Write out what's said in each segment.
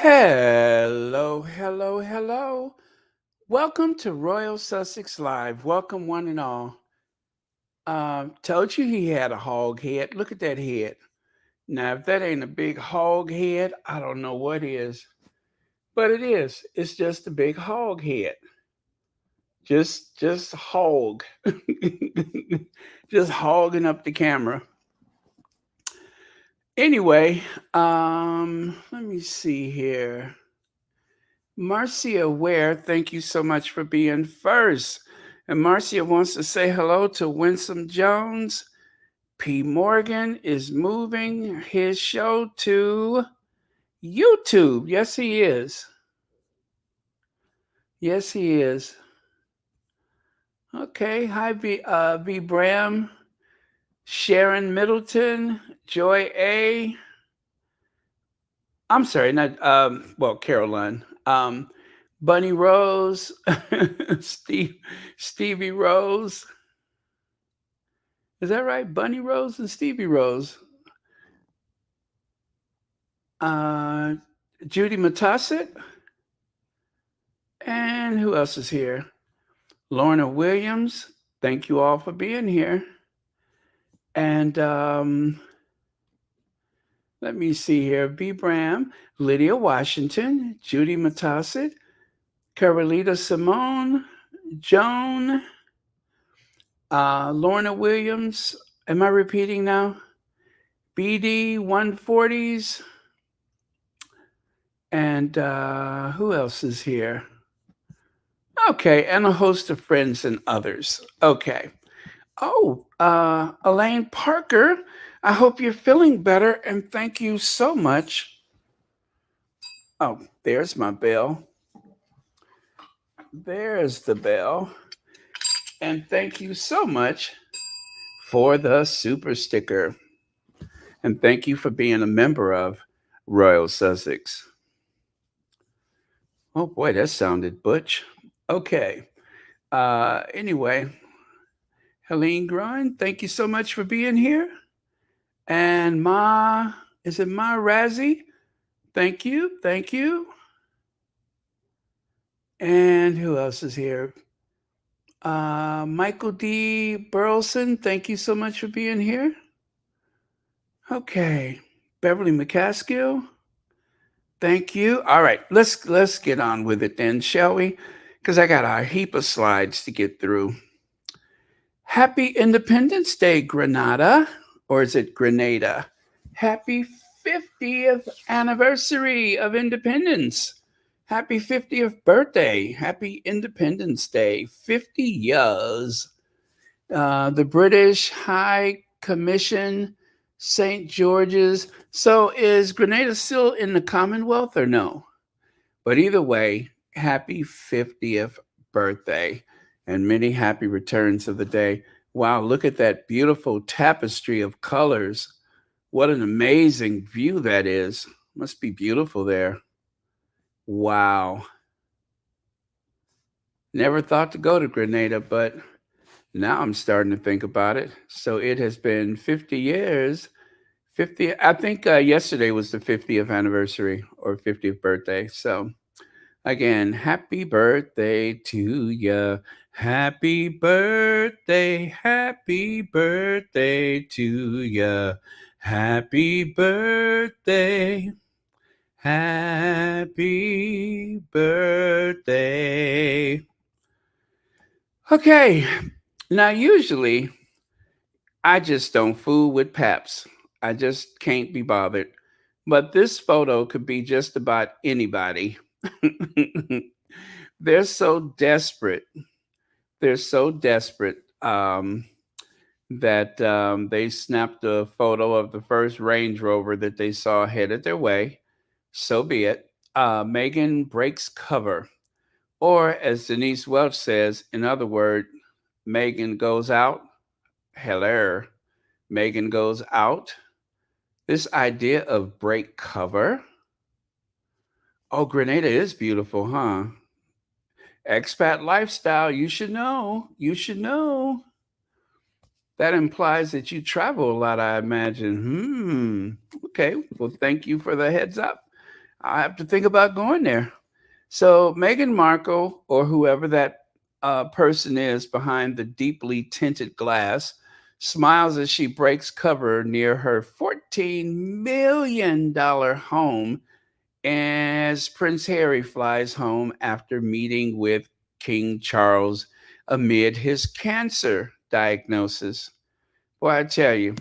Hello, hello, hello. Welcome to Royal Sussex Live. Welcome, one and all. Told you he had a hog head. Look at that head. Now, if that ain't a big hog head, I don't know what is. But it is. It's just a big hog head. Just hog. Just hogging up the camera. Anyway, let me see here. Marcia Ware, thank you so much for being first. And Marcia wants to say hello to Winsome Jones. P. Morgan is moving his show to YouTube. Yes, he is. Yes, he is. Okay. Hi, V. Bram, Sharon Middleton, Joy A. I'm sorry, not Caroline. Bunny Rose, Stevie Rose. Is that right? Bunny Rose and Stevie Rose. Uh, Judy Matasset. And who else is here? Lorna Williams. Thank you all for being here. And let me see here. B. Bram, Lydia Washington, Judy Matasset, Carolita Simone, Joan, Lorna Williams. Am I repeating now? BD 140s. And who else is here? Okay, and a host of friends and others. Okay. Oh, Elaine Parker, I hope you're feeling better, and thank you so much. Oh, there's my bell. There's the bell. And thank you so much for the super sticker. And thank you for being a member of Royal Sussex. Oh boy, that sounded butch. Okay. Anyway, Helene Grind, thank you so much for being here. And is it Ma Razzie? Thank you. Thank you. And who else is here? Michael D. Burleson, thank you so much for being here. Okay. Beverly McCaskill, thank you. All right, let's get on with it then, shall we? Because I got a heap of slides to get through. Happy Independence Day, Grenada. Or is it Grenada? Happy 50th anniversary of independence. Happy 50th birthday. Happy Independence Day. 50 years. The British High Commission, St. George's. So is Grenada still in the Commonwealth or no? But either way, happy 50th birthday and many happy returns of the day. Wow, look at that beautiful tapestry of colors. What an amazing view that is. Must be beautiful there. Wow. Never thought to go to Grenada, but now I'm starting to think about it. So it has been 50 years. 50, I think yesterday was the 50th anniversary or 50th birthday. So again, happy birthday to ya. Happy birthday to ya. Happy birthday. Happy birthday. Okay, now usually I just don't fool with paps. I just can't be bothered. But this photo could be just about anybody. They're so desperate. They're so desperate that they snapped a photo of the first Range Rover that they saw headed their way. So be it. Meghan breaks cover. Or, as Denise Welch says, in other words, Meghan goes out. Hello. Meghan goes out. This idea of break cover. Oh, Grenada is beautiful, huh? Expat lifestyle, you should know. You should know. That implies that you travel a lot, I imagine. Okay. Well, thank you for the heads up. I have to think about going there. So Meghan Markle, or whoever that person is behind the deeply tinted glass, smiles as she breaks cover near her $14 million home as Prince Harry flies home after meeting with King Charles amid his cancer diagnosis. Boy, I tell you,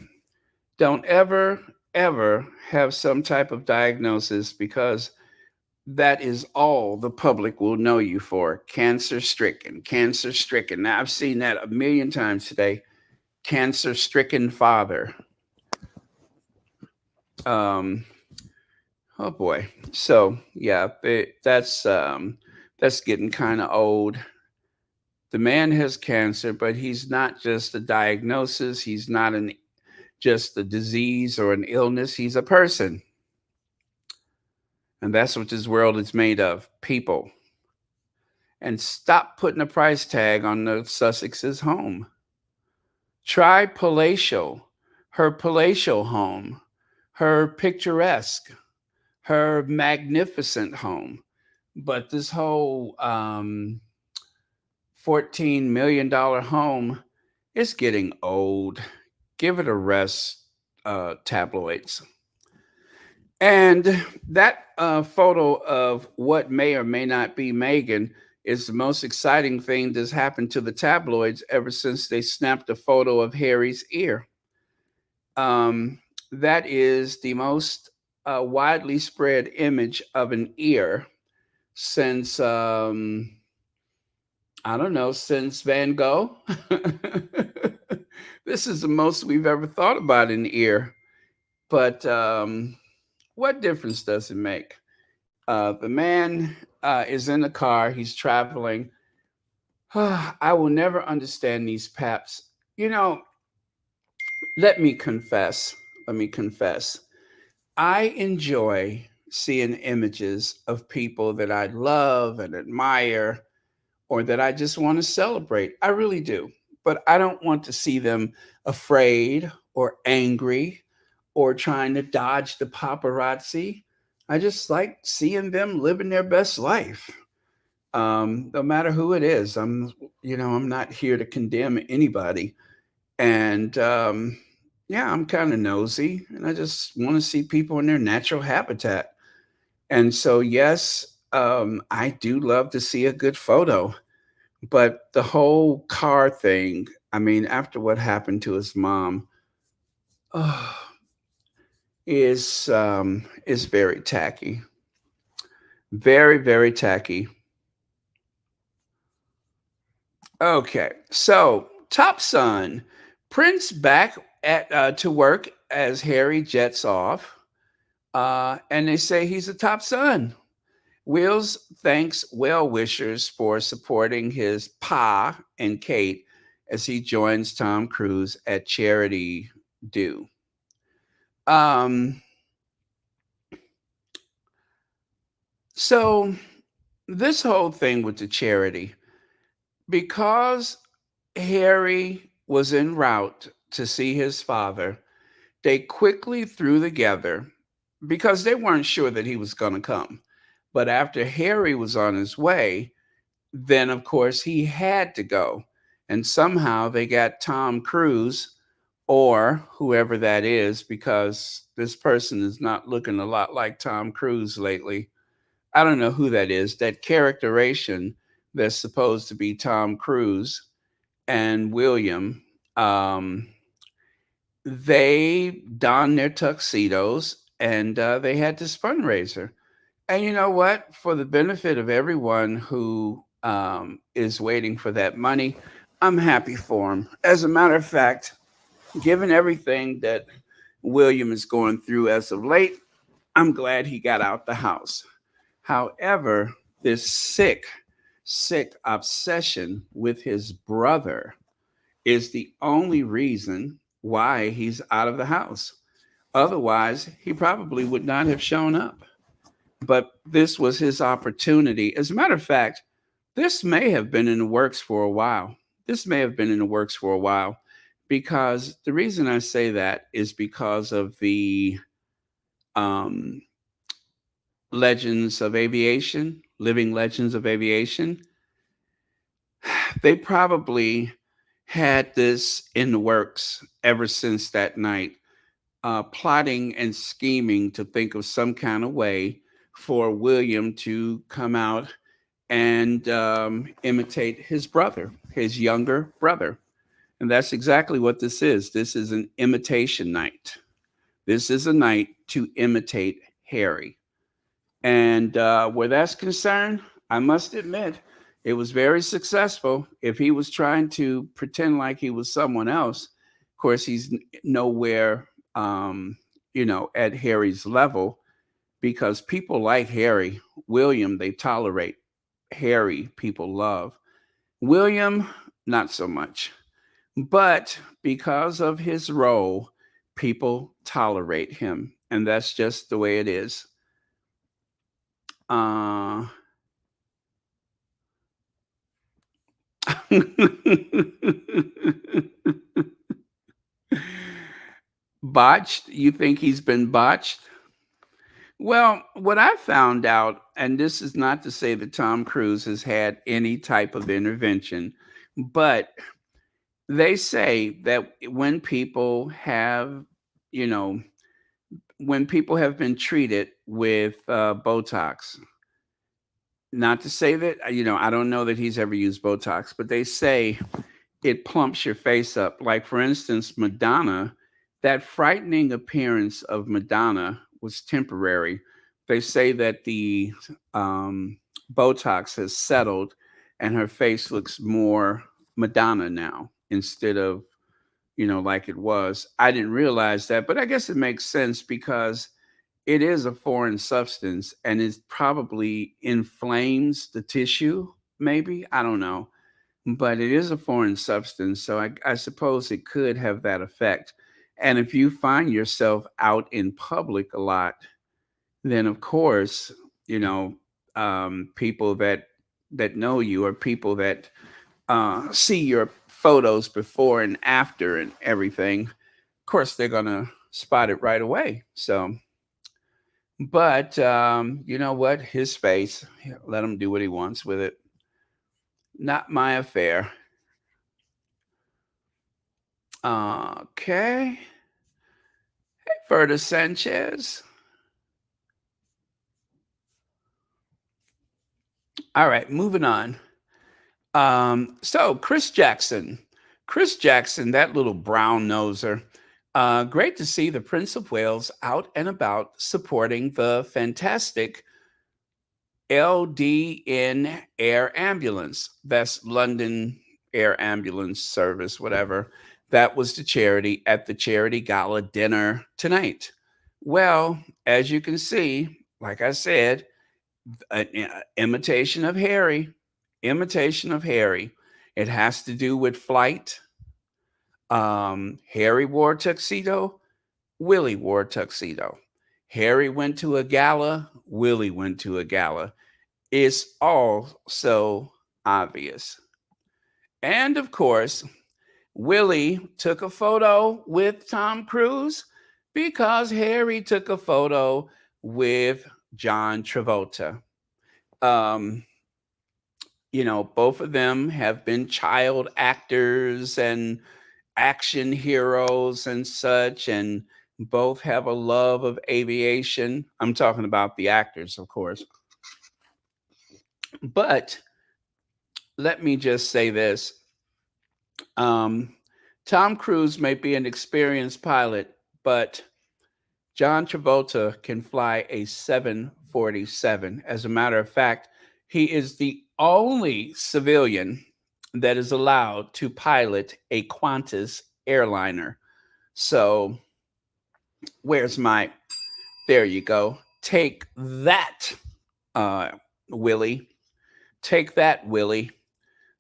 don't ever have some type of diagnosis, because that is all the public will know you for. Cancer stricken, cancer stricken. Now, I've seen that a million times today. Cancer stricken father. Um, oh boy. So yeah, that's getting kind of old. The man has cancer, but he's not just a diagnosis. He's not an just a disease or an illness. He's a person, and that's what this world is made of: people. And stop putting a price tag on the Sussex's home. Try palatial, her palatial home, her picturesque, her magnificent home. But this whole $14 million home is getting old. Give it a rest, tabloids. And that photo of what may or may not be Meghan is the most exciting thing that's happened to the tabloids ever since they snapped a photo of Harry's ear. Um, that is the most widely spread image of an ear since, I don't know, since Van Gogh. This is the most we've ever thought about an ear. But what difference does it make? The man is in the car, he's traveling. I will never understand these paps. You know, let me confess, let me confess. I enjoy seeing images of people that I love and admire, or that I just want to celebrate. I really do. But I don't want to see them afraid or angry or trying to dodge the paparazzi. I just like seeing them living their best life. No matter who it is, I'm not here to condemn anybody. And yeah, I'm kind of nosy, and I just want to see people in their natural habitat. And so, yes, I do love to see a good photo. But the whole car thing, I mean, after what happened to his mom, oh, is very tacky. Very, very tacky. Okay, so top son, Prince back at to work as Harry jets off, and they say he's a top son. Wills thanks well wishers for supporting his pa and Kate as he joins Tom Cruise at charity do. Um, so this whole thing with the charity, because Harry was en route to see his father, they quickly threw together, because they weren't sure that he was going to come. But after Harry was on his way, then of course he had to go. And somehow they got Tom Cruise, or whoever that is, because this person is not looking a lot like Tom Cruise lately. I don't know who that is, that characterization that's supposed to be Tom Cruise and William. Um, they donned their tuxedos, and they had this fundraiser. And you know what? For the benefit of everyone who is waiting for that money, I'm happy for him. As a matter of fact, given everything that William is going through as of late, I'm glad he got out the house. However, this sick obsession with his brother is the only reason why he's out of the house. Otherwise, he probably would not have shown up. But this was his opportunity. As a matter of fact, this may have been in the works for a while. This may have been in the works for a while, because the reason I say that is because of the um, legends of aviation, living legends of aviation, they probably had this in the works ever since that night, plotting and scheming to think of some kind of way for William to come out and imitate his brother, his younger brother. And that's exactly what this is. This is an imitation night. This is a night to imitate Harry. And where that's concerned, I must admit, it was very successful. If he was trying to pretend like he was someone else, of course, he's nowhere, um, at Harry's level because people like Harry. William, they tolerate. Harry, people love. William, not so much. But because of his role, people tolerate him. And that's just the way it is. Uh, botched? You think he's been botched? Well, what I found out, and this is not to say that Tom Cruise has had any type of intervention, but they say that you know, when people have been treated with Botox, not to say that, I don't know that he's ever used Botox, but they say it plumps your face up. Like, for instance, Madonna, that frightening appearance of Madonna was temporary. They say that the Botox has settled and her face looks more Madonna now instead of, like it was. I didn't realize that, but I guess it makes sense because it is a foreign substance and it probably inflames the tissue, maybe. I don't know, but it is a foreign substance, so I suppose it could have that effect. And if you find yourself out in public a lot, then of course, you know, people that know you or people that see your photos before and after and everything, of course, they're gonna spot it right away. So, but you know what? His face, let him do what he wants with it. Not my affair. Okay. Ferda Sanchez. All right, moving on. So Chris Jackson, that little brown noser. Great to see the Prince of Wales out and about supporting the fantastic LDN Air Ambulance. That's London Air Ambulance Service, whatever. That was the charity at the charity gala dinner tonight. Well, as you can see, like I said, an imitation of Harry, imitation of Harry. It has to do with flight. Harry wore a tuxedo. Willie wore a tuxedo. Harry went to a gala. Willie went to a gala. It's all so obvious. And of course, Willie took a photo with Tom Cruise because Harry took a photo with John Travolta. Um, both of them have been child actors and action heroes and such, and both have a love of aviation. I'm talking about the actors, of course. But let me just say this. Um, Tom Cruise may be an experienced pilot, but John Travolta can fly a 747. As a matter of fact, he is the only civilian that is allowed to pilot a Qantas airliner. So, where's my, there you go. Take that, uh, Willie. Take that, Willie.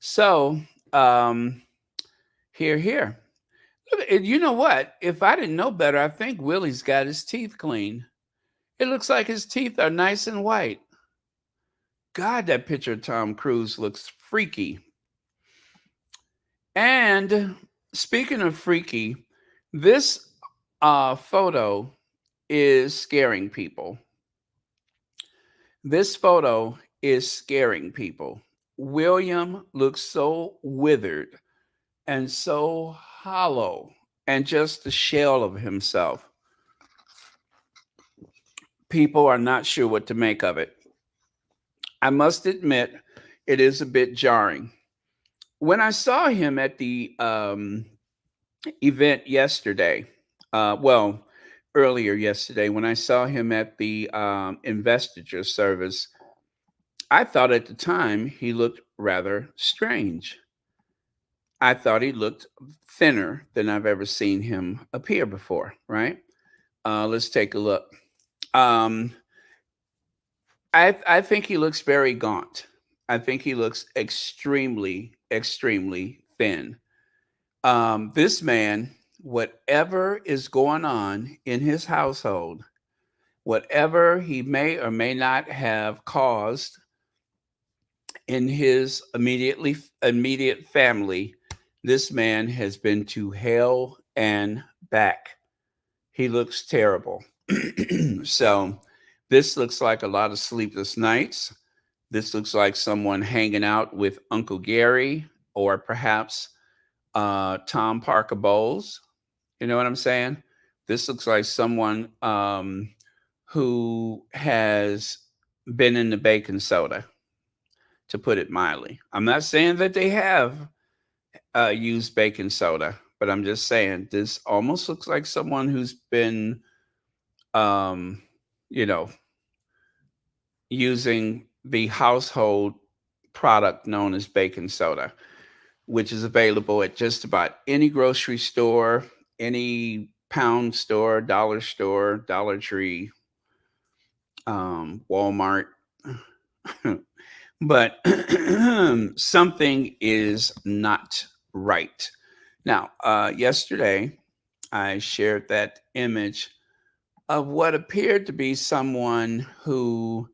So, um, here. And you know what? If I didn't know better, I think Willie's got his teeth clean. It looks like his teeth are nice and white. God, that picture of Tom Cruise looks freaky. And speaking of freaky, this photo is scaring people. This photo is scaring people. William looks so withered and so hollow and just a shell of himself. People are not sure what to make of it. I must admit, it is a bit jarring. When I saw him at the event yesterday, well, earlier yesterday, when I saw him at the investiture service, I thought at the time he looked rather strange. I thought he looked thinner than I've ever seen him appear before, right? Let's take a look. Um, I think he looks very gaunt. I think he looks extremely, extremely thin. This man, whatever is going on in his household, whatever he may or may not have caused in his immediate family, this man has been to hell and back. He looks terrible. So this looks like a lot of sleepless nights. This looks like someone hanging out with Uncle Gary or perhaps Tom Parker Bowles. You know what I'm saying? This looks like someone who has been in the baking soda, to put it mildly. I'm not saying that they have used baking soda, but I'm just saying this almost looks like someone who's been, um, you know, using the household product known as baking soda, which is available at just about any grocery store, any pound store, Dollar Tree, Walmart. But something is not right. Now, yesterday, I shared that image of what appeared to be someone who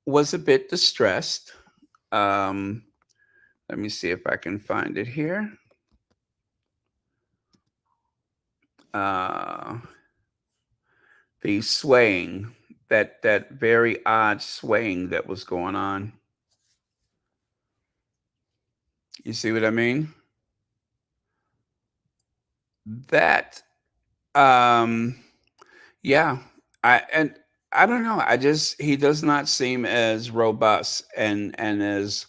was a bit distressed. Um, Let me see if I can find it here. Uh, the swaying, that very odd swaying that was going on. You see what I mean? That, um, yeah. I don't know. I just he does not seem as robust and as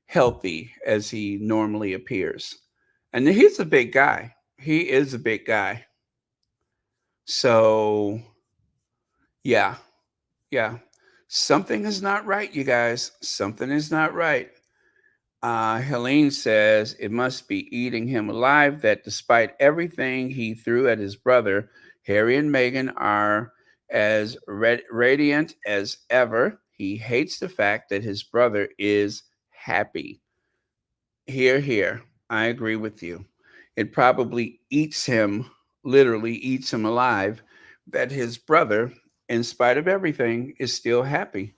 healthy as he normally appears. And he's a big guy. He is a big guy. So yeah, yeah. Something is not right, you guys. Something is not right. Helene says it must be eating him alive that despite everything he threw at his brother, Harry and Meghan are as radiant as ever. He hates the fact that his brother is happy. Here, here. I agree with you. It probably eats him, literally eats him alive, that his brother, in spite of everything, is still happy.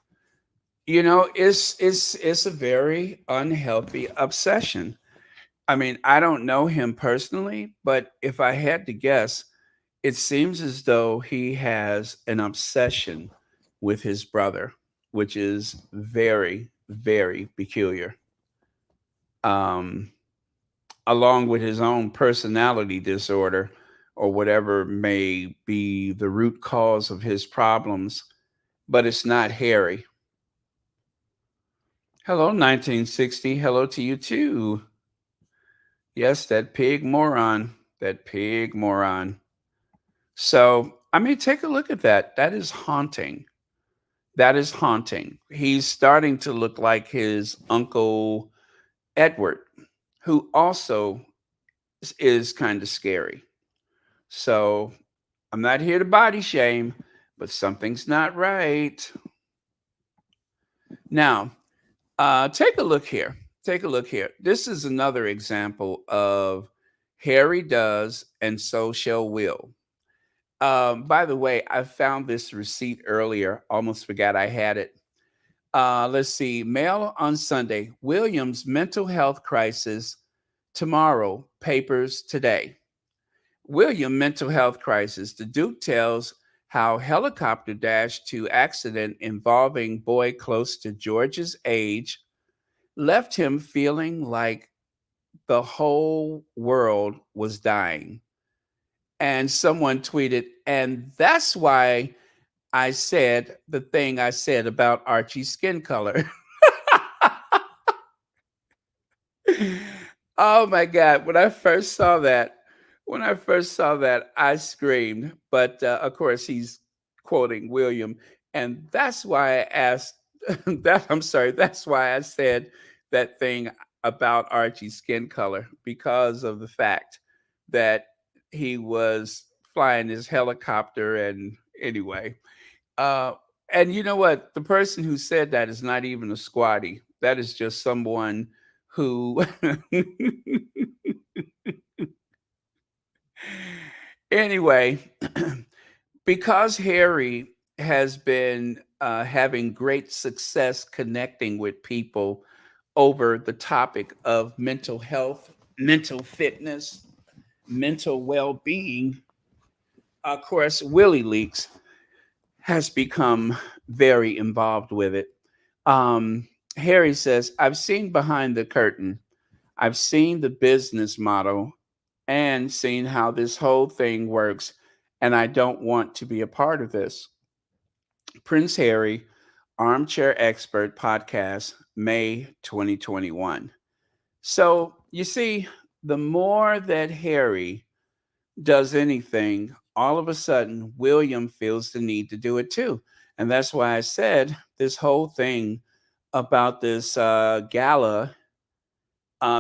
You know, it's a very unhealthy obsession. I mean, I don't know him personally, but if I had to guess, it seems as though he has an obsession with his brother, which is very, very peculiar. Um, Along with his own personality disorder or whatever may be the root cause of his problems, but it's not Harry. Hello, 1960. Hello to you too. Yes, that pig moron. That pig moron. So, I mean, take a look at that. That is haunting. That is haunting. He's starting to look like his uncle Edward, who also is kind of scary. So, I'm not here to body shame, but something's not right. Now, take a look here. Take a look here. This is another example of Harry does and so shall Will. By the way, I found this receipt earlier. Almost forgot I had it. Let's see. Mail on Sunday. William's mental health crisis tomorrow. Papers today. William mental health crisis. The Duke tells how helicopter dash to accident involving boy close to George's age left him feeling like the whole world was dying. And someone tweeted, and that's why I said the thing I said about Archie's skin color. Oh my God. When I first saw that, I screamed. But of course, he's quoting William. And that's why I asked I'm sorry, that's why I said that thing about Archie's skin color, because of the fact that he was flying his helicopter. And anyway, uh, and you know what? The person who said that is not even a squatty. That is just someone who. Anyway, because Harry has been having great success connecting with people over the topic of mental health, mental fitness, mental well being, of course, Willie Leaks has become very involved with it. Harry says, I've seen behind the curtain, I've seen the business model and seen how this whole thing works, and I don't want to be a part of this. Prince Harry, Armchair Expert Podcast, May 2021. So you see, the more that Harry does anything, all of a sudden William feels the need to do it too. And that's why I said this whole thing about this gala,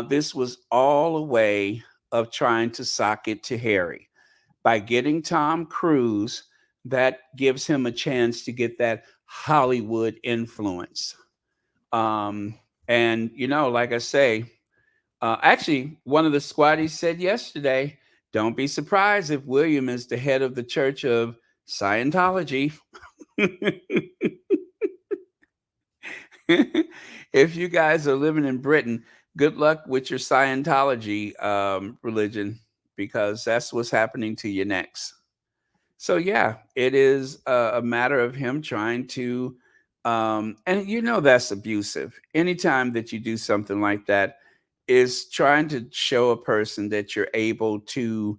this was all a way of trying to sock it to Harry. By getting Tom Cruise, that gives him a chance to get that Hollywood influence. Um, and, like I say, actually, one of the squatties said yesterday, don't be surprised if William is the head of the Church of Scientology. If you guys are living in Britain, good luck with your Scientology religion, because that's what's happening to you next. So, yeah, it is a matter of him trying to, and that's abusive. Anytime that you do something like that, is trying to show a person that you're able to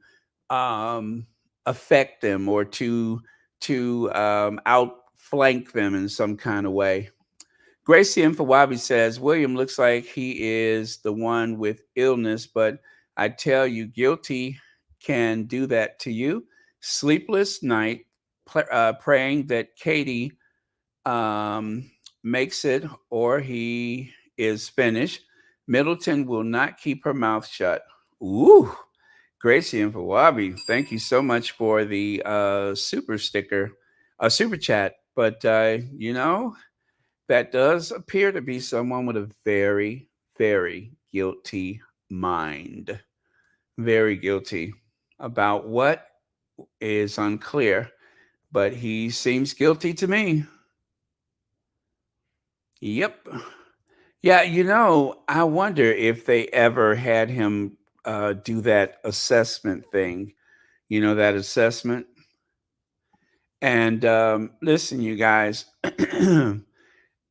um, affect them, or to outflank them in some kind of way. Gracie Infawabi says William looks like he is the one with illness, but I tell you, guilty can do that to you. Sleepless night, praying that Katie um, makes it or he is finished. Middleton will not keep her mouth shut. Ooh, Gracie and Fawabi, thank you so much for the super sticker, super chat. But that does appear to be someone with a very, very guilty mind. Very guilty about what is unclear, but he seems guilty to me. Yep. Yeah, I wonder if they ever had him do that assessment thing, that assessment. And listen, you guys,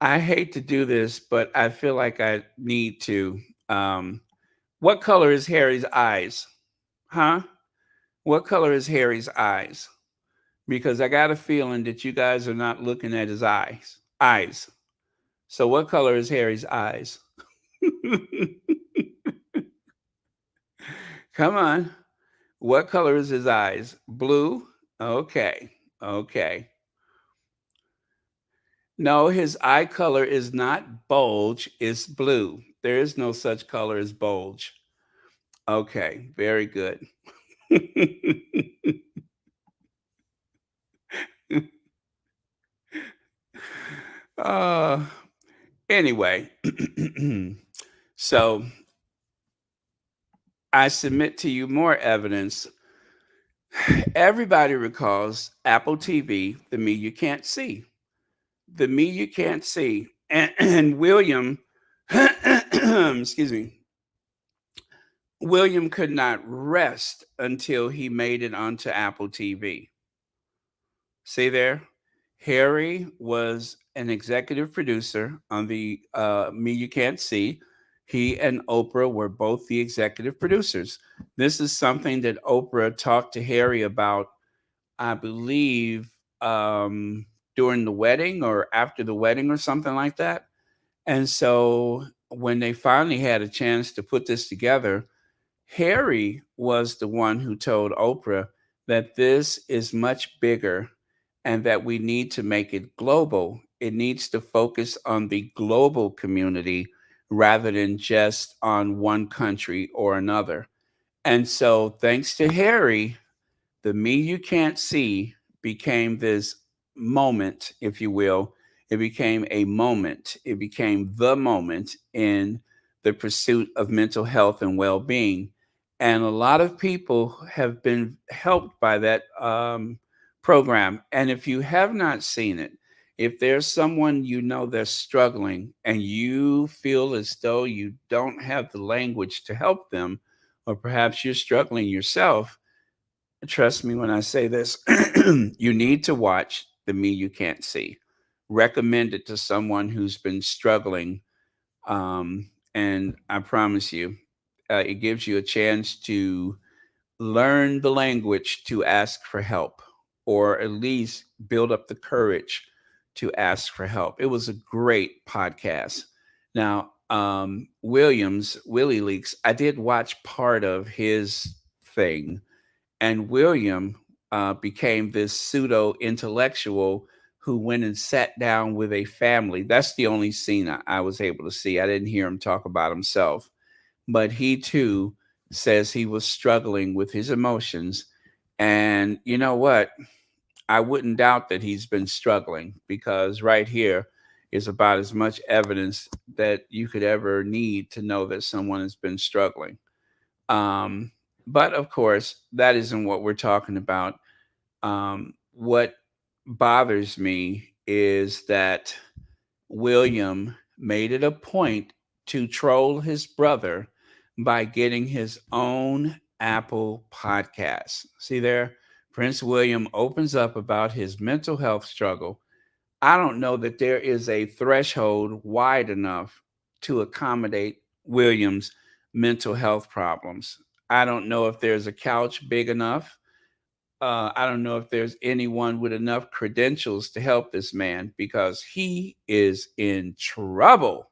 I hate to do this, but I feel like I need to. What color is Harry's eyes? Huh? What color is Harry's eyes? Because I got a feeling that you guys are not looking at his eyes. Eyes. So what color is Harry's eyes? Come on. What color is his eyes? Blue? Okay. Okay. No, his eye color is not bulge, it's blue. There is no such color as bulge. Okay, very good. uh, anyway, so I submit to you more evidence. Everybody recalls Apple TV, the me you can't see. The me you can't see. And William, excuse me, William could not rest until he made it onto Apple TV. See there? Harry was an executive producer on the Me You Can't See. He and Oprah were both the executive producers. This is something that Oprah talked to Harry about, I believe, during the wedding or after the wedding or something like that. And so when they finally had a chance to put this together, Harry was the one who told Oprah that this is much bigger and that we need to make it global. It needs to focus on the global community rather than just on one country or another. And so, thanks to Harry, the Me You Can't See became this moment, if you will. It became a moment. It became the moment in the pursuit of mental health and well being. And a lot of people have been helped by that program. And if you have not seen it, if there's someone you know that's struggling and you feel as though you don't have the language to help them, or perhaps you're struggling yourself, trust me when I say this, you need to watch The Me You Can't See. Recommend it to someone who's been struggling. And I promise you, it gives you a chance to learn the language to ask for help, or at least build up the courage to ask for help. It was a great podcast. Now, Willie Leaks, I did watch part of his thing, and William became this pseudo intellectual who went and sat down with a family. That's the only scene I was able to see. I didn't hear him talk about himself, but he too says he was struggling with his emotions. And you know what? I wouldn't doubt that he's been struggling, because right here is about as much evidence that you could ever need to know that someone has been struggling. Um, but of course, that isn't what we're talking about. What bothers me is that William made it a point to troll his brother by getting his own Apple podcast. See there? Prince William opens up about his mental health struggle. I don't know that there is a threshold wide enough to accommodate William's mental health problems. I don't know if there's a couch big enough. I don't know if there's anyone with enough credentials to help this man, because he is in trouble.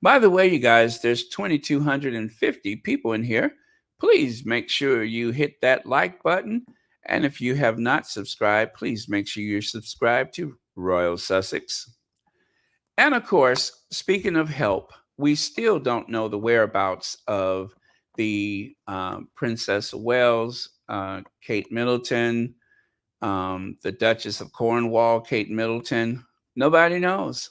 By the way, you guys, there's 2,250 people in here. Please make sure you hit that like button. And if you have not subscribed, please make sure you're subscribed to Royal Sussex. And of course, speaking of help, we still don't know the whereabouts of the Princess of Wales, Kate Middleton, the Duchess of Cornwall, Kate Middleton. Nobody knows.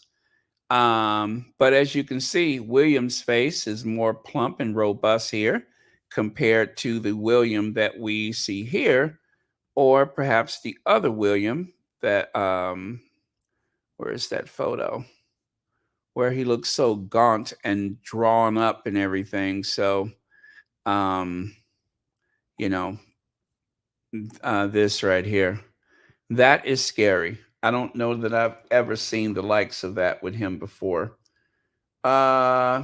But as you can see, William's face is more plump and robust here compared to the William that we see here, or perhaps the other William that, where is that photo? Where he looks so gaunt and drawn up and everything. So, um, you know, this right here, that is scary. I don't know that I've ever seen the likes of that with him before. Uh,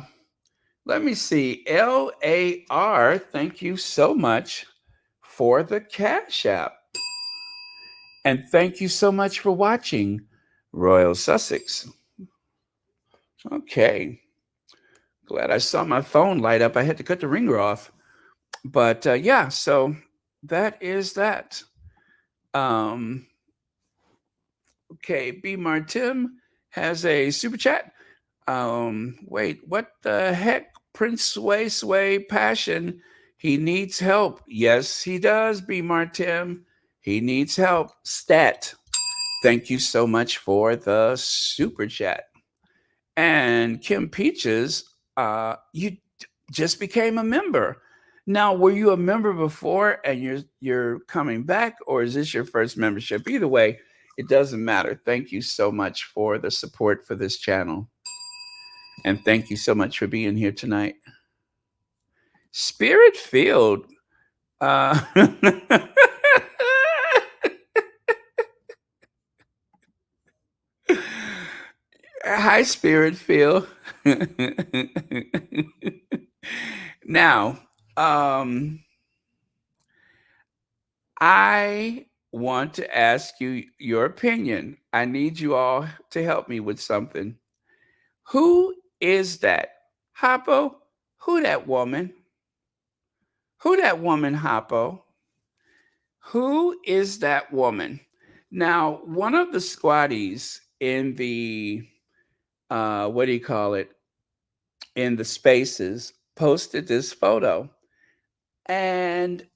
Let me see. LAR, thank you so much for the Cash App. And thank you so much for watching Royal Sussex. Okay. Glad I saw my phone light up. I had to cut the ringer off. But yeah, so that is that. Um, okay, B. Martim has a super chat. Wait, what the heck? Prince Sway Passion. He needs help. Yes, he does, B. Martim. He needs help. Stat. Thank you so much for the super chat. And Kim Peaches, you just became a member. Now, were you a member before and you're coming back, or is this your first membership? Either way, it doesn't matter. Thank you so much for the support for this channel. And thank you so much for being here tonight. Spirit Field. Uh, Hi, Spirit Phil. Now, um, I want to ask you your opinion. I need you all to help me with something. Who is that? Hoppo? Who that woman? Who that woman, Hoppo? Who is that woman? Now, one of the squatties in the what do you call it? In the spaces posted this photo. And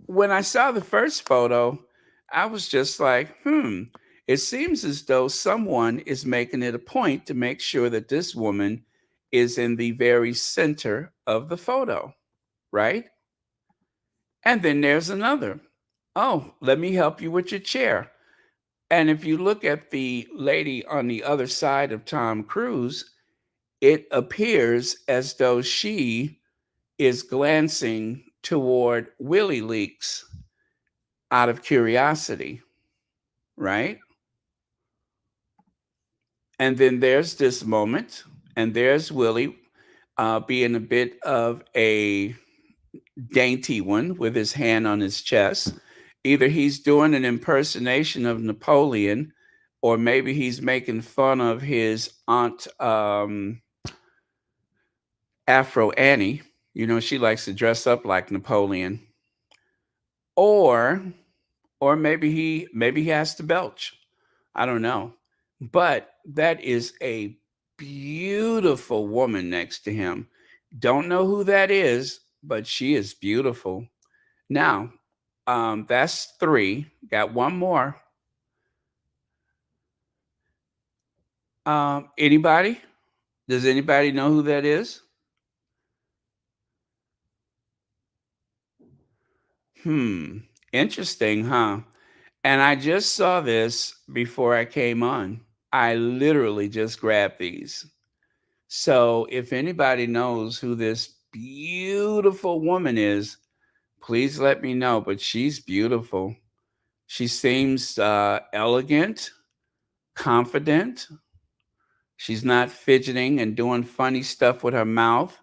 when I saw the first photo, I was just like, it seems as though someone is making it a point to make sure that this woman is in the very center of the photo, right? And then there's another. Oh, let me help you with your chair. And if you look at the lady on the other side of Tom Cruise, it appears as though she is glancing toward Willie Leaks out of curiosity, right? And then there's this moment, and there's Willie being a bit of a dainty one with his hand on his chest. Either he's doing an impersonation of Napoleon, or maybe he's making fun of his aunt Afro Annie. You know, she likes to dress up like Napoleon. Or maybe he has to belch. I don't know. But that is a beautiful woman next to him. Don't know who that is, but she is beautiful. Now, that's three. Got one more. Anybody? Does anybody know who that is? Hmm. Interesting, huh? And I just saw this before I came on. I literally just grabbed these. So if anybody knows who this beautiful woman is, please let me know. But she's beautiful. She seems elegant, confident. She's not fidgeting and doing funny stuff with her mouth.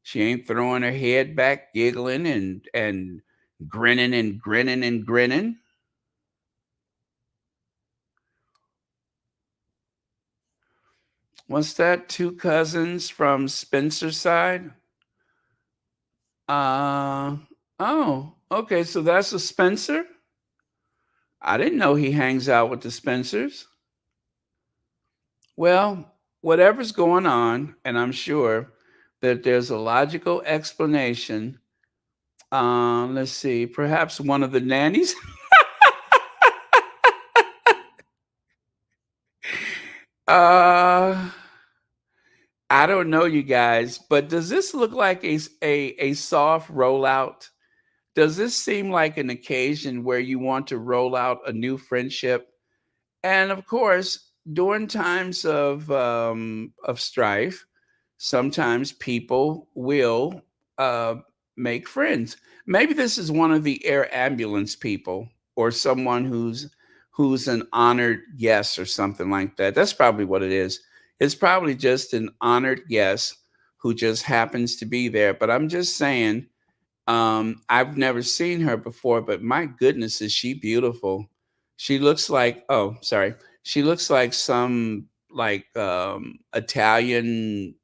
She ain't throwing her head back, giggling and grinning and grinning and grinning. What's that? Two cousins from Spencer's side? Uh oh, okay, so that's a Spencer? I didn't know he hangs out with the Spencers. Well, whatever's going on, and I'm sure that there's a logical explanation. Let's see, perhaps one of the nannies. uh I don't know, you guys, but does this look like a soft rollout? Does this seem like an occasion where you want to roll out a new friendship? And of course, during times of strife, sometimes people will make friends. Maybe this is one of the air ambulance people, or someone who's an honored guest or something like that. That's probably what it is. It's probably just an honored guest who just happens to be there. But I'm just saying, I've never seen her before, but my goodness, is she beautiful? She looks like, oh, sorry. She looks like some Italian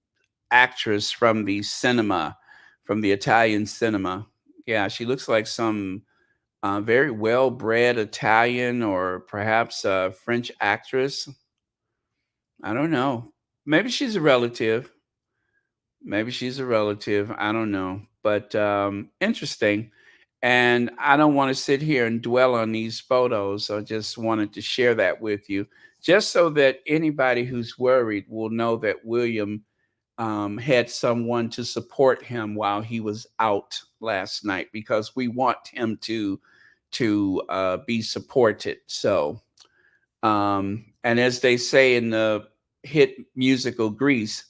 actress from the Italian cinema. Yeah, she looks like some very well-bred Italian or perhaps a French actress. I don't know. Maybe she's a relative. Maybe she's a relative. I don't know. But interesting. And I don't want to sit here and dwell on these photos. I just wanted to share that with you, just so that anybody who's worried will know that William had someone to support him while he was out last night, because we want him to be supported. So, and as they say in the hit musical Grease,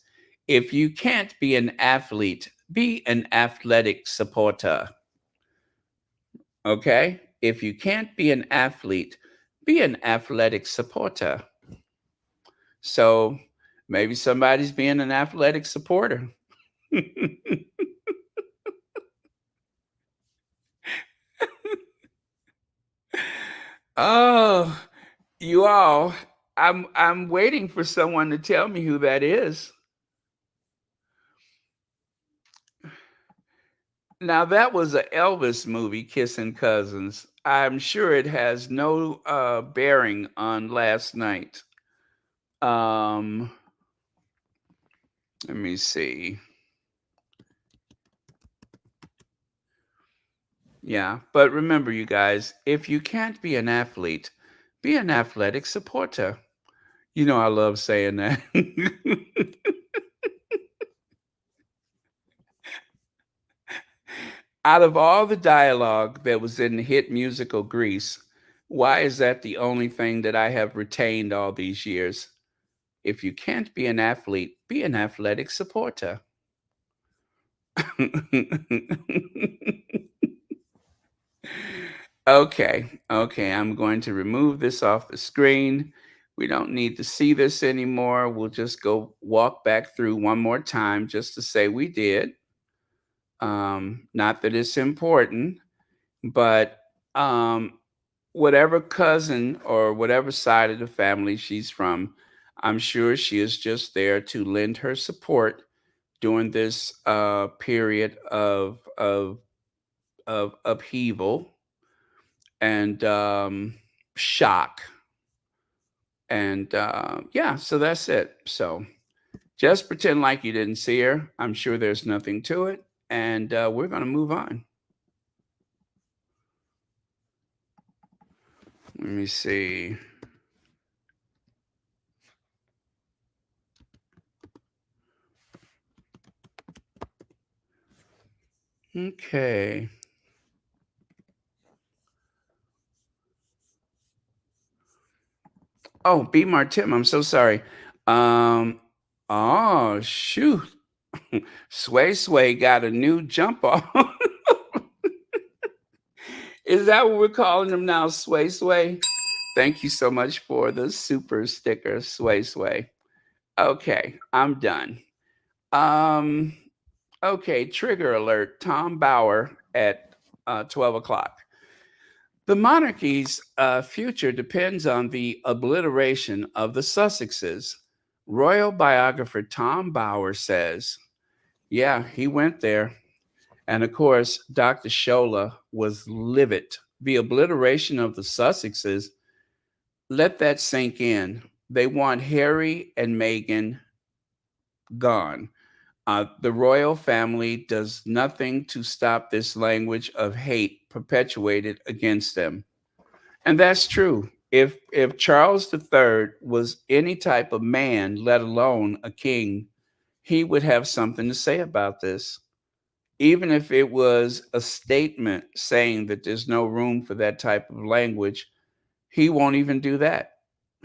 if you can't be an athlete, be an athletic supporter. Okay? If you can't be an athlete, be an athletic supporter. So maybe somebody's being an athletic supporter. Oh, you all, I'm waiting for someone to tell me who that is. Now that was a Elvis movie, Kissing Cousins. I'm sure it has no bearing on last night. Um, let me see. Yeah, but remember, you guys, if you can't be an athlete, be an athletic supporter. You know, I love saying that. Out of all the dialogue that was in the hit musical Grease, why is that the only thing that I have retained all these years? If you can't be an athlete, be an athletic supporter. Okay, I'm going to remove this off the screen. We don't need to see this anymore. We'll just go walk back through one more time just to say we did. Not that it's important, but um, whatever cousin or whatever side of the family she's from, I'm sure she is just there to lend her support during this period of upheaval and shock. And yeah, so that's it. So just pretend like you didn't see her. I'm sure there's nothing to it. And we're going to move on. Let me see. Okay. Oh, B. Martim, I'm so sorry. Um, oh, shoot. Sway got a new jump off. Is that what we're calling him now? Sway. Thank you so much for the super sticker, Sway. Okay, I'm done. Um, okay, trigger alert. Tom Bauer at 12 o'clock. The monarchy's future depends on the obliteration of the Sussexes. Royal biographer Tom Bauer says, yeah, he went there. And of course, Dr. Shola was livid. The obliteration of the Sussexes, let that sink in. They want Harry and Meghan gone. The royal family does nothing to stop this language of hate perpetuated against them. And that's true. If Charles III was any type of man, let alone a king, he would have something to say about this. Even if it was a statement saying that there's no room for that type of language, he won't even do that.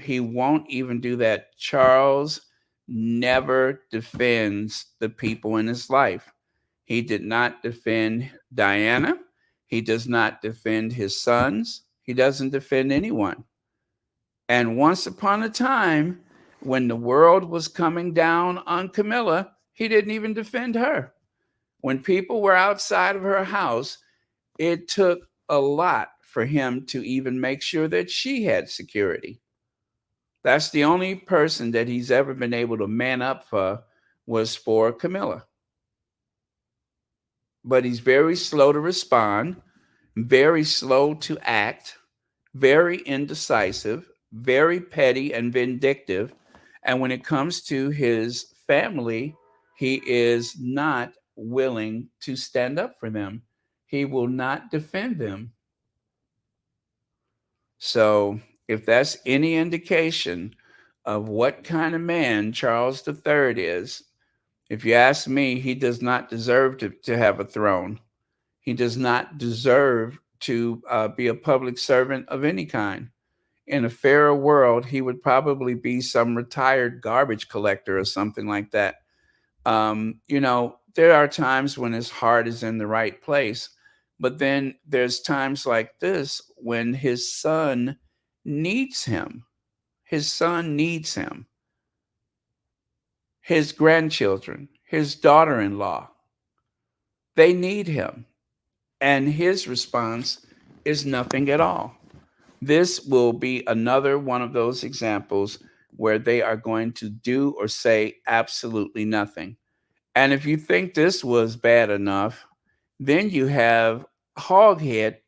He won't even do that. Charles never defends the people in his life. He did not defend Diana. He does not defend his sons. He doesn't defend anyone. And once upon a time, when the world was coming down on Camilla, he didn't even defend her. When people were outside of her house, it took a lot for him to even make sure that she had security. That's the only person that he's ever been able to man up for was for Camilla. But he's very slow to respond, very slow to act, very indecisive, very petty and vindictive. And when it comes to his family, he is not willing to stand up for them. He will not defend them. So, if that's any indication of what kind of man Charles III is, if you ask me, he does not deserve to have a throne. He does not deserve to be a public servant of any kind. In a fairer world, he would probably be some retired garbage collector or something like that. There are times when his heart is in the right place, but then there's times like this when his son needs him. His son needs him. his grandchildren, his daughter in law. They need him. And his response is nothing at all. This will be another one of those examples where they are going to do or say absolutely nothing. And if you think this was bad enough, then you have Hoghead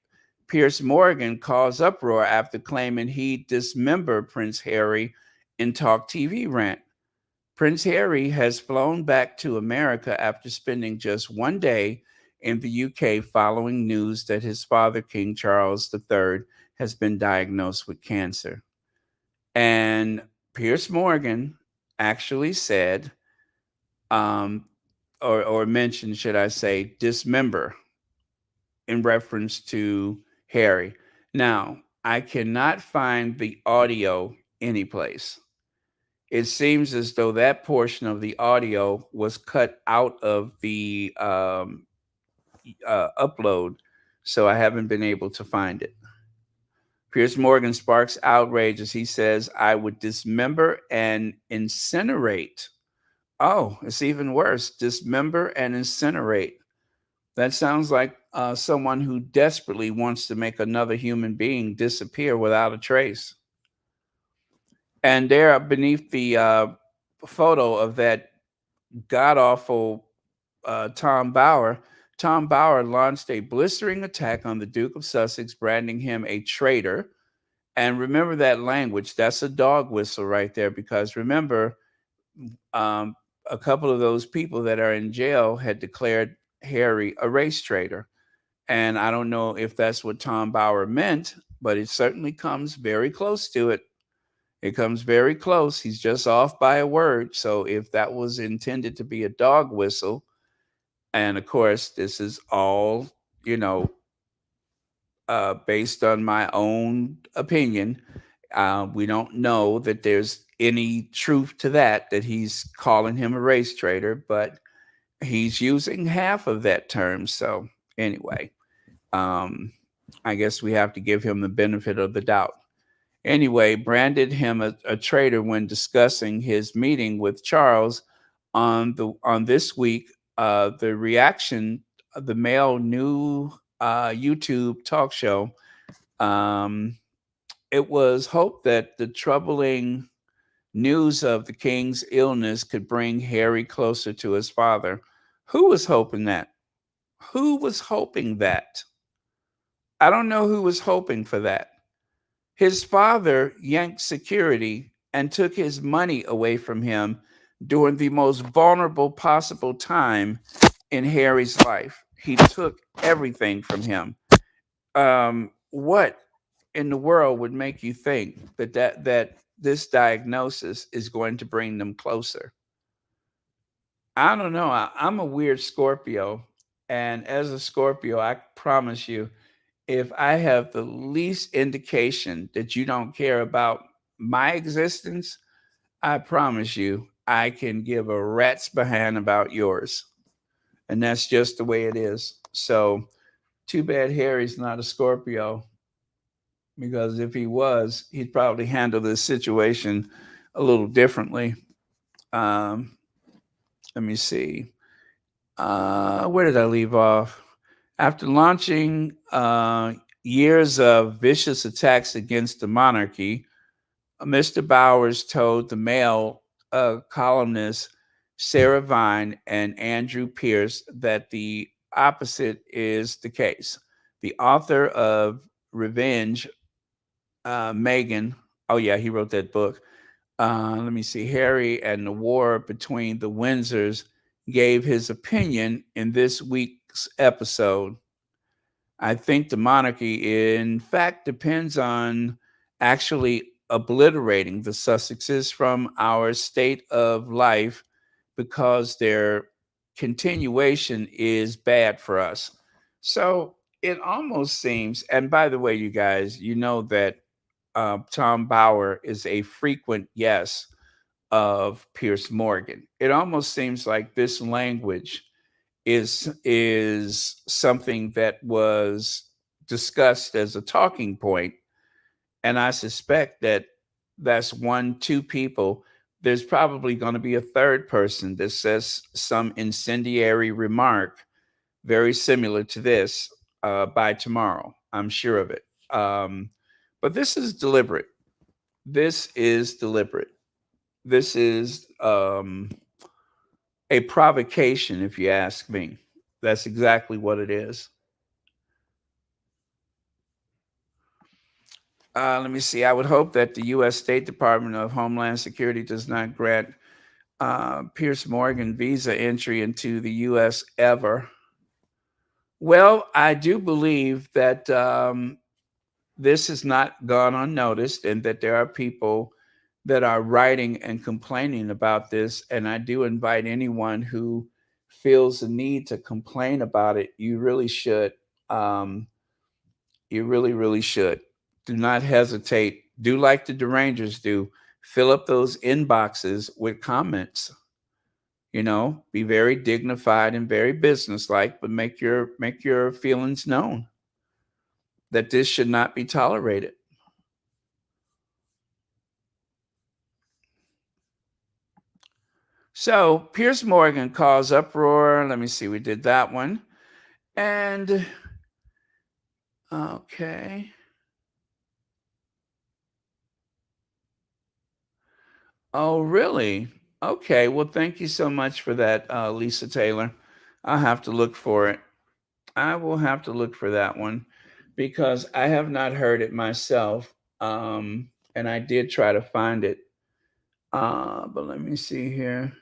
Piers Morgan cause uproar after claiming he dismembered Prince Harry in Talk TV rant. Prince Harry has flown back to America after spending just one day in the UK following news that his father, King Charles III, has been diagnosed with cancer. And Piers Morgan actually said, um, or mentioned, should I say, dismember in reference to Harry. Now, I cannot find the audio anyplace. It seems as though that portion of the audio was cut out of the upload, so I haven't been able to find it. Piers Morgan sparks outrage as he says, I would dismember and incinerate. Oh, it's even worse. Dismember and incinerate. That sounds like someone who desperately wants to make another human being disappear without a trace. And there, beneath the photo of that god awful Tom Bauer launched a blistering attack on the Duke of Sussex, branding him a traitor. And remember that language. That's a dog whistle right there, because remember, um, a couple of those people that are in jail had declared Harry a race traitor. And I don't know if that's what Tom Bauer meant, but it certainly comes very close to it. It comes very close. He's just off by a word. So if that was intended to be a dog whistle, and of course, this is all, you know, based on my own opinion. We don't know that there's any truth to that he's calling him a race traitor, but he's using half of that term. So, anyway, um, I guess we have to give him the benefit of the doubt. Anyway, branded him a traitor when discussing his meeting with Charles on this week. The reaction, the male new YouTube talk show. Um, it was hoped that the troubling news of the king's illness could bring Harry closer to his father. Who was hoping that? Who was hoping that? I don't know who was hoping for that. His father yanked security and took his money away from him during the most vulnerable possible time in Harry's life. He took everything from him. What in the world would make you think that this diagnosis is going to bring them closer? I don't know. I'm a weird Scorpio, and as a Scorpio, I promise you, if I have the least indication that you don't care about my existence, I promise you, I can give a rat's behind about yours. And that's just the way it is. So, too bad Harry's not a Scorpio, because if he was, he'd probably handle this situation a little differently. Um, Let me see. Where did I leave off? After launching years of vicious attacks against the monarchy, Mr. Bowers told the Mail columnists Sarah Vine and Andrew Pierce that the opposite is the case. The author of Revenge, Meghan, oh, yeah, he wrote that book. Let me see. Harry and the War Between the Windsors gave his opinion in this week's episode. I think the monarchy, in fact, depends on actually obliterating the Sussexes from our state of life, because their continuation is bad for us. So it almost seems, and by the way, you guys, you know that Tom Bauer is a frequent guest of Piers Morgan. It almost seems like this language is something that was discussed as a talking point, and I suspect that that's one, two people there's probably going to be a third person that says some incendiary remark very similar to this by tomorrow. I'm sure of it. But this is deliberate. This is deliberate. This is a provocation, if you ask me. That's exactly what it is. Let me see. I would hope that the U.S. State Department of Homeland Security does not grant Piers Morgan visa entry into the U.S. ever. Well, I do believe that this has not gone unnoticed and that there are people that are writing and complaining about this. And I do invite anyone who feels the need to complain about it. You really should. You really, really should. Do not hesitate. Do like the derangers do. Fill up those inboxes with comments. Be very dignified and very businesslike, but make your feelings known that this should not be tolerated. So Piers Morgan cause uproar. Let me see. We did that one. And okay. Oh, really? Okay. Well, thank you so much for that, Lisa Taylor. I'll have to look for it. I will have to look for that one because I have not heard it myself. And I did try to find it. But let me see here.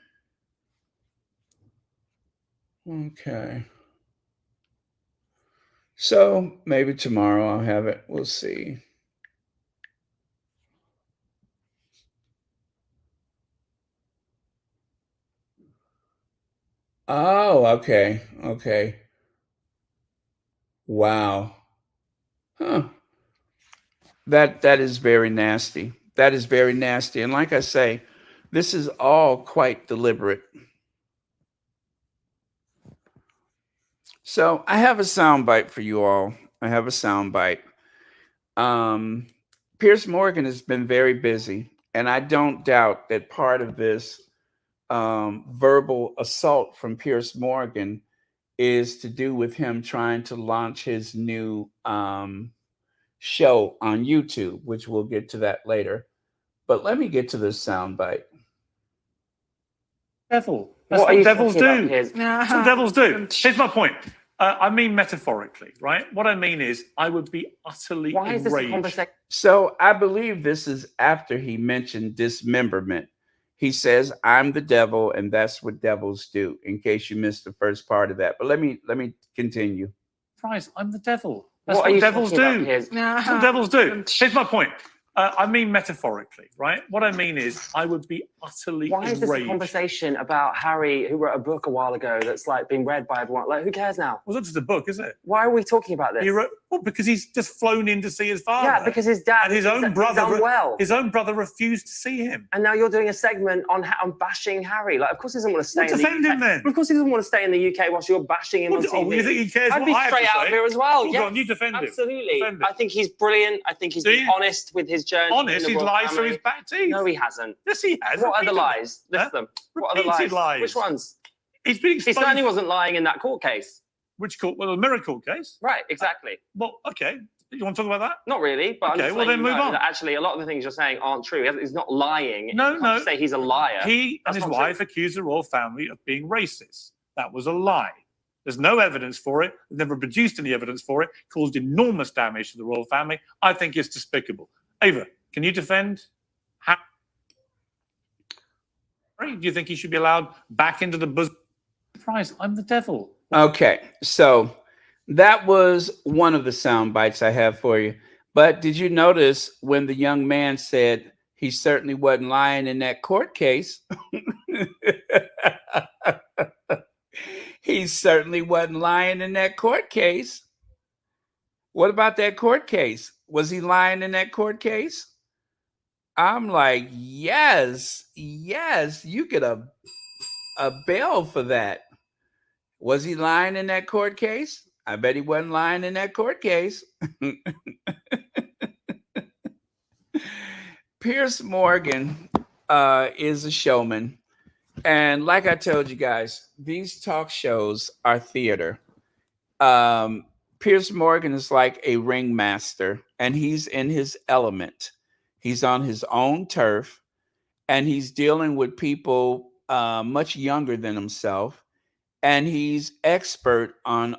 Okay. So maybe tomorrow I'll have it. We'll see. Oh, okay. Okay. Wow. Huh. That is very nasty. That is very nasty. And like I say, this is all quite deliberate. So I have a soundbite for you all. I have a soundbite. Piers Morgan has been very busy, and I don't doubt that part of this verbal assault from Piers Morgan is to do with him trying to launch his new show on YouTube, which we'll get to that later. But let me get to this soundbite. Devil. That's what devils do. That's what devils do. Here's my point. I mean metaphorically, right? What I mean is I would be utterly enraged. So I believe this is after he mentioned dismemberment. He says, I'm the devil, and that's what devils do, in case you missed the first part of that. But let me continue. Christ, I'm the devil. That's what devils do. That's what devils do. Here's my point. I mean metaphorically, right? What I mean is I would be utterly enraged. Why is this a conversation about Harry, who wrote a book a while ago that's like being read by everyone? Like, who cares now? Well, it's just a book, is it? Why are we talking about this? He wrote, well, because he's just flown in to see his father. Yeah, because his dad and his own brother, unwell. His own brother refused to see him. And now you're doing a segment on bashing Harry. Like, of course he doesn't want to stay in the UK. Defend him then. Of course he doesn't want to stay in the UK whilst you're bashing him on TV. Oh, you think he cares I'd what be I have straight to out say? here as well. Well, yes, go on, you defend him. Absolutely. Defend him. I think he's brilliant. I think he's been honest with his journey. Honest? He's lied through his back teeth. No, he hasn't. Yes, he has. What are the lies? List them. What are the lies? Which ones? He's been He certainly wasn't lying in that court case. Which court? Well, the mirror court case. Right, exactly. Well, okay. You want to talk about that? Not really, but okay, I'm just well then move on. Actually, a lot of the things you're saying aren't true. He's not lying. No. Say he's a liar. He and his wife accused the royal family of being racist. That was a lie. There's no evidence for it. They've never produced any evidence for it. Caused enormous damage to the royal family. I think it's despicable. Ava, can you defend Harry? Do you think he should be allowed back into the bosom? Surprise, I'm the devil. Okay, so that was one of the sound bites I have for you. But did you notice when the young man said he certainly wasn't lying in that court case? He certainly wasn't lying in that court case. What about that court case? Was he lying in that court case? I'm like, yes, you get a bail for that. Was he lying in that court case? I bet he wasn't lying in that court case. Piers Morgan is a showman. And like I told you guys, these talk shows are theater. Um, Piers Morgan is like a ringmaster, and he's in his element. He's on his own turf, and he's dealing with people much younger than himself, and he's expert on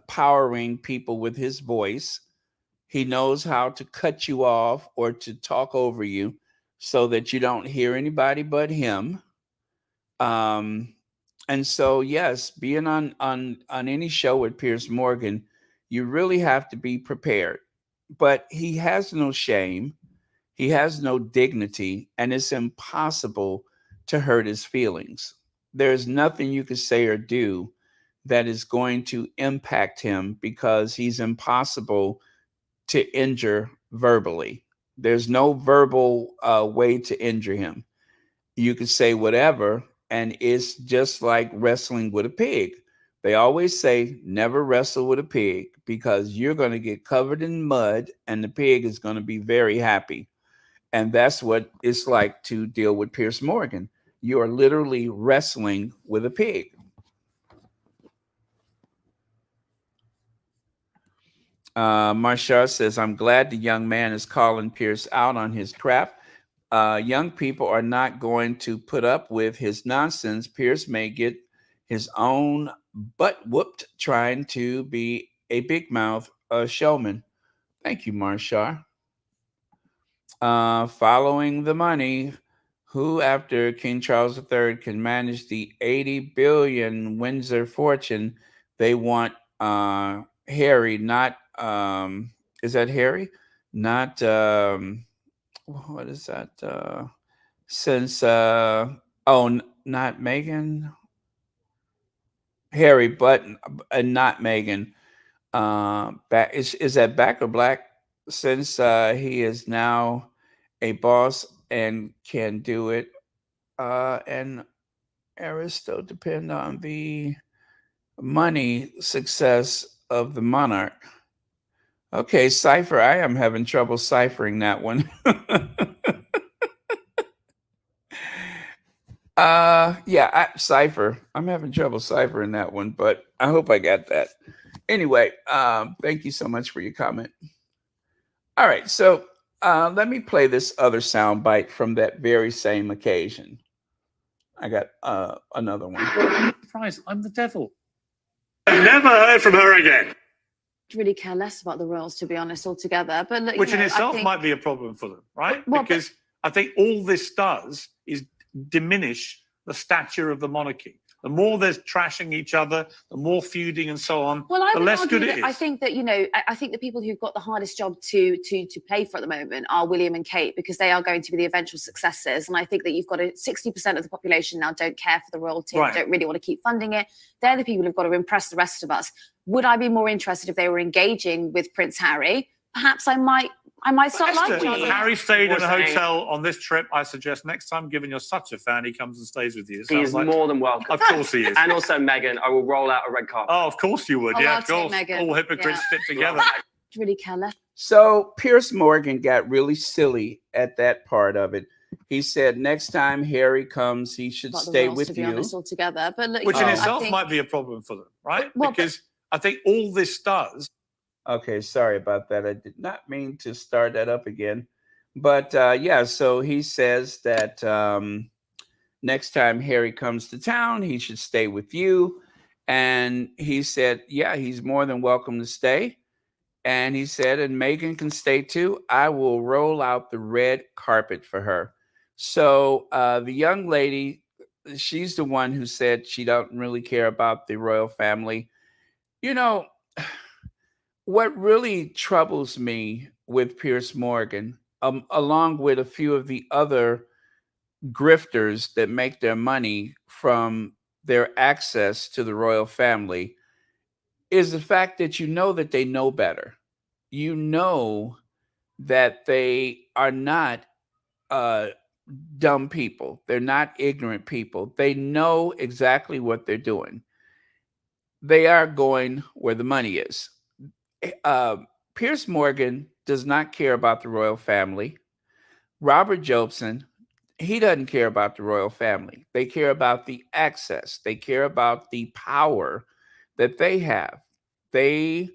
powering people with his voice. He knows how to cut you off or to talk over you so that you don't hear anybody but him. Um, and so, yes, being on any show with Piers Morgan, you really have to be prepared. But he has no shame, he has no dignity, and it's impossible to hurt his feelings. There's nothing you can say or do that is going to impact him because he's impossible to injure verbally. There's no verbal way to injure him. You can say whatever, and it's just like wrestling with a pig. They always say never wrestle with a pig because you're going to get covered in mud and the pig is going to be very happy. And that's what it's like to deal with Piers Morgan. You are literally wrestling with a pig. Marshall says, I'm glad the young man is calling Pierce out on his crap. Young people are not going to put up with his nonsense. Pierce may get his own butt whooped trying to be a big mouth showman. Thank you, Marshall. Following the money, who after King Charles III can manage the 80 billion Windsor fortune? They want Harry, not is that Harry? Not what is that? Since not Meghan, Harry, but not Meghan. Back is that Back or Black? Since he is now a boss and can do it, and Aristo depend on the money success of the monarch. Okay, cipher. I am having trouble ciphering that one. Yeah, cipher. I'm having trouble ciphering that one, but I hope I got that. Anyway, thank you so much for your comment. All right, so let me play this other sound bite from that very same occasion. I got another one. Surprise, I'm the devil. I've never heard from her again. Really care less about the royals, to be honest, altogether. But look, Which you know, in itself I think, might be a problem for them, right? Well, because I think all this does is diminish the stature of the monarchy. The more there's trashing each other, the more feuding and so on, well, I the would less argue good it that is. I think that, you know, I think the people who've got the hardest job to play for at the moment are William and Kate, because they are going to be the eventual successors. And I think that you've got 60% of the population now don't care for the royalty, Right. don't really want to keep funding it. They're the people who've got to impress the rest of us. Would I be more interested if they were engaging with Prince Harry? Perhaps I might start liking Esther, him. Harry stayed in a saying- hotel on this trip. I suggest next time, given you're such a fan, he comes and stays with you. It He sounds is like- more than welcome. Of course he is. And also Meghan, I will roll out a red carpet. Oh, of course you would. Oh, Yeah, I'll of course. take Meghan. All hypocrites Yeah. fit together. Really care less. So Piers Morgan got really silly at that part of it. He said next time Harry comes, he should About the stay royals, with to be you. honest, altogether. But look, Which you in know, itself I think, might be a problem for them, right? Well, because I think all this does. Okay, sorry about that. I did not mean to start that up again. But yeah, so he says that next time Harry comes to town, he should stay with you. And he said, yeah, he's more than welcome to stay. And he said, and Meghan can stay too. I will roll out the red carpet for her. So the young lady, she's the one who said she don't really care about the royal family. You know, what really troubles me with Piers Morgan, along with a few of the other grifters that make their money from their access to the royal family, is the fact that you know that they know better. You know that they are not dumb people. They're not ignorant people. They know exactly what they're doing. They are going where the money is. Piers Morgan does not care about the royal family. Robert Jobson, he doesn't care about the royal family. They care about the access. They care about the power that they have. They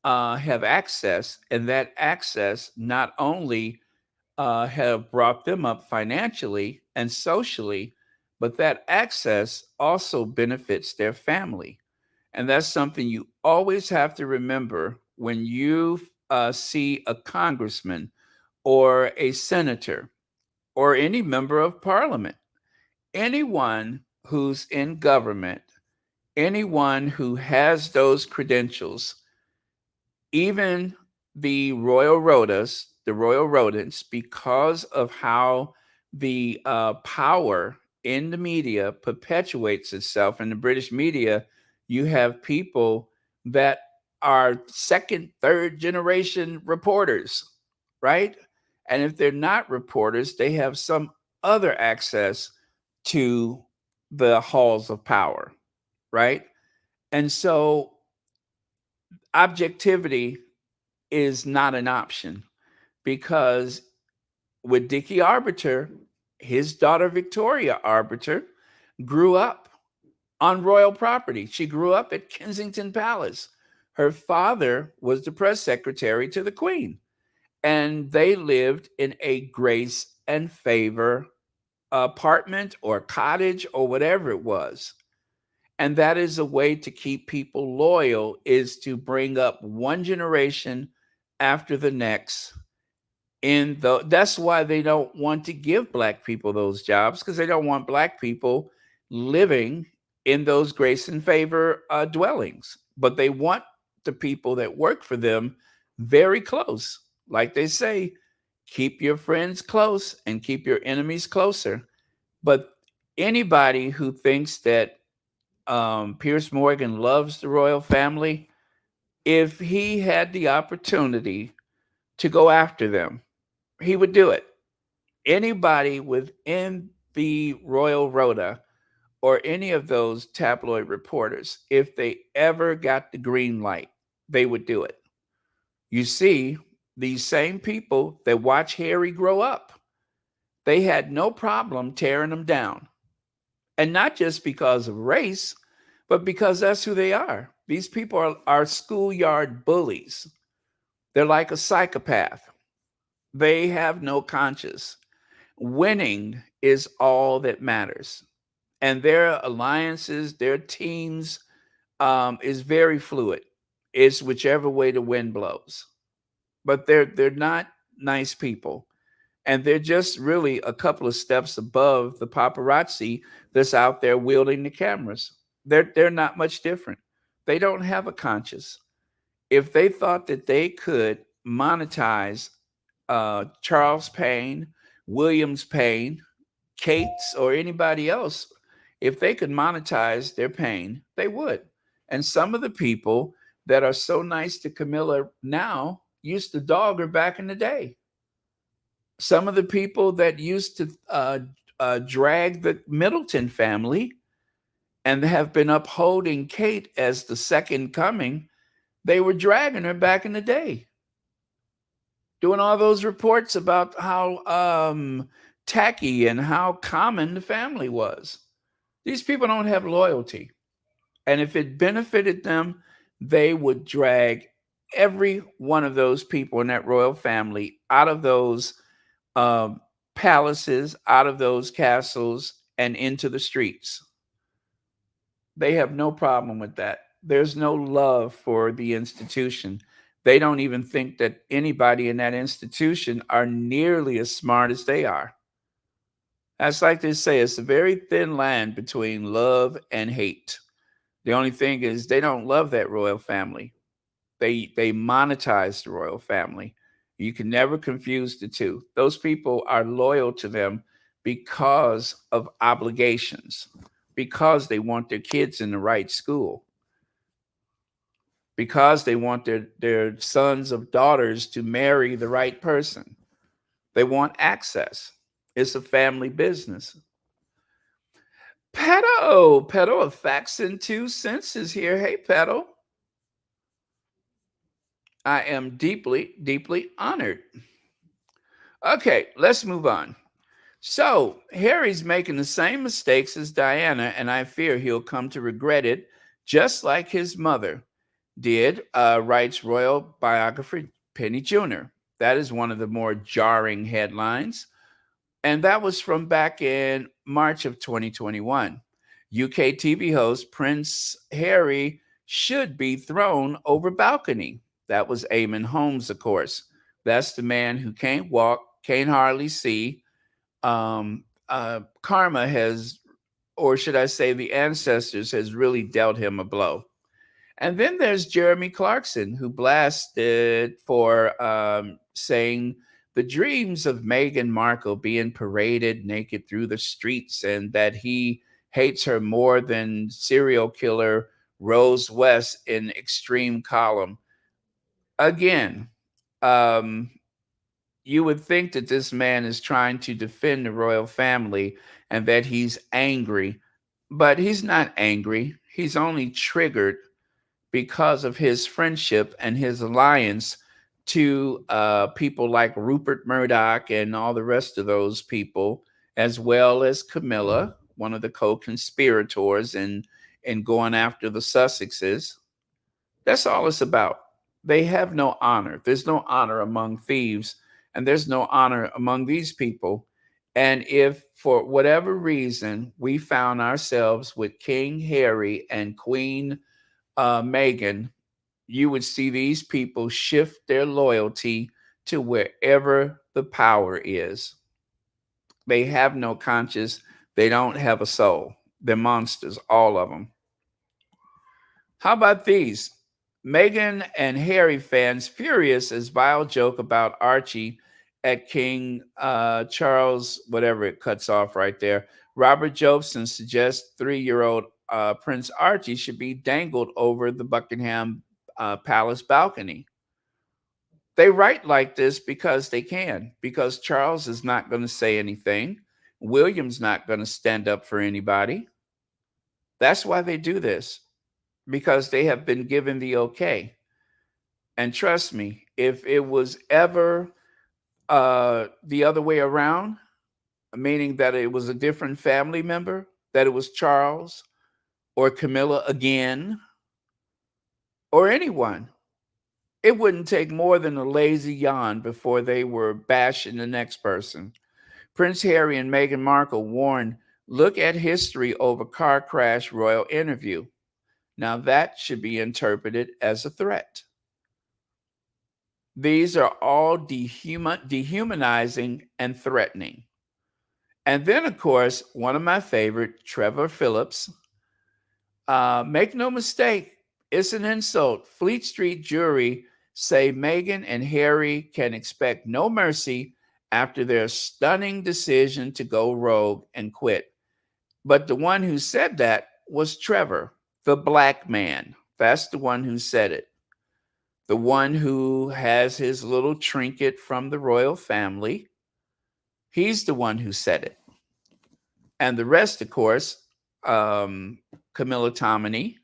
have access, and that access not only have brought them up financially and socially, but that access also benefits their family. And that's something you always have to remember when you see a congressman or a senator or any member of parliament, anyone who's in government, anyone who has those credentials, even the royal rodents, because of how the power in the media perpetuates itself. In the British media, you have people that are second, third generation reporters, right? And if they're not reporters, they have some other access to the halls of power, right? And so objectivity is not an option because with Dickie Arbiter, his daughter Victoria Arbiter grew up on royal property. She grew up at Kensington Palace. Her father was the press secretary to the Queen, and they lived in a grace and favor apartment or cottage or whatever it was. And that is a way to keep people loyal, is to bring up one generation after the next. That's why they don't want to give black people those jobs, because they don't want black people living in those grace and favor dwellings. But they want the people that work for them very close. Like they say, keep your friends close and keep your enemies closer. But anybody who thinks that Piers Morgan loves the royal family, if he had the opportunity to go after them, he would do it. Anybody within the Royal Rota or any of those tabloid reporters, if they ever got the green light, they would do it. You see, these same people that watch Harry grow up, they had no problem tearing him down. And not just because of race, but because that's who they are. These people are schoolyard bullies. They're like a psychopath. They have no conscience. Winning is all that matters. And their alliances, their teams, is very fluid. It's whichever way the wind blows. But they're not nice people. And they're just really a couple of steps above the paparazzi that's out there wielding the cameras. They're not much different. They don't have a conscience. If they thought that they could monetize Charles Payne, Williams Payne, Kate's, or anybody else, if they could monetize their pain, they would. And some of the people that are so nice to Camilla now used to dog her back in the day. Some of the people that used to drag the Middleton family and have been upholding Kate as the second coming, they were dragging her back in the day, doing all those reports about how tacky and how common the family was. These people don't have loyalty. And if it benefited them, they would drag every one of those people in that royal family out of those um, palaces, out of those castles, and into the streets. They have no problem with that. There's no love for the institution. They don't even think that anybody in that institution are nearly as smart as they are. That's like they say, it's a very thin line between love and hate. The only thing is they don't love that royal family. They monetize the royal family. You can never confuse the two. Those people are loyal to them because of obligations, because they want their kids in the right school, because they want their sons or daughters to marry the right person. They want access. It's a family business. Pedo of Facts and Two Cents is here. Hey, Pedo. I am deeply, deeply honored. Okay, let's move on. So Harry's making the same mistakes as Diana, and I fear he'll come to regret it, just like his mother did, writes royal biographer Penny Jr. That is one of the more jarring headlines. And that was from back in March of 2021. UK TV host Prince Harry should be thrown over balcony. That was Eamon Holmes, of course. That's the man who can't walk, can't hardly see. Karma has, or should I say, the ancestors has really dealt him a blow. And then there's Jeremy Clarkson, who blasted for saying the dreams of Meghan Markle being paraded naked through the streets and that he hates her more than serial killer Rose West in Extreme column. Again, um, you would think that this man is trying to defend the royal family and that he's angry, but he's not angry. He's only triggered because of his friendship and his alliance to people like Rupert Murdoch and all the rest of those people, as well as Camilla, one of the co-conspirators in going after the Sussexes. That's all it's about. They have no honor. There's no honor among thieves, and there's no honor among these people. And if for whatever reason we found ourselves with King Harry and Queen Meghan, you would see these people shift their loyalty to wherever the power is. They have no conscience. They don't have a soul. They're monsters, all of them. How about these? Meghan and Harry fans furious as vile joke about Archie at King Charles, whatever it cuts off right there. Robert Jobson suggests 3-year-old Prince Archie should be dangled over the Buckingham Palace balcony. They write like this because they can, because Charles is not going to say anything. William's not going to stand up for anybody. That's why they do this, because they have been given the okay. And trust me, if it was ever the other way around, meaning that it was a different family member, that it was Charles or Camilla again, or anyone, it wouldn't take more than a lazy yawn before they were bashing the next person. Prince Harry and Meghan Markle warned, look at history over car crash royal interview. Now that should be interpreted as a threat. These are all dehumanizing and threatening. And then, of course, one of my favorite, Trevor Phillips. Make no mistake, it's an insult. Fleet Street jury say Meghan and Harry can expect no mercy after their stunning decision to go rogue and quit. But the one who said that was Trevor, the black man. That's the one who said it. The one who has his little trinket from the royal family. He's the one who said it. And the rest, of course, Camilla Tominey,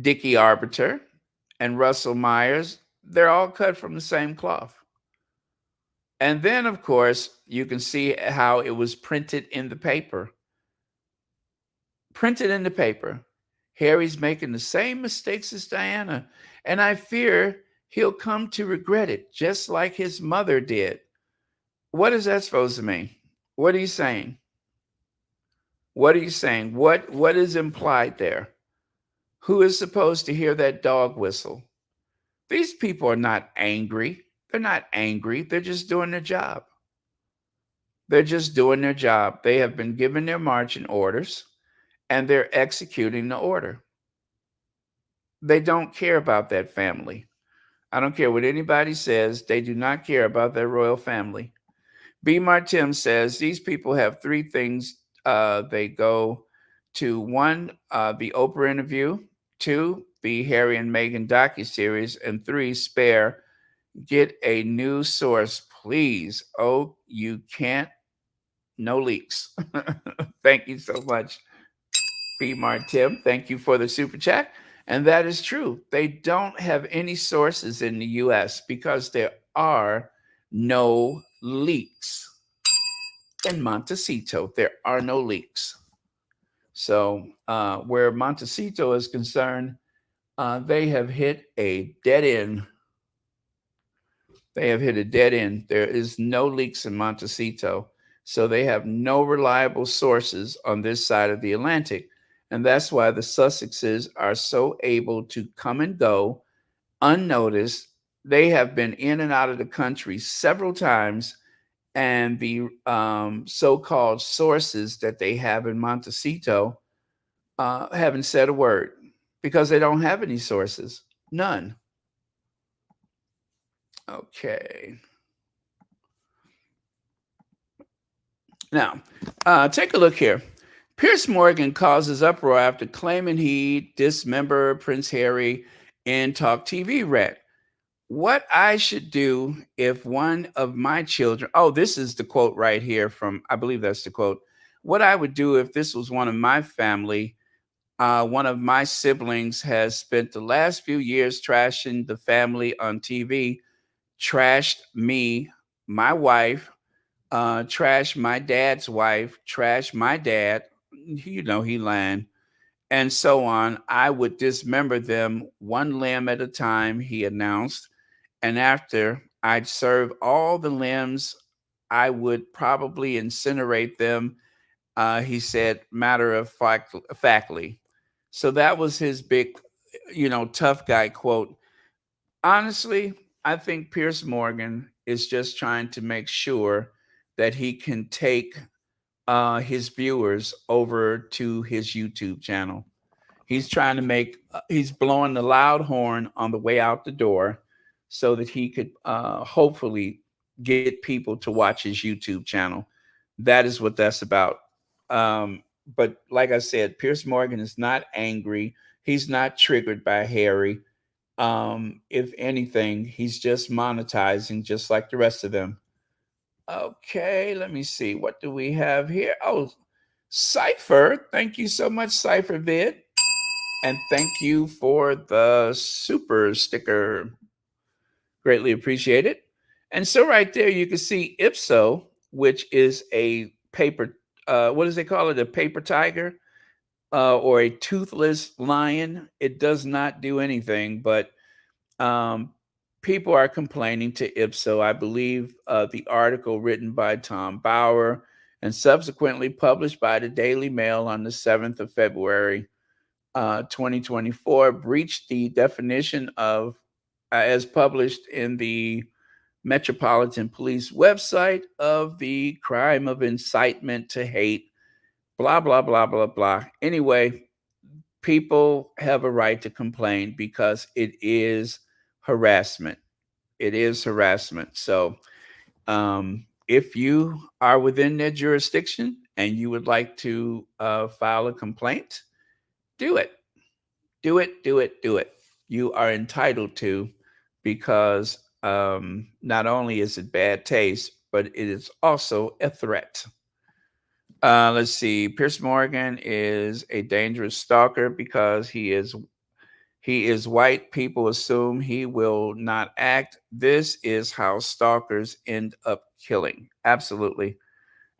Dickie Arbiter, and Russell Myers, they're all cut from the same cloth. And then, of course, you can see how it was printed in the paper. Printed in the paper. Harry's making the same mistakes as Diana, and I fear he'll come to regret it, just like his mother did. What is that supposed to mean? What are you saying? What are you saying? What is implied there? Who is supposed to hear that dog whistle? These people are not angry. They're not angry. They're just doing their job. They're just doing their job. They have been given their marching orders, and they're executing the order. They don't care about that family. I don't care what anybody says. They do not care about their royal family. B. Martim says these people have 3 things they go to. 1, the Oprah interview. 2, the Harry and Meghan docuseries. And 3, spare. Get a news source, please. Oh, you can't. No leaks. Thank you so much, B. Martim. Thank you for the super chat. And that is true. They don't have any sources in the U.S. because there are no leaks. In Montecito, there are no leaks. So where Montecito is concerned, they have hit a dead end. They have hit a dead end. There is no leaks in Montecito. So they have no reliable sources on this side of the Atlantic. And that's why the Sussexes are so able to come and go unnoticed. They have been in and out of the country several times. And the so-called sources that they have in Montecito haven't said a word because they don't have any sources. None. Okay. Now, take a look here. Piers Morgan causes uproar after claiming he dismembered Prince Harry in Talk TV rant. What I should do if one of my children, oh, this is the quote right here from, I believe that's the quote. What I would do if this was one of my family, one of my siblings has spent the last few years trashing the family on TV, trashed me, my wife, trashed my dad's wife, trashed my dad, you know, he lying, and so on. I would dismember them one limb at a time, he announced. And after I'd serve all the limbs, I would probably incinerate them, he said, factly. So that was his big, tough guy quote. Honestly, I think Piers Morgan is just trying to make sure that he can take his viewers over to his YouTube channel. He's trying to he's blowing the loud horn on the way out the door so that he could hopefully get people to watch his YouTube channel. That is what that's about. But like I said, Piers Morgan is not angry. He's not triggered by Harry. If anything, he's just monetizing just like the rest of them. Okay, let me see. What do we have here? Oh, Cypher. Thank you so much, Cypher Vid. And thank you for the super sticker. Greatly appreciate it. And so right there, you can see Ipso, which is a paper, what does they call it? A paper tiger or a toothless lion. It does not do anything, but people are complaining to Ipso. I believe the article written by Tom Bauer and subsequently published by the Daily Mail on the 7th of February, 2024, breached the definition of, as published in the Metropolitan Police website, of the crime of incitement to hate, blah, blah, blah, blah, blah. Anyway, people have a right to complain because it is harassment. It is harassment. So if you are within their jurisdiction and you would like to file a complaint, do it. Do it, do it, do it. You are entitled to, because not only is it bad taste, but it is also a threat. Let's see. Piers Morgan is a dangerous stalker because he is white. People assume he will not act. This is how stalkers end up killing. Absolutely.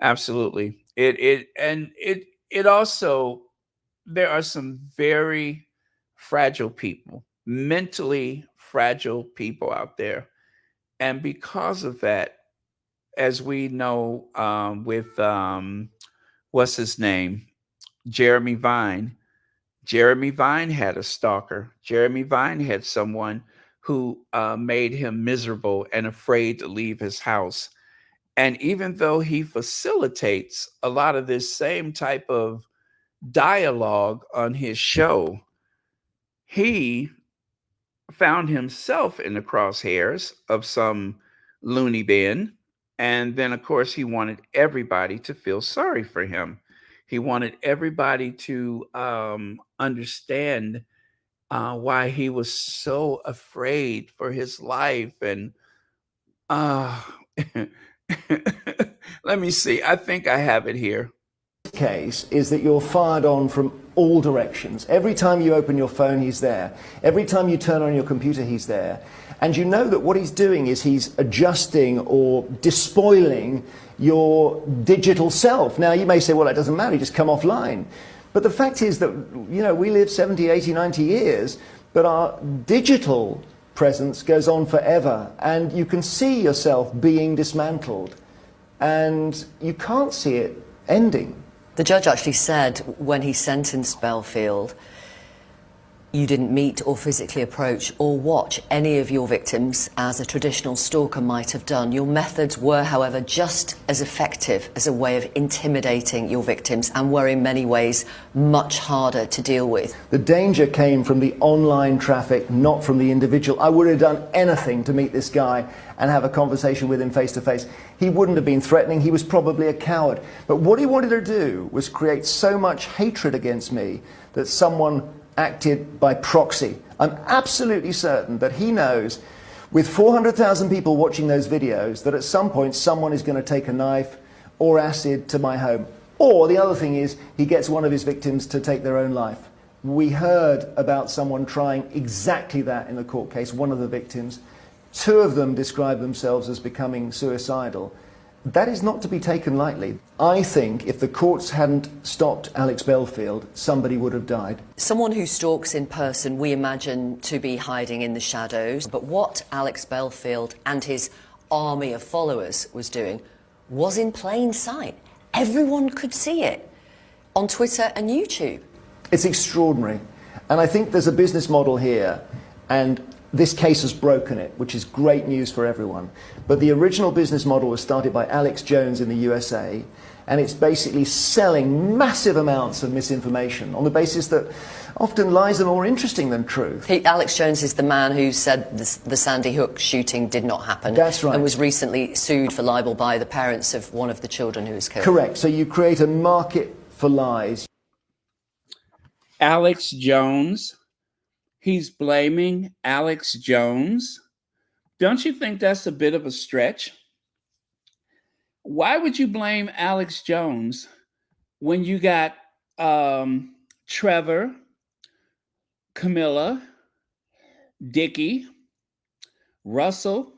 Absolutely. It also, there are some very fragile people, mentally fragile people out there. And because of that, as we know, with what's his name? Jeremy Vine. Jeremy Vine had a stalker. Jeremy Vine had someone who made him miserable and afraid to leave his house. And even though he facilitates a lot of this same type of dialogue on his show, he found himself in the crosshairs of some loony bin. And then, of course, he wanted everybody to feel sorry for him. He wanted everybody to understand why he was so afraid for his life. And let me see. I think I have it here. case is that you're fired on from all directions. Every time you open your phone, he's there. Every time you turn on your computer, he's there. And you know that what he's doing is he's adjusting or despoiling your digital self. Now, you may say, well, it doesn't matter, you just come offline. But the fact is that, you know, we live 70, 80, 90 years, but our digital presence goes on forever. And you can see yourself being dismantled. And you can't see it ending. The judge actually said when he sentenced Belfield, you didn't meet or physically approach or watch any of your victims as a traditional stalker might have done. Your methods were, however, just as effective as a way of intimidating your victims and were in many ways much harder to deal with. The danger came from the online traffic, not from the individual. I would have done anything to meet this guy and have a conversation with him face to face. He wouldn't have been threatening, he was probably a coward. But what he wanted to do was create so much hatred against me that someone acted by proxy. I'm absolutely certain that he knows, with 400,000 people watching those videos, that at some point someone is going to take a knife or acid to my home. Or the other thing is, he gets one of his victims to take their own life. We heard about someone trying exactly that in the court case, one of the victims. 2 of them described themselves as becoming suicidal. That is not to be taken lightly. I think if the courts hadn't stopped Alex Belfield, somebody would have died. Someone who stalks in person, we imagine to be hiding in the shadows. But what Alex Belfield and his army of followers was doing was in plain sight. Everyone could see it on Twitter and YouTube. It's extraordinary. And I think there's a business model here, and this case has broken it, which is great news for everyone. But the original business model was started by Alex Jones in the USA, and it's basically selling massive amounts of misinformation on the basis that often lies are more interesting than truth. Alex Jones is the man who said the Sandy Hook shooting did not happen. That's right. And was recently sued for libel by the parents of one of the children who was killed. Correct. So you create a market for lies. Alex Jones. He's blaming Alex Jones. Don't you think that's a bit of a stretch? Why would you blame Alex Jones when you got Trevor, Camilla, Dickie, Russell,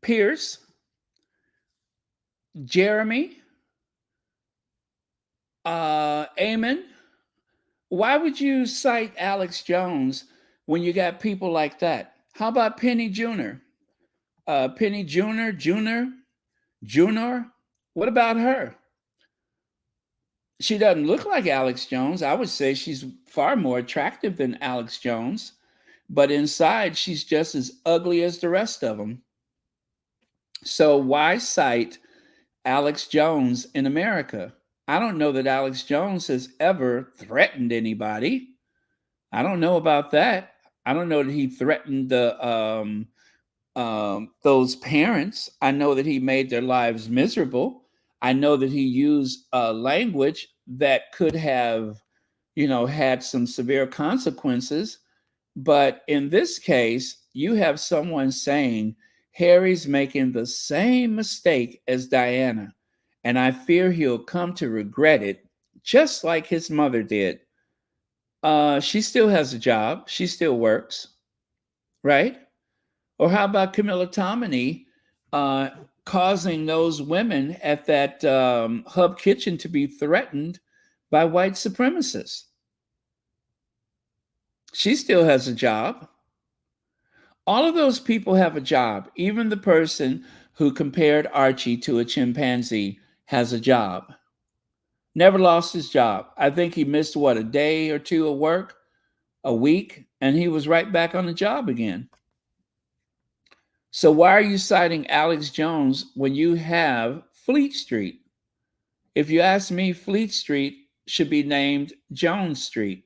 Pierce, Jeremy, Eamon? Why would you cite Alex Jones when you got people like that? How about Penny Junor? Penny Junor? What about her? She doesn't look like Alex Jones. I would say she's far more attractive than Alex Jones, but inside she's just as ugly as the rest of them. So why cite Alex Jones in America? I don't know that Alex Jones has ever threatened anybody. I don't know about that. I don't know that he threatened those parents. I know that he made their lives miserable. I know that he used language that could have, had some severe consequences. But in this case, you have someone saying Harry's making the same mistake as Diana. And I fear he'll come to regret it, just like his mother did. She still has a job. She still works, right? Or how about Camilla Tominey causing those women at that Hub Kitchen to be threatened by white supremacists? She still has a job. All of those people have a job. Even the person who compared Archie to a chimpanzee has a job. Never lost his job. I think he missed, a day or two of work, a week, and he was right back on the job again. So why are you citing Alex Jones when you have Fleet Street? If you ask me, Fleet Street should be named Jones Street.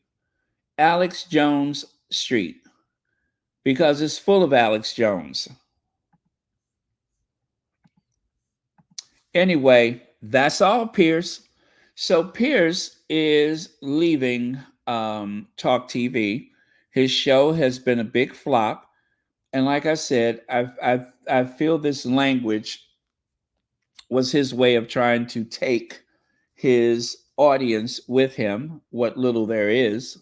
Alex Jones Street. Because it's full of Alex Jones. Anyway, that's all, Piers. So Piers is leaving Talk TV. His show has been a big flop. And like I said, I feel this language was his way of trying to take his audience with him, what little there is.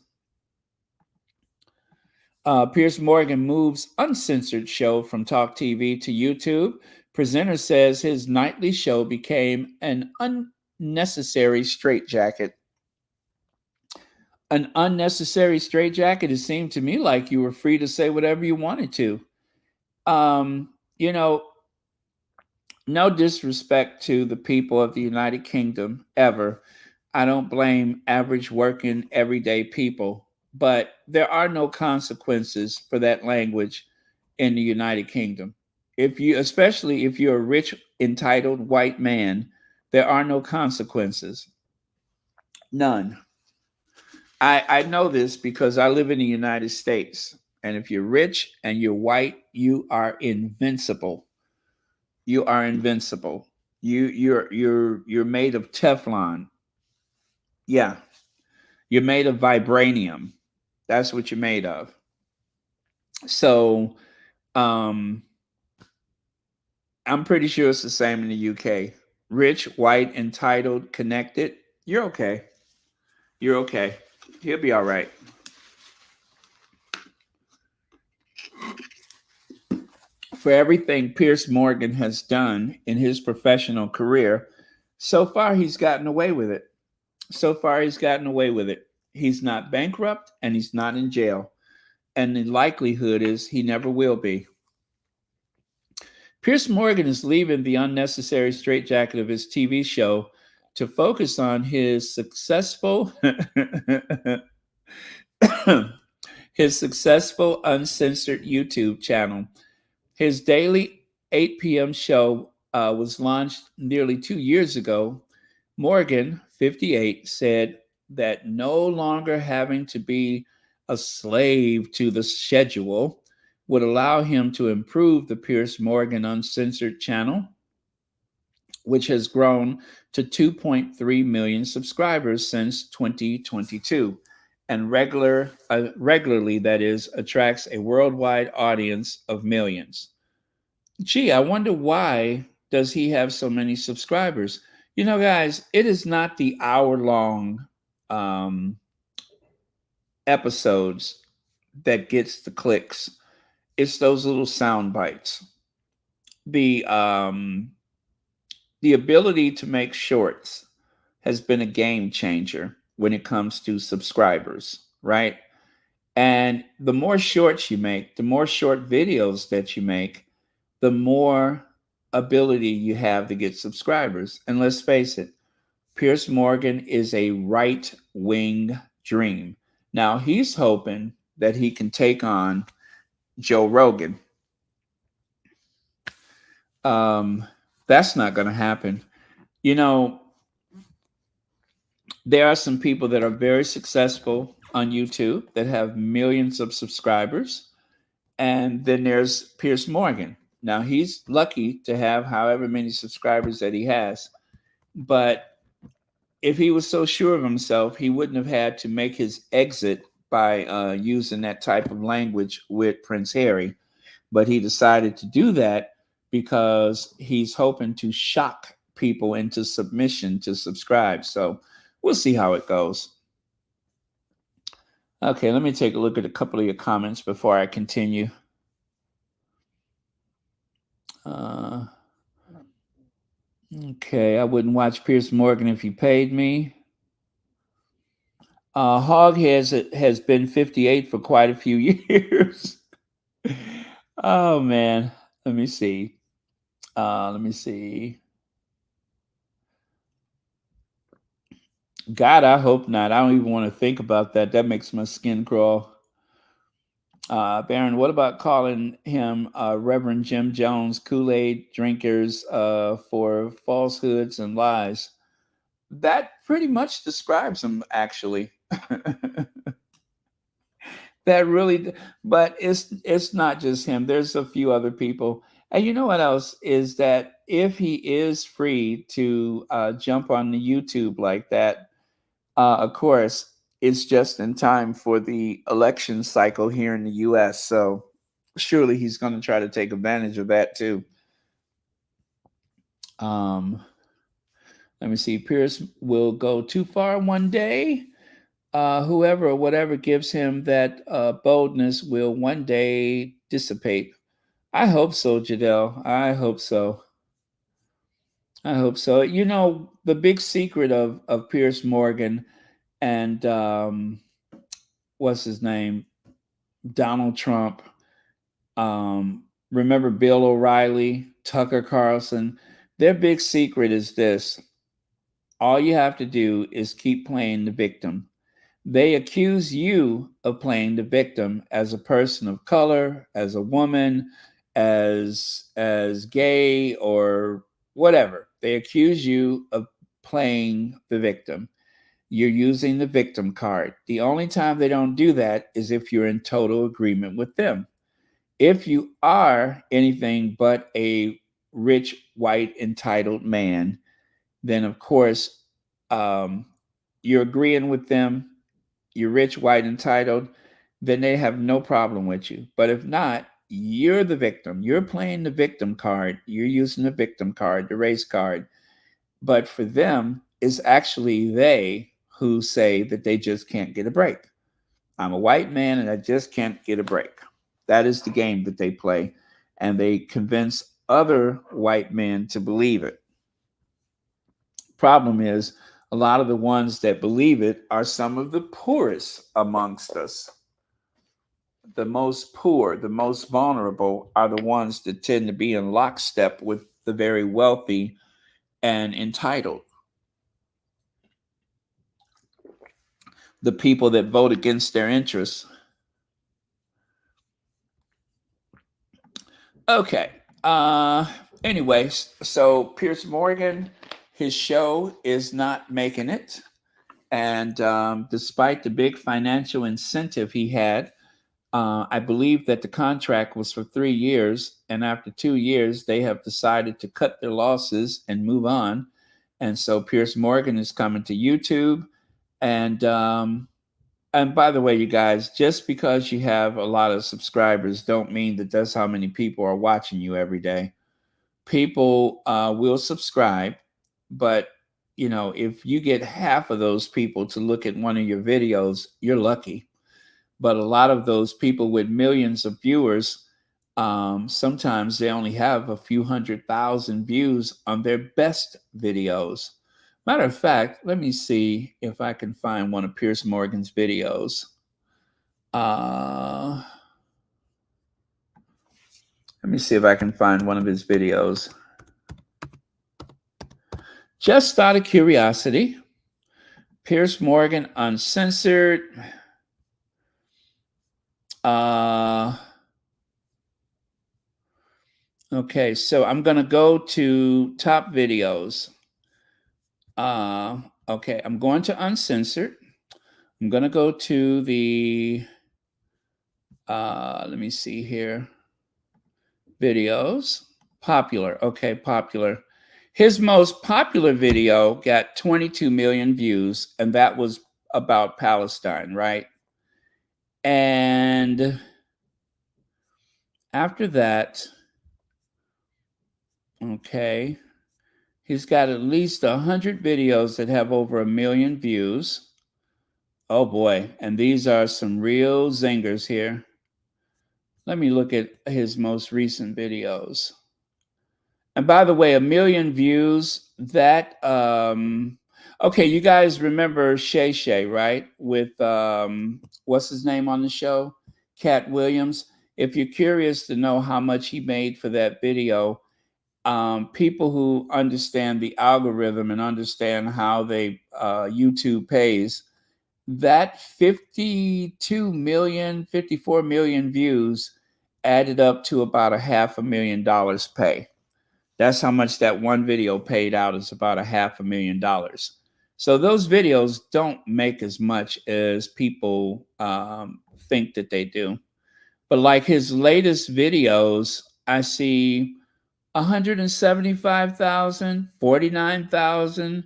Piers Morgan moves uncensored show from Talk TV to YouTube. Presenter says his nightly show became an unnecessary straitjacket. An unnecessary straitjacket? It seemed to me like you were free to say whatever you wanted to. You know, no disrespect to the people of the United Kingdom ever. I don't blame average working everyday people, but there are no consequences for that language in the United Kingdom. Especially if you're a rich, entitled white man, there are no consequences. None. I know this because I live in the United States. And if you're rich and you're white, you are invincible. You are invincible. You're made of Teflon. Yeah. You're made of vibranium. That's what you're made of. So I'm pretty sure it's the same in the UK. Rich, white, entitled, connected. You're okay. You're okay. He'll be all right. For everything Piers Morgan has done in his professional career, so far he's gotten away with it. So far he's gotten away with it. He's not bankrupt and he's not in jail. And the likelihood is he never will be. Piers Morgan is leaving the unnecessary straitjacket of his TV show to focus on his successful uncensored YouTube channel. His daily 8 p.m. show was launched nearly 2 years ago. Morgan, 58, said that no longer having to be a slave to the schedule would allow him to improve the Piers Morgan Uncensored channel, which has grown to 2.3 million subscribers since 2022, and regularly, that is, attracts a worldwide audience of millions. Gee, I wonder why does he have so many subscribers? You know, guys, it is not the hour-long episodes that gets the clicks. It's those little sound bites. The ability to make shorts has been a game changer when it comes to subscribers, right? And the more shorts you make, the more short videos that you make, the more ability you have to get subscribers. And let's face it, Piers Morgan is a right-wing dream. Now, he's hoping that he can take on Joe Rogan. That's not going to happen. You know, there are some people that are very successful on YouTube that have millions of subscribers. And then there's Piers Morgan. Now, he's lucky to have however many subscribers that he has. But if he was so sure of himself, he wouldn't have had to make his exit by using that type of language with Prince Harry. But he decided to do that because he's hoping to shock people into submission to subscribe. So we'll see how it goes. Okay, let me take a look at a couple of your comments before I continue. Okay, I wouldn't watch Piers Morgan if he paid me. Hog has been 58 for quite a few years. Oh, man. Let me see. God, I hope not. I don't even want to think about that. That makes my skin crawl. Baron, what about calling him Reverend Jim Jones, Kool-Aid drinkers for falsehoods and lies? That pretty much describes him, actually. That really, but it's not just him. There's a few other people. And you know what else is that if he is free to jump on the YouTube like that, of course, it's just in time for the election cycle here in the U.S. So surely he's going to try to take advantage of that too. Let me see. Piers will go too far one day. Whoever or whatever gives him that boldness will one day dissipate. I hope so, Jadelle. I hope so. I hope so. You know, the big secret of Piers Morgan and what's his name? Donald Trump. Remember Bill O'Reilly, Tucker Carlson? Their big secret is this. All you have to do is keep playing the victim. They accuse you of playing the victim as a person of color, as a woman, as gay or whatever. They accuse you of playing the victim. You're using the victim card. The only time they don't do that is if you're in total agreement with them. If you are anything but a rich, white, entitled man, then of course you're agreeing with them, you're rich, white, entitled, then they have no problem with you. But if not, you're the victim. You're playing the victim card. You're using the victim card, the race card. But for them, it's actually they who say that they just can't get a break. I'm a white man and I just can't get a break. That is the game that they play. And they convince other white men to believe it. Problem is, a lot of the ones that believe it are some of the poorest amongst us. The most poor, the most vulnerable are the ones that tend to be in lockstep with the very wealthy and entitled. The people that vote against their interests. Okay. Anyway, so Piers Morgan, his show is not making it. And despite the big financial incentive he had, I believe that the contract was for 3 years. And after 2 years, they have decided to cut their losses and move on. And so Piers Morgan is coming to YouTube. And by the way, you guys, just because you have a lot of subscribers don't mean that that's how many people are watching you every day. People will subscribe, but you know, if you get half of those people to look at one of your videos, you're lucky. But a lot of those people with millions of viewers, sometimes they only have a few 100,000 views on their best videos. Matter of fact, let me see if I can find one of Piers Morgan's videos. Let me see if I can find one of his videos. Just out of curiosity, Piers Morgan Uncensored. Okay, so I'm going to go to top videos. Okay, I'm going to Uncensored. I'm going to go to the, let me see here. Videos. Popular. Okay, popular. His most popular video got 22 million views, and that was about Palestine, right? And after that, okay, he's got at least 100 videos that have over 1 million views. Oh boy, and these are some real zingers here. Let me look at his most recent videos. And by the way, 1 million views, that, okay, you guys remember Shay Shay, right? With, what's his name on the show? Cat Williams. If you're curious to know how much he made for that video, people who understand the algorithm and understand how they YouTube pays, that 52 million, 54 million views added up to about $500,000 pay. That's how much that one video paid out, is about $500,000. So those videos don't make as much as people think that they do. But like his latest videos, I see 175,000, 49,000,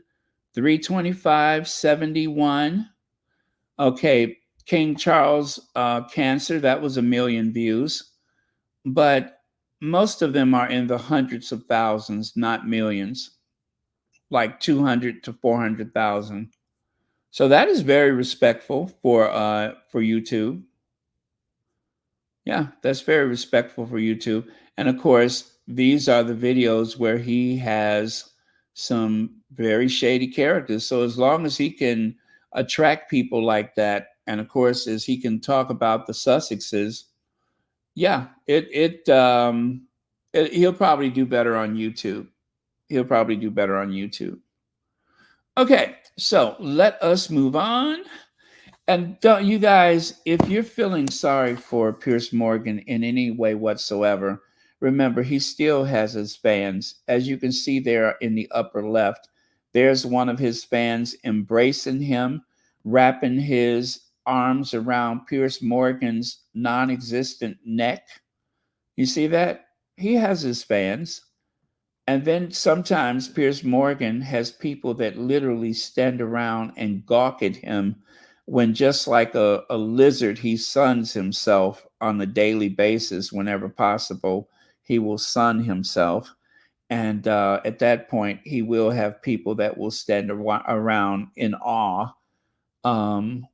325, 71. Okay, King Charles Cancer, that was 1 million views. But most of them are in the hundreds of thousands, not millions, like 200 to 400,000. So that is very respectful for YouTube. Yeah, that's very respectful for YouTube. And of course, these are the videos where he has some very shady characters. So as long as he can attract people like that, and of course, as he can talk about the Sussexes, yeah, he'll probably do better on YouTube. He'll probably do better on YouTube. Okay, so let us move on. And don't you guys, if you're feeling sorry for Piers Morgan in any way whatsoever, remember he still has his fans. As you can see there in the upper left, there's one of his fans embracing him, wrapping his arms around Piers Morgan's non-existent neck. You see that? He has his fans. And then sometimes Piers Morgan has people that literally stand around and gawk at him when, just like a lizard, he suns himself on a daily basis. Whenever possible, he will sun himself. And at that point, he will have people that will stand around in awe, trying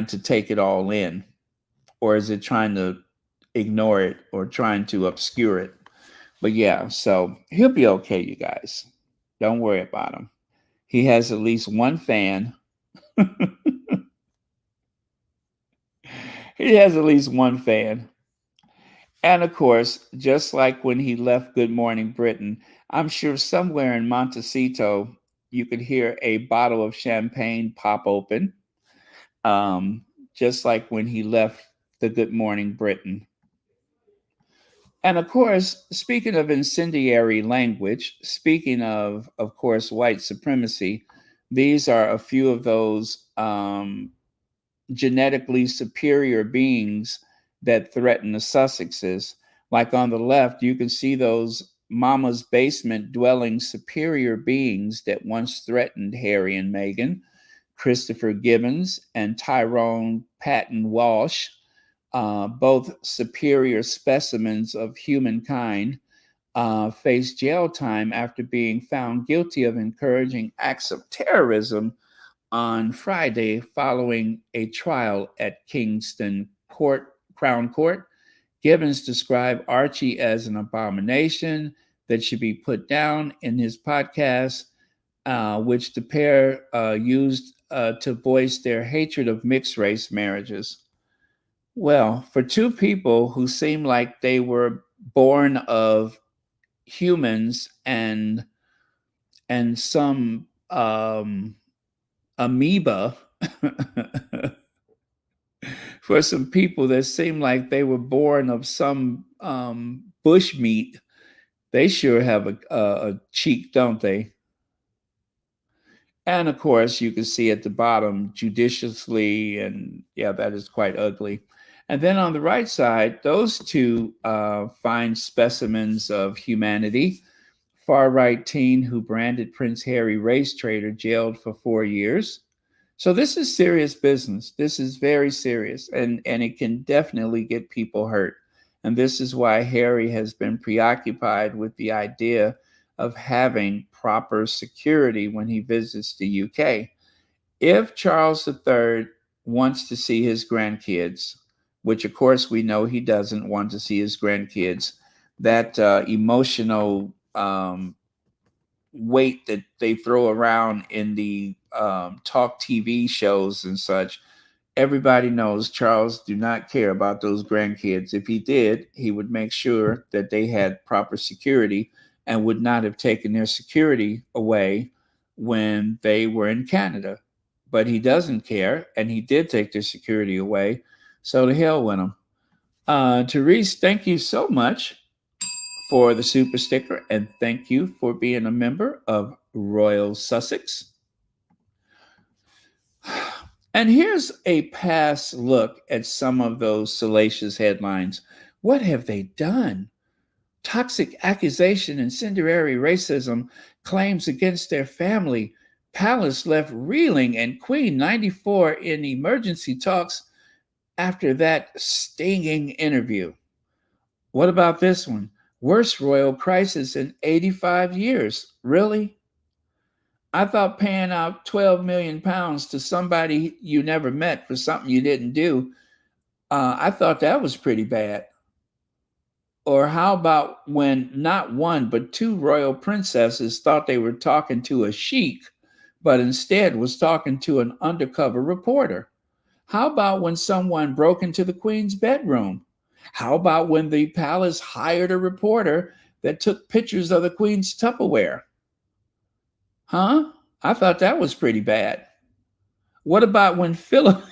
to take it all in. Or is it trying to ignore it or trying to obscure it? But yeah, so he'll be okay, you guys. Don't worry about him. He has at least one fan. He has at least one fan. And of course, just like when he left Good Morning Britain, I'm sure somewhere in Montecito, you could hear a bottle of champagne pop open. Just like when he left the Good Morning Britain. And of course, speaking of incendiary language, speaking of course, white supremacy, these are a few of those genetically superior beings that threaten the Sussexes. Like on the left, you can see those mama's basement dwelling superior beings that once threatened Harry and Meghan, Christopher Gibbons and Tyrone Patton Walsh. Both superior specimens of humankind face jail time after being found guilty of encouraging acts of terrorism on Friday following a trial at Kingston Crown Court. Gibbons described Archie as an abomination that should be put down in his podcast, which the pair used to voice their hatred of mixed race marriages. Well, for two people who seem like they were born of humans and some amoeba, for some people that seem like they were born of some bush meat, they sure have a cheek, don't they? And of course, you can see at the bottom, judiciously, and yeah, that is quite ugly. And then on the right side, those two fine specimens of humanity. Far-right teen who branded Prince Harry race traitor, jailed for 4 years. So this is serious business. This is very serious, and it can definitely get people hurt. And this is why Harry has been preoccupied with the idea of having proper security when he visits the UK. If Charles III wants to see his grandkids, which of course we know he doesn't want to see his grandkids, that emotional weight that they throw around in the talk TV shows and such, everybody knows Charles do not care about those grandkids. If he did, he would make sure that they had proper security and would not have taken their security away when they were in Canada. But he doesn't care, and he did take their security away. So to hell with him. Therese, thank you so much for the super sticker, and thank you for being a member of Royal Sussex. And here's a past look at some of those salacious headlines. What have they done? Toxic accusation, incendiary racism, claims against their family. Palace left reeling, and Queen 94 in emergency talks after that stinging interview. What about this one? Worst royal crisis in 85 years. Really? I thought paying out 12 million pounds to somebody you never met for something you didn't do, I thought that was pretty bad. Or how about when not one, but two royal princesses thought they were talking to a sheik, but instead was talking to an undercover reporter? How about when someone broke into the queen's bedroom? How about when the palace hired a reporter that took pictures of the queen's Tupperware? Huh? I thought that was pretty bad. What about when Philip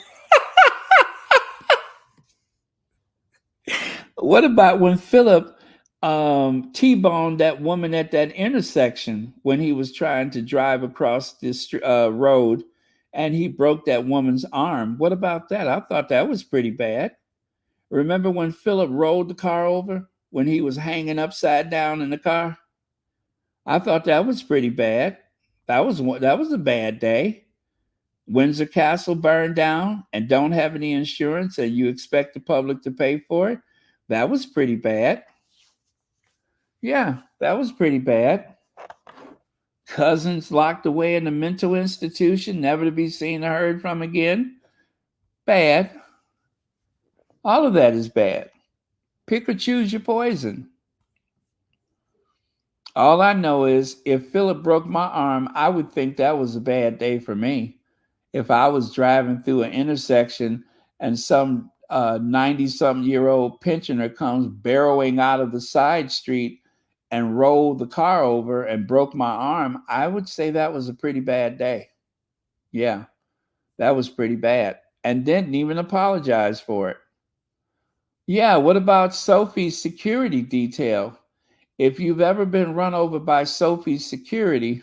What about when Philip T-boned that woman at that intersection when he was trying to drive across this road and he broke that woman's arm? What about that? I thought that was pretty bad. Remember when Philip rolled the car over when he was hanging upside down in the car? I thought that was pretty bad. That was a bad day. Windsor Castle burned down and don't have any insurance and you expect the public to pay for it? That was pretty bad. Yeah, that was pretty bad. Cousins locked away in a mental institution, never to be seen or heard from again. Bad. All of that is bad. Pick or choose your poison. All I know is if Philip broke my arm, I would think that was a bad day for me. If I was driving through an intersection and some 90-something-year-old pensioner comes barreling out of the side street and rolled the car over and broke my arm, I would say that was a pretty bad day. Yeah, that was pretty bad. And didn't even apologize for it. Yeah, what about Sophie's security detail? If you've ever been run over by Sophie's security,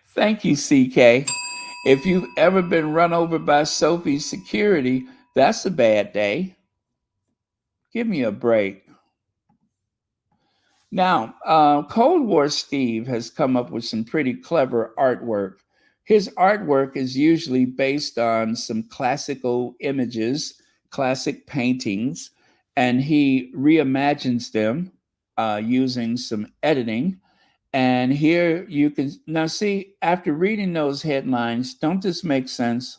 thank you, CK. If you've ever been run over by Sophie's security, that's a bad day. Give me a break. Now, Cold War Steve has come up with some pretty clever artwork. His artwork is usually based on some classical images, classic paintings, and he reimagines them using some editing. And here you can now see, after reading those headlines, don't this make sense?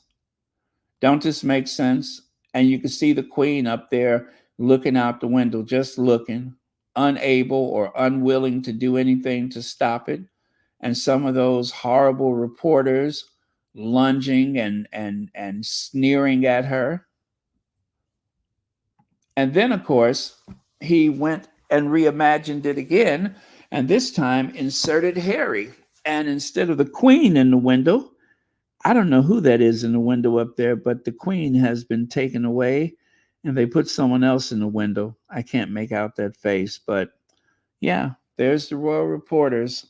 Don't this make sense? And you can see the queen up there looking out the window, just looking, unable or unwilling to do anything to stop it. And some of those horrible reporters lunging and sneering at her. And then, of course, he went and reimagined it again, and this time inserted Harry. And instead of the queen in the window, I don't know who that is in the window up there, but the queen has been taken away and they put someone else in the window. I can't make out that face, but yeah, there's the royal reporters.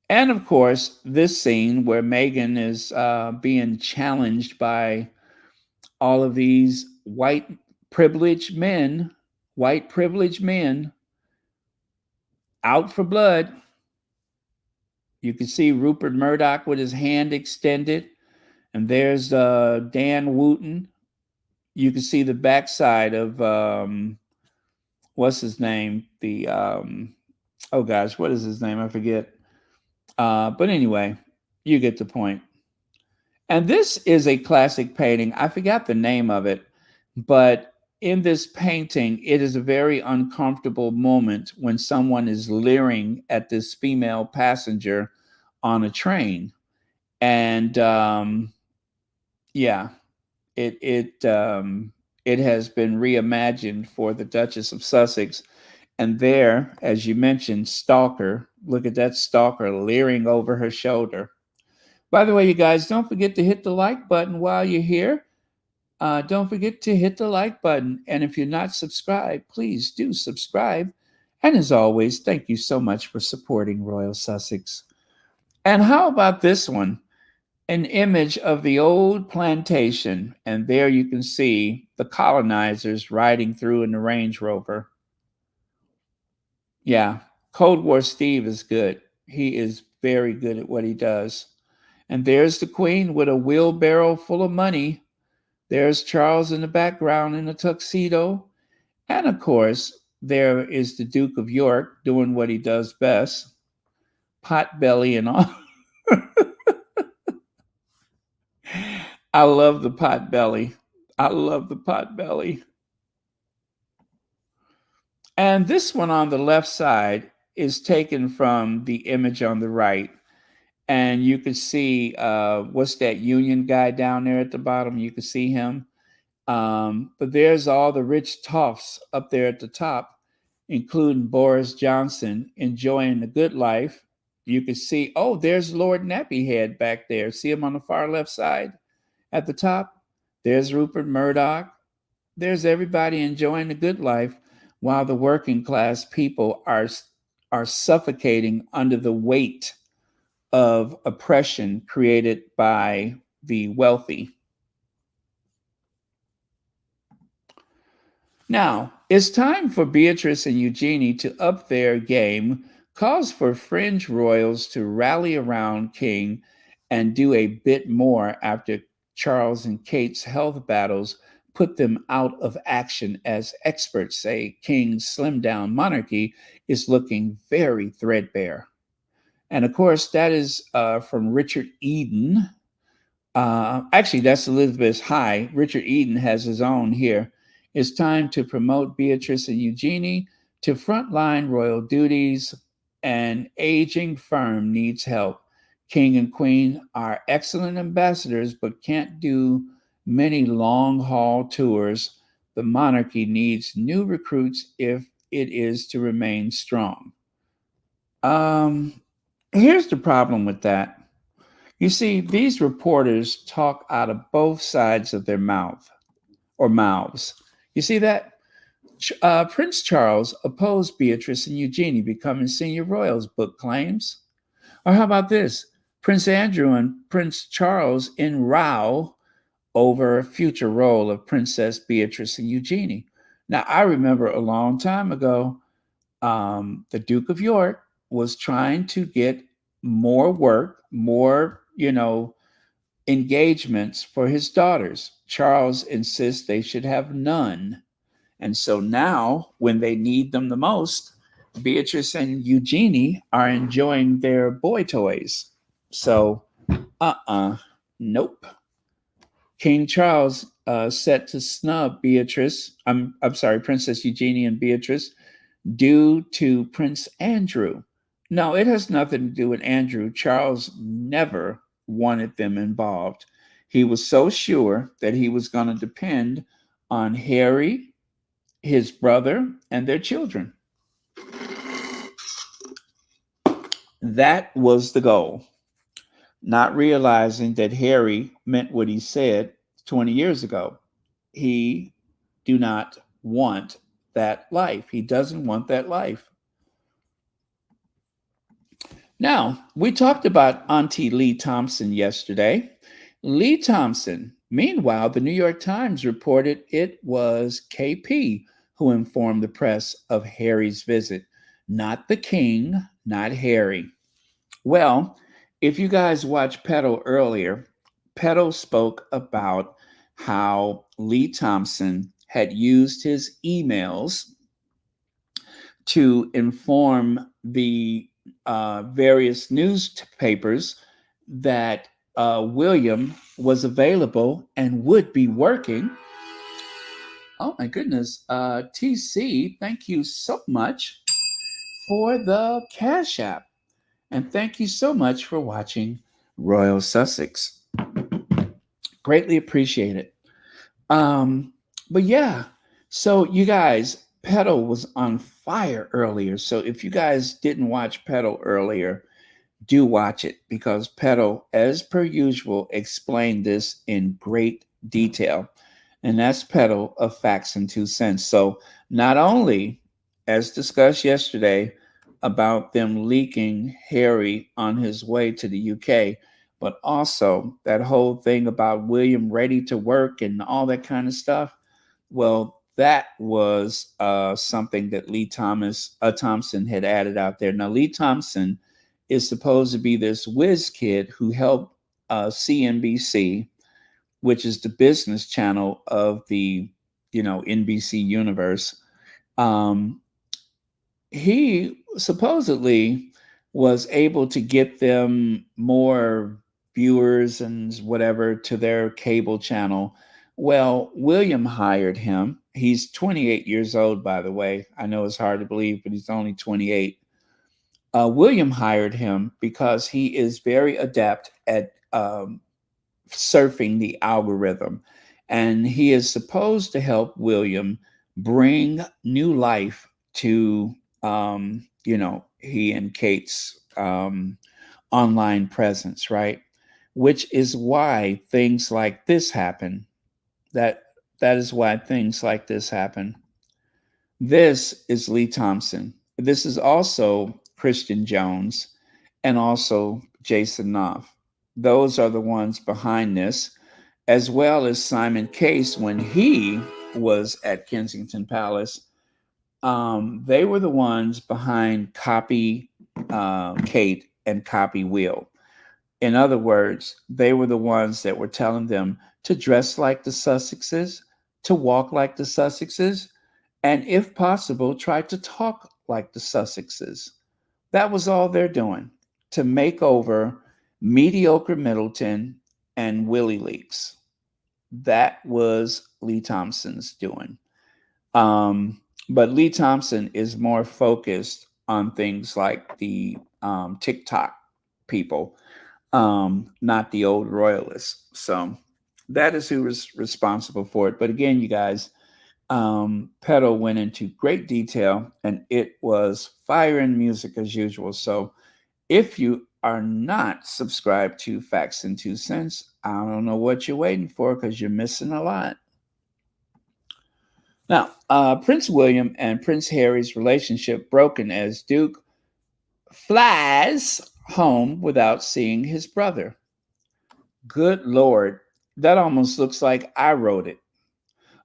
And of course, this scene where Meghan is being challenged by all of these white privileged men out for blood. You can see Rupert Murdoch with his hand extended, and there's Dan Wooten. You can see the backside of what's his name? The oh gosh, what is his name? I forget. But anyway, you get the point. And this is a classic painting. I forgot the name of it, but in this painting, it is a very uncomfortable moment when someone is leering at this female passenger on a train. And yeah, it has been reimagined for the Duchess of Sussex. And there, as you mentioned, stalker, look at that stalker leering over her shoulder. By the way, you guys, don't forget to hit the like button while you're here. Don't forget to hit the like button. And if you're not subscribed, please do subscribe. And as always, thank you so much for supporting Royal Sussex. And how about this one? An image of the old plantation. And there you can see the colonizers riding through in the Range Rover. Yeah, Cold War Steve is good. He is very good at what he does. And there's the Queen with a wheelbarrow full of money. There's Charles in the background in a tuxedo. And of course, there is the Duke of York doing what he does best, pot belly and all. I love the pot belly. I love the pot belly. And this one on the left side is taken from the image on the right. And you can see, what's that Union guy down there at the bottom? You can see him. But there's all the rich toffs up there at the top, including Boris Johnson enjoying the good life. You can see, oh, there's Lord Nappyhead back there. See him on the far left side at the top? There's Rupert Murdoch. There's everybody enjoying the good life while the working class people are suffocating under the weight of oppression created by the wealthy. Now, it's time for Beatrice and Eugenie to up their game, cause for fringe royals to rally around King and do a bit more after Charles and Kate's health battles put them out of action, as experts say King's slimmed down monarchy is looking very threadbare. And of course, that is from Richard Eden. Actually, that's Elizabeth's high. Richard Eden has his own here. It's time to promote Beatrice and Eugenie to frontline royal duties. An aging firm needs help. King and Queen are excellent ambassadors, but can't do many long-haul tours. The monarchy needs new recruits if it is to remain strong. Here's the problem with that. You see, these reporters talk out of both sides of their mouths. You see that? Prince Charles opposed Beatrice and Eugenie becoming senior royals, book claims. Or how about this? Prince Andrew and Prince Charles in row over future role of Princess Beatrice and Eugenie. Now, I remember a long time ago, the Duke of York was trying to get more work, more, engagements for his daughters. Charles insists they should have none. And so now, when they need them the most, Beatrice and Eugenie are enjoying their boy toys. So, nope. King Charles set to snub Princess Eugenie and Beatrice due to Prince Andrew. No, it has nothing to do with Andrew. Charles never wanted them involved. He was so sure that he was going to depend on Harry, his brother, and their children. That was the goal. Not realizing that Harry meant what he said 20 years ago. He do not want that life. He doesn't want that life. Now, we talked about Auntie Lee Thompson yesterday. Lee Thompson, meanwhile, the New York Times reported it was KP who informed the press of Harry's visit, not the king, not Harry. Well, if you guys watched Petal earlier, Petal spoke about how Lee Thompson had used his emails to inform the various newspapers that William was available and would be working. Oh my goodness. TC, thank you so much for the Cash App. And thank you so much for watching Royal Sussex. Greatly appreciate it. But yeah, so you guys, Petal was on fire earlier. So if you guys didn't watch Petal earlier, do watch it, because Petal, as per usual, explained this in great detail. And that's Petal of Facts and 2 Cents. So not only, as discussed yesterday, about them leaking Harry on his way to the UK, but also that whole thing about William ready to work and all that kind of stuff. Well, that was something that Lee Thompson had added out there. Now, Lee Thompson is supposed to be this whiz kid who helped CNBC, which is the business channel of the, NBC universe. He supposedly was able to get them more viewers and whatever to their cable channel. Well, William hired him. He's 28 years old, by the way. I know it's hard to believe, but he's only 28. William hired him because he is very adept at surfing the algorithm. And he is supposed to help William bring new life to, he and Kate's online presence, right? Which is why things like this happen. That is why things like this happen. This is Lee Thompson. This is also Christian Jones and also Jason Knopf. Those are the ones behind this, as well as Simon Case when he was at Kensington Palace. They were the ones behind Copy Kate and Copy Will. In other words, they were the ones that were telling them to dress like the Sussexes, to walk like the Sussexes, and if possible, try to talk like the Sussexes. That was all they're doing, to make over mediocre Middleton and Willie Leaks. That was Lee Thompson's doing. But Lee Thompson is more focused on things like the TikTok people, not the old royalists. So that is who was responsible for it. But again, you guys, Pedo went into great detail, and it was fire and music as usual. So if you are not subscribed to Facts and 2 Cents, I don't know what you're waiting for, because you're missing a lot. Now, Prince William and Prince Harry's relationship broken as Duke flies home without seeing his brother. Good Lord, that almost looks like I wrote it.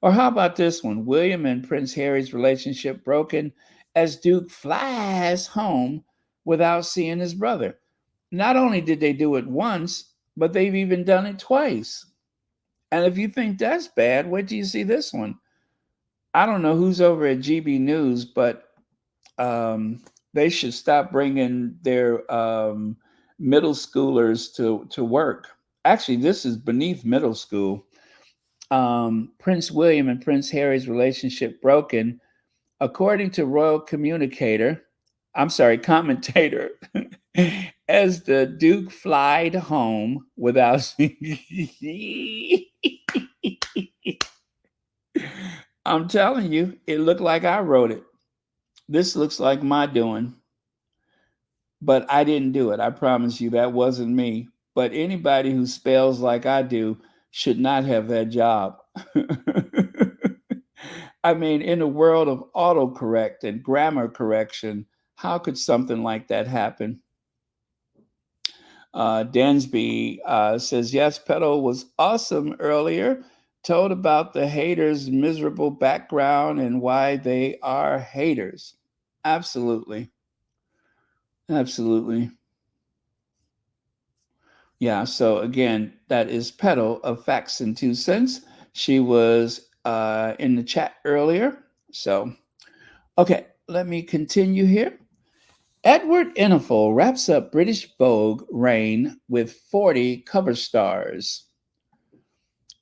Or how about this one? William and Prince Harry's relationship broken as Duke flies home without seeing his brother. Not only did they do it once, but they've even done it twice. And if you think that's bad, wait till you see this one. I don't know who's over at GB News, but they should stop bringing their middle schoolers to work. Actually, this is beneath middle school. Prince William and Prince Harry's relationship broken, according to royal commentator, as the Duke flied home without. I'm telling you, it looked like I wrote it. This looks like my doing, but I didn't do it. I promise you that wasn't me. But anybody who spells like I do should not have that job. I mean, in a world of autocorrect and grammar correction, how could something like that happen? Dansby says, yes, Pedo was awesome earlier. Told about the haters' miserable background and why they are haters. Absolutely. Absolutely. Yeah, so again, that is Pedo of Facts and 2 Cents. She was in the chat earlier. So, okay, let me continue here. Edward Enninful wraps up British Vogue reign with 40 cover stars.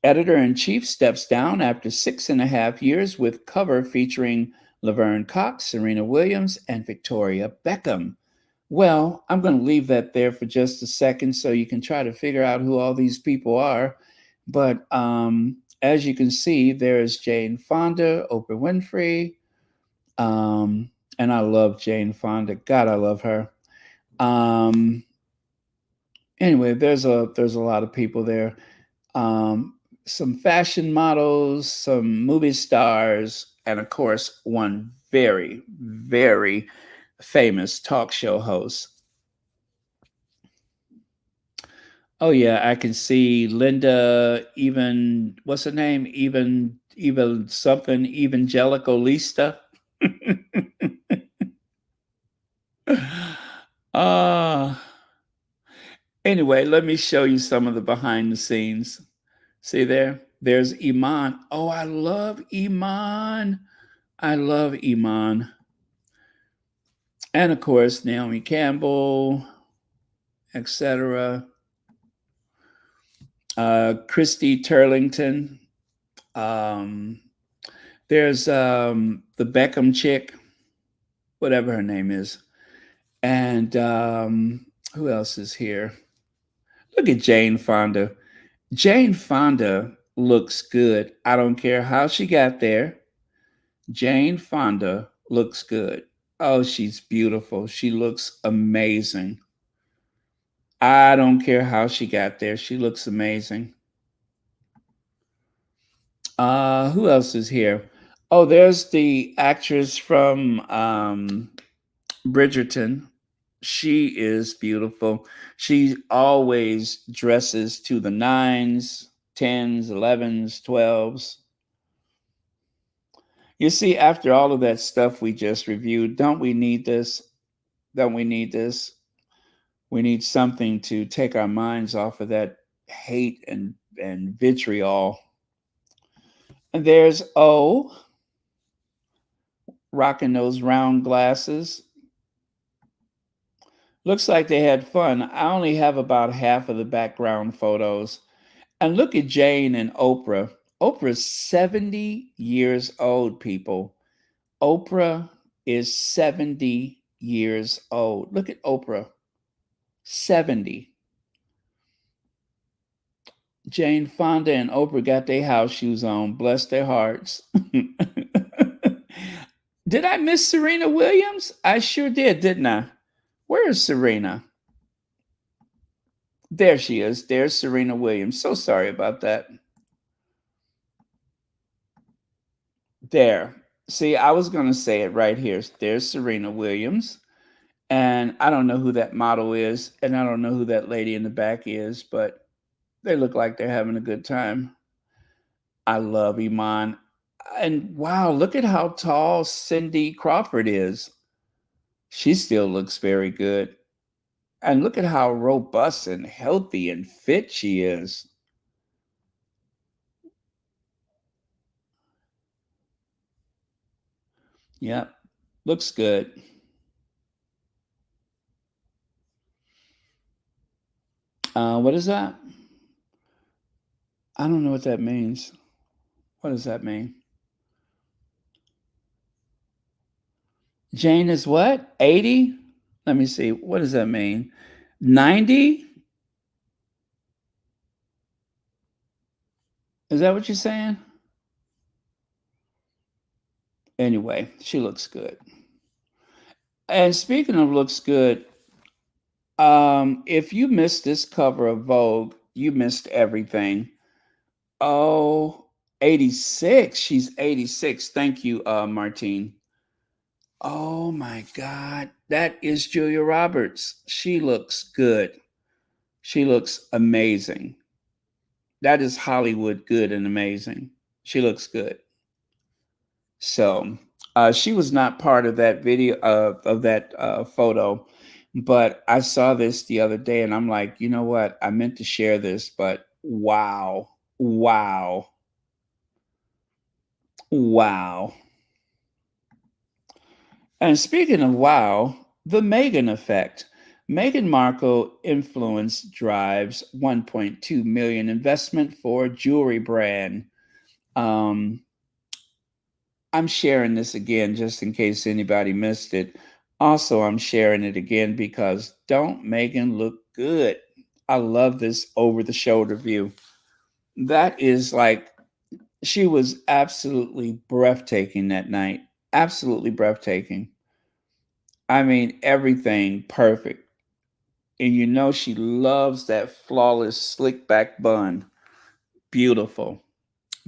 Editor-in-chief steps down after 6.5 years with cover featuring Laverne Cox, Serena Williams, and Victoria Beckham. Well, I'm going to leave that there for just a second so you can try to figure out who all these people are. But as you can see, there's Jane Fonda, Oprah Winfrey, and I love Jane Fonda. God, I love her. Anyway, there's a lot of people there. Some fashion models, some movie stars, and of course, one very, very famous talk show host. Oh yeah, I can see Linda, what's her name? Even something, Evangelical Lista. Anyway, let me show you some of the behind the scenes. See there? There's Iman. Oh, I love Iman. I love Iman. And of course, Naomi Campbell, etc. Christy Turlington. There's the Beckham chick, whatever her name is. And who else is here? Look at Jane Fonda. Jane Fonda looks good. I don't care how she got there. Jane Fonda looks good. Oh, she's beautiful. She looks amazing. I don't care how she got there. She looks amazing. Who else is here? Oh, there's the actress from Bridgerton. She is beautiful. She always dresses to the 9s, 10s, 11s, 12s. You see, after all of that stuff we just reviewed, don't we need this? Don't we need this? We need something to take our minds off of that hate and vitriol. And there's O, rocking those round glasses. Looks like they had fun. I only have about half of the background photos. And look at Jane and Oprah. Oprah's 70 years old, people. Oprah is 70 years old. Look at Oprah. 70. Jane Fonda and Oprah got their house shoes on. Bless their hearts. Did I miss Serena Williams? I sure did, didn't I? Where is Serena? There she is. There's Serena Williams. So sorry about that. There. See, I was going to say it right here. There's Serena Williams. And I don't know who that model is. And I don't know who that lady in the back is. But they look like they're having a good time. I love Iman. And wow, look at how tall Cindy Crawford is. She still looks very good. And look at how robust and healthy and fit she is. Yep, looks good. What is that? I don't know what that means. What does that mean? Jane is what? 80? Let me see. What does that mean? 90? Is that what you're saying? Anyway, she looks good. And speaking of looks good, if you missed this cover of Vogue, you missed everything. Oh, 86. She's 86. Thank you, Martine. Oh my God. That is Julia Roberts. She looks good. She looks amazing. That is Hollywood good and amazing. She looks good. So she was not part of that video of that photo, but I saw this the other day and I'm like, you know what? I meant to share this, but wow. Wow. Wow. And speaking of wow, the Meghan effect. Meghan Markle influence drives 1.2 million investment for jewelry brand. I'm sharing this again just in case anybody missed it. Also, I'm sharing it again because don't Meghan look good? I love this over the shoulder view. That is like, she was absolutely breathtaking that night. Absolutely breathtaking. I mean, everything perfect. And you know she loves that flawless slick back bun. Beautiful.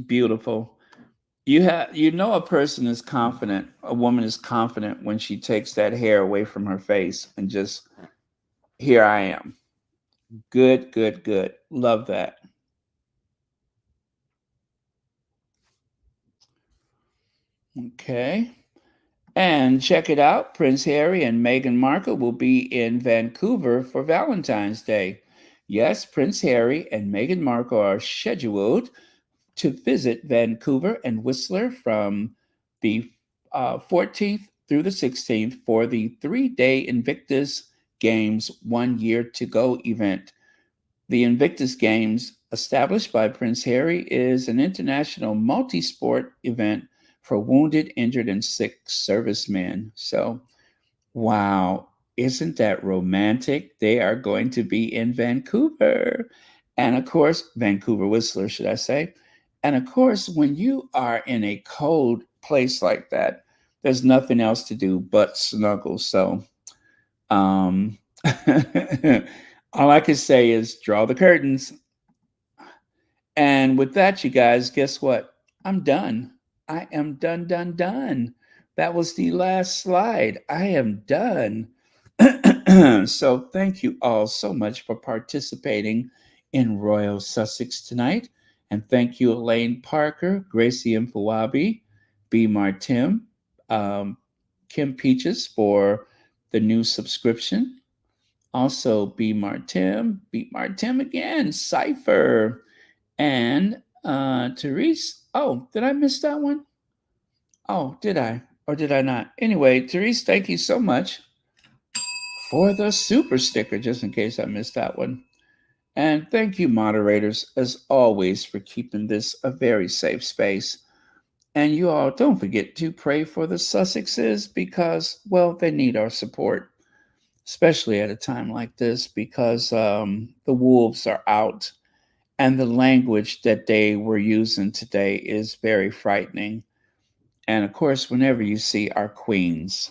Beautiful. You know a person is confident, a woman is confident when she takes that hair away from her face and just, here I am. Good, good, good. Love that. Okay. And check it out. Prince Harry and Meghan Markle will be in Vancouver for Valentine's Day. Yes, Prince Harry and Meghan Markle are scheduled to visit Vancouver and Whistler from the 14th through the 16th for the 3-day Invictus Games 1 Year to Go event. The Invictus Games, established by Prince Harry, is an international multi sport event for wounded, injured, and sick servicemen. So, wow, isn't that romantic? They are going to be in Vancouver. And of course, Vancouver Whistler, should I say. And of course, when you are in a cold place like that, there's nothing else to do but snuggle. So, um, all I can say is draw the curtains. And with that, you guys, guess what? I'm done. I am done, done, done. That was the last slide. I am done. So thank you all so much for participating in Royal Sussex tonight. And thank you, Elaine Parker, Gracie Mfawabi, B. Martim, um, Kim Peaches for the new subscription. Also, B. Martim again, Cypher, and Therese. Oh, did I miss that one? Oh, did I? Or did I not? Anyway, Therese, thank you so much for the super sticker, just in case I missed that one. And thank you, moderators, as always, for keeping this a very safe space. And you all don't forget to pray for the Sussexes because, well, they need our support, especially at a time like this, because the wolves are out. And the language that they were using today is very frightening. And of course, whenever you see our queens,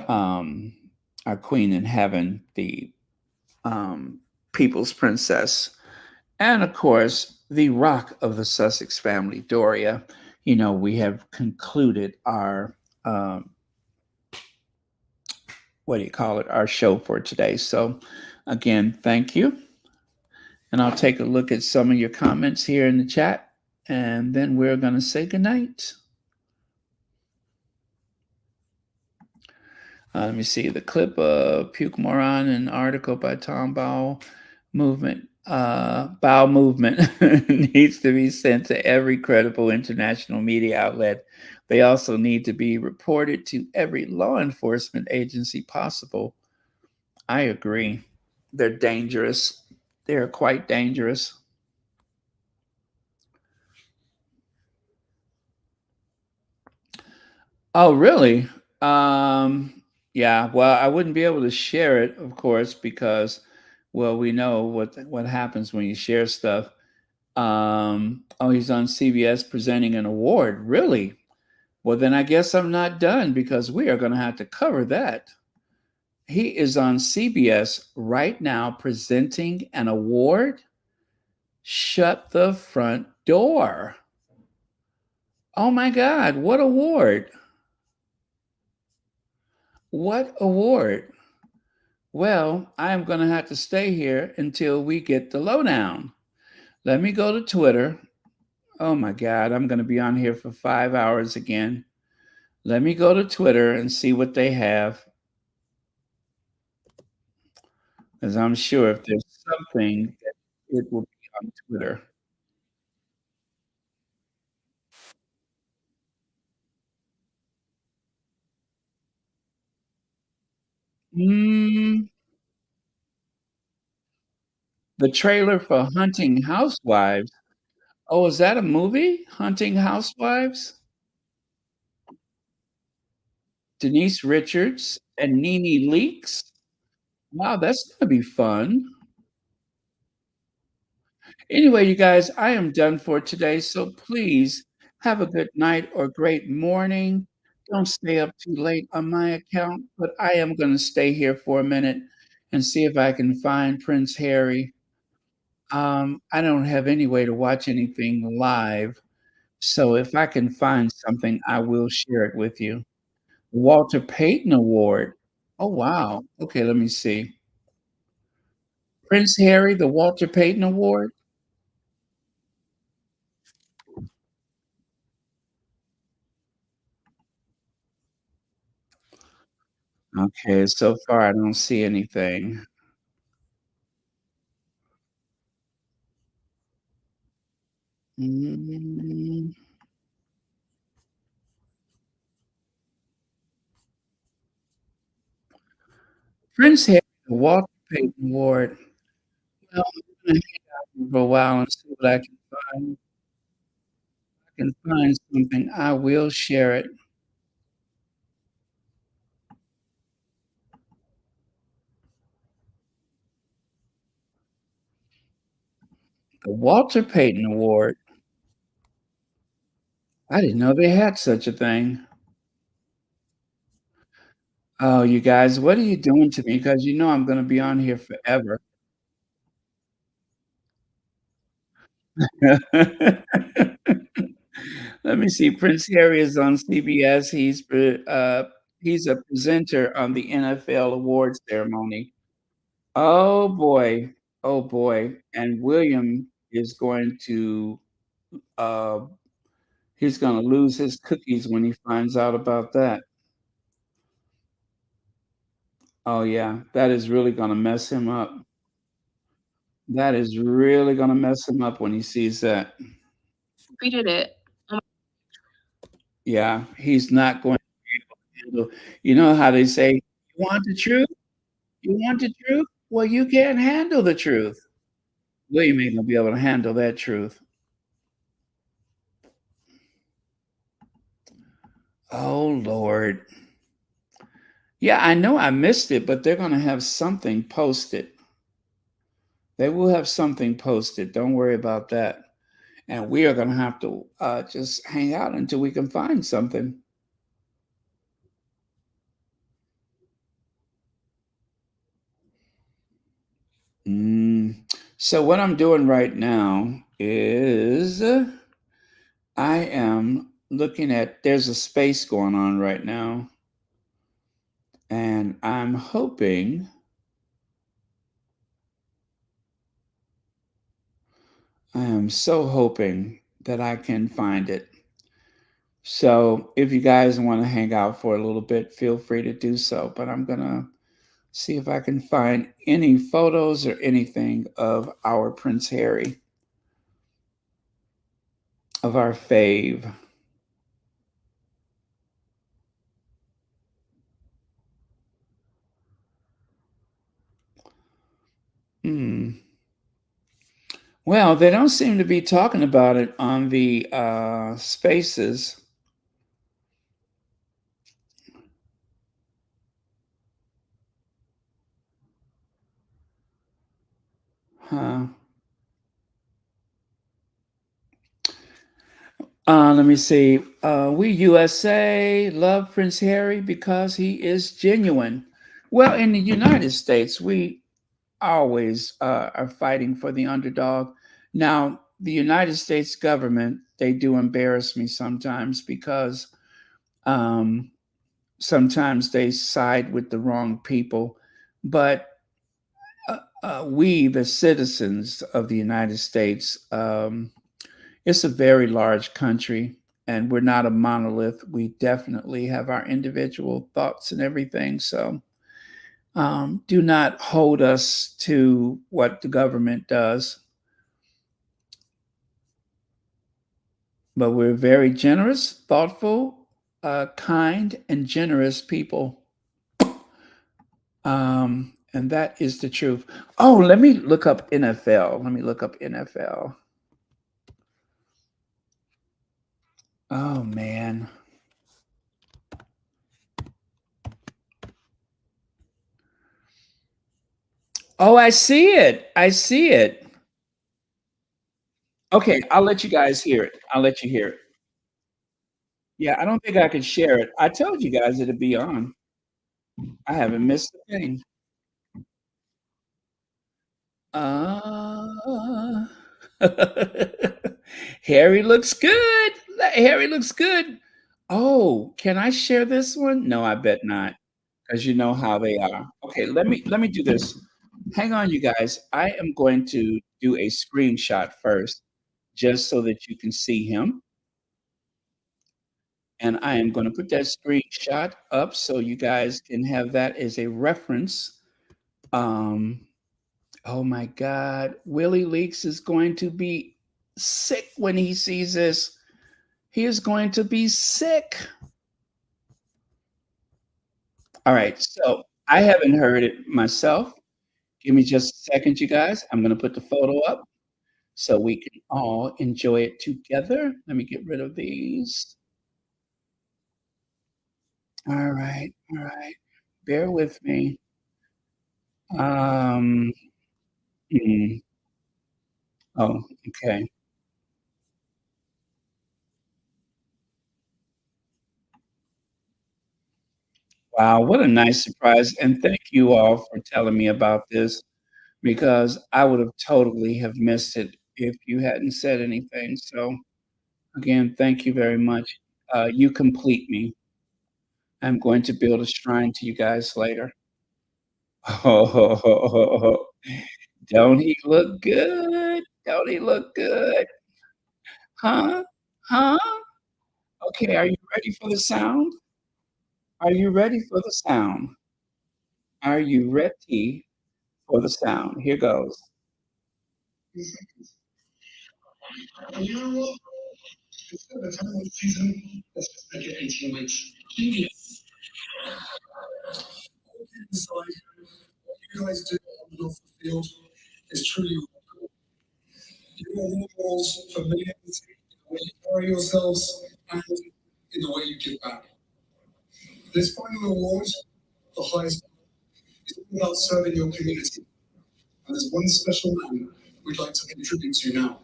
our queen in heaven, the people's princess, and of course, the rock of the Sussex family, Doria, we have concluded our, what do you call it, our show for today. So, again, thank you. And I'll take a look at some of your comments here in the chat, and then we're going to say goodnight. Let me see the clip of Puke Moran, an article by Tom Bowell movement. Bowel movement needs to be sent to every credible international media outlet. They also need to be reported to every law enforcement agency possible. I agree. They're dangerous. They're quite dangerous. Oh, really? Yeah, well, I wouldn't be able to share it, of course, because, well, we know what happens when you share stuff. Oh, he's on CBS presenting an award. Really? Well, then I guess I'm not done because we are going to have to cover that. He is on CBS right now presenting an award. Shut the front door. Oh my God, what award? What award? Well, I'm going to have to stay here until we get the lowdown. Let me go to Twitter. Oh my God, I'm going to be on here for 5 hours again. Let me go to Twitter and see what they have. Because I'm sure if there's something, it will be on Twitter. Mm, the trailer for Hunting Housewives. Oh, is that a movie? Hunting Housewives? Denise Richards and Nene Leakes? Wow, that's going to be fun. Anyway, you guys, I am done for today. So please have a good night or great morning. Don't stay up too late on my account, but I am going to stay here for a minute and see if I can find Prince Harry. I don't have any way to watch anything live. So if I can find something, I will share it with you. Walter Payton Award. Oh, wow. Okay, let me see. Prince Harry, the Walter Payton Award. Okay, so far I don't see anything. Mm. Prince Harry, the Walter Payton Award. Well, I'm gonna hang out for a while and see what I can find. If I can find something, I will share it. The Walter Payton Award. I didn't know they had such a thing. Oh, you guys, what are you doing to me? Because you know I'm gonna be on here forever. Let me see. Prince Harry is on CBS. He's a presenter on the NFL awards ceremony. Oh boy. Oh boy. And William is going to uh he's gonna lose his cookies when he finds out about that. Oh yeah, that is really gonna mess him up. That is really gonna mess him up when he sees that. Tweeted it. Yeah, he's not going to be able to handle. You know how they say, "You want the truth? You want the truth? Well, you can't handle the truth." William ain't gonna be able to handle that truth. Oh, Lord. Yeah, I know I missed it, but they're gonna have something posted. They will have something posted. Don't worry about that. And we are gonna have to just hang out until we can find something. Mm. So what I'm doing right now is I am looking at there's a space going on right now, and I'm hoping I am so hoping that I can find it. So if you guys want to hang out for a little bit, feel free to do so. But I'm gonna see if I can find any photos or anything of our Prince Harry, of our fave. Hmm. Well, they don't seem to be talking about it on the spaces. Huh. Let me see. We USA love Prince Harry because he is genuine. Well, in the United States, we always are fighting for the underdog. Now, the United States government, they do embarrass me sometimes because um, sometimes they side with the wrong people. But we, the citizens of the United States, it's a very large country and we're not a monolith. We definitely have our individual thoughts and everything. So do not hold us to what the government does. But we're very generous, thoughtful, kind, and generous people. And that is the truth. Oh, let me look up NFL. Let me look up NFL. Oh, man. Oh, I see it. I see it. Okay, I'll let you guys hear it. I'll let you hear it. Yeah, I don't think I can share it. I told you guys it'd be on. I haven't missed a thing. Uh, Harry looks good. Harry looks good. Oh, can I share this one? No, I bet not, because you know how they are. Okay, let me do this. Hang on, you guys. I am going to do a screenshot first, just so that you can see him. And I am going to put that screenshot up so you guys can have that as a reference. Um, oh my God, Willie Leaks is going to be sick when he sees this. He is going to be sick. All right, so I haven't heard it myself. Give me just a second, you guys. I'm going to put the photo up so we can all enjoy it together. Let me get rid of these. All right, all right. Bear with me. Um, hmm. Oh, okay. Wow, what a nice surprise. And thank you all for telling me about this because I would have totally have missed it if you hadn't said anything. So again, thank you very much. You complete me. I'm going to build a shrine to you guys later. Oh, don't he look good? Don't he look good? Huh? Huh? Okay, are you ready for the sound? Are you ready for the sound? Are you ready for the sound? Here goes. And you know what? Instead of a 10-week season, let's just make it 18 weeks. Genius. Decide what you guys do on and off the field is truly remarkable. You are role models for millions in the way you carry yourselves and in the way you give back. This final award, the highest, is all about serving your community. And there's one special man we'd like to pay tribute to now.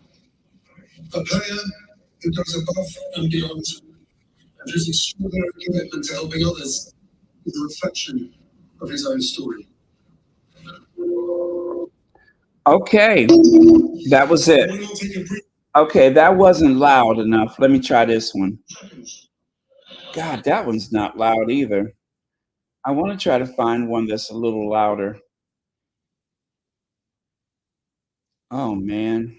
A player who goes above and beyond and whose extraordinary commitment to helping others is a reflection of his own story. Okay, that was it. Okay, that wasn't loud enough. Let me try this one. God, that one's not loud either. I want to try to find one that's a little louder. Oh, man.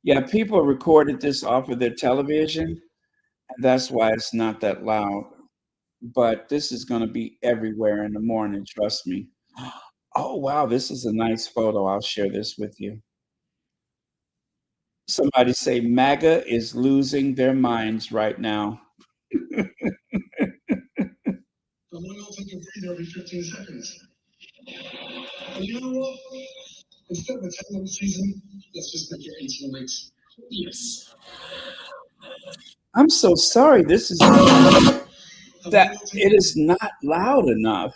Yeah, people recorded this off of their television, and that's why it's not that loud. But this is going to be everywhere in the morning, trust me. Oh, wow, this is a nice photo. I'll share this with you. Somebody say MAGA is losing their minds right now. Why not take a breather every 15 seconds? And you know what? Instead of a 10-week season, let's just make it 18 weeks. Yes. I'm so sorry. This is that it is not loud enough.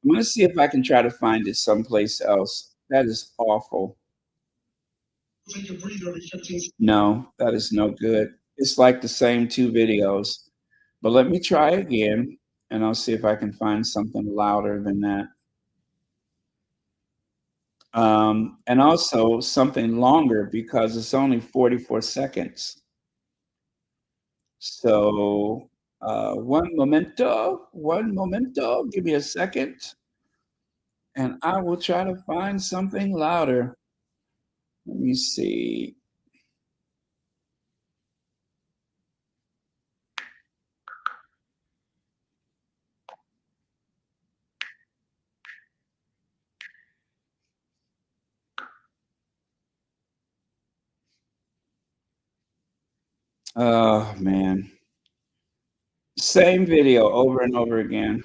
I'm going to see if I can try to find it someplace else. That is awful. Take a breather every 15 seconds. No, that is no good. It's like the same two videos. But let me try again, and I'll see if I can find something louder than that. And also something longer because it's only 44 seconds. So one momento, give me a second, and I will try to find something louder. Let me see. Oh, man. Same video over and over again.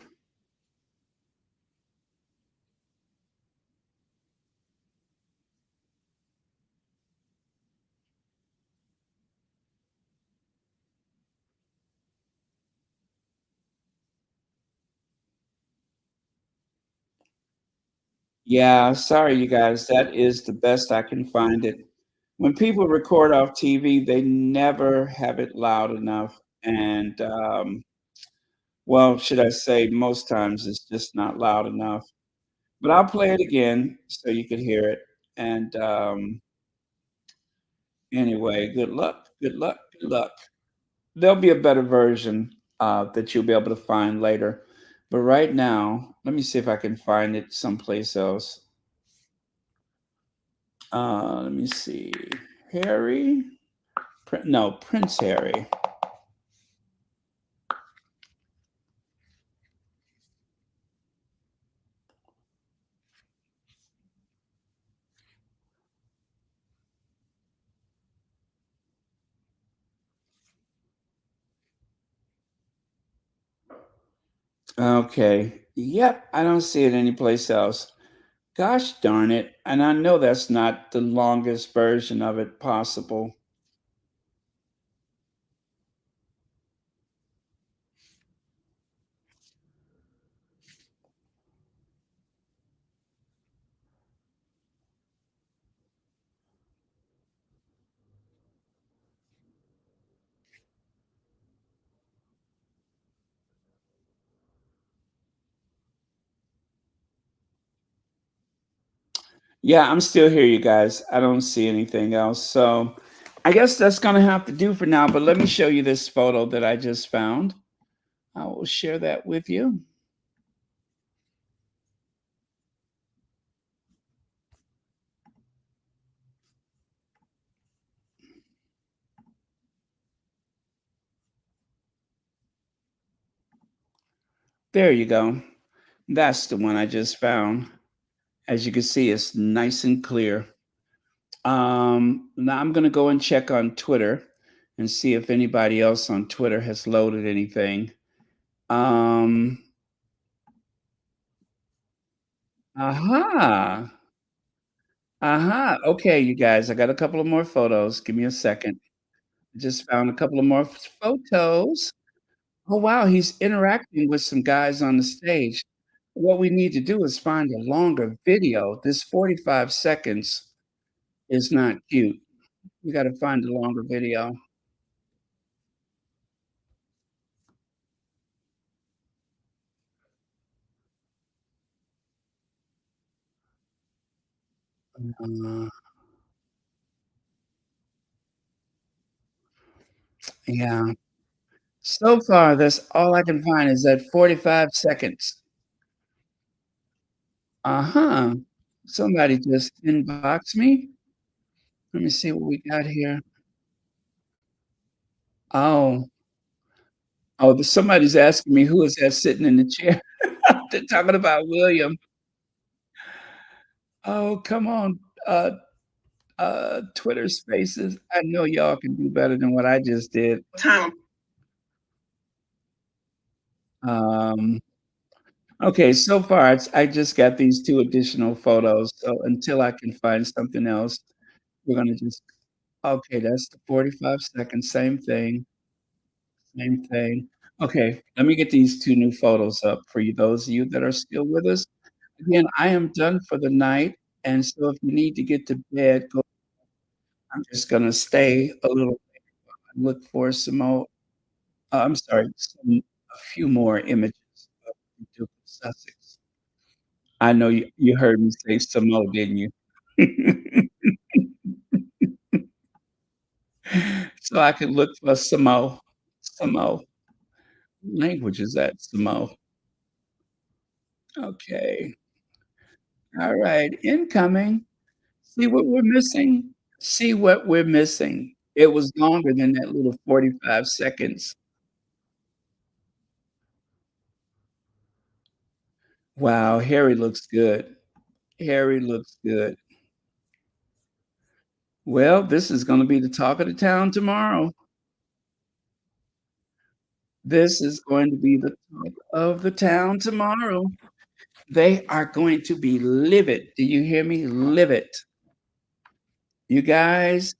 Yeah, sorry, you guys. That is the best I can find it. When people record off TV, they never have it loud enough. And, well, should I say, most times it's just not loud enough. But I'll play it again so you could hear it. And anyway, good luck, good luck, good luck. There'll be a better version that you'll be able to find later. But right now, let me see if I can find it someplace else. Let me see. Harry? No, Prince Harry. Okay. Yep, I don't see it anyplace else. Gosh darn it. And I know that's not the longest version of it possible. Yeah, I'm still here, you guys. I don't see anything else. So I guess that's going to have to do for now. But let me show you this photo that I just found. I will share that with you. There you go. That's the one I just found. As you can see, it's nice and clear. Now I'm going to go and check on Twitter and see if anybody else on Twitter has loaded anything. Um, aha. Aha. Okay, you guys, I got a couple of more photos. Give me a second. I just found a couple of more photos. Oh, wow, he's interacting with some guys on the stage. What we need to do is find a longer video. This 45 seconds is not cute. We got to find a longer video. Uh, yeah. So far, that's all I can find is that 45 seconds. Uh-huh. Somebody just inboxed me. Let me see what we got here. Oh. Oh, somebody's asking me who is that sitting in the chair. They're talking about William. Oh, come on, Twitter Spaces. I know y'all can do better than what I just did. Time. Um, okay, so far, I just got these 2 additional photos, so until I can find something else, we're gonna just okay, that's the 45 seconds, same thing, same thing. Okay, let me get these 2 new photos up for you, those of you that are still with us. Again, I am done for the night, and so if you need to get to bed, go I'm just gonna stay a little and look for some more I'm sorry, a few more images of the Duke of Sussex. I know you heard me say some more, didn't you? So I could look for some more. Some more. Language is that, some more? Okay. Alright, incoming. See what we're missing? See what we're missing. It was longer than that little 45 seconds. Wow, Harry looks good. Harry looks good. Well, this is gonna be the talk of the town tomorrow. This is going to be the talk of the town tomorrow. They are going to be livid. Do you hear me? Livid. You guys,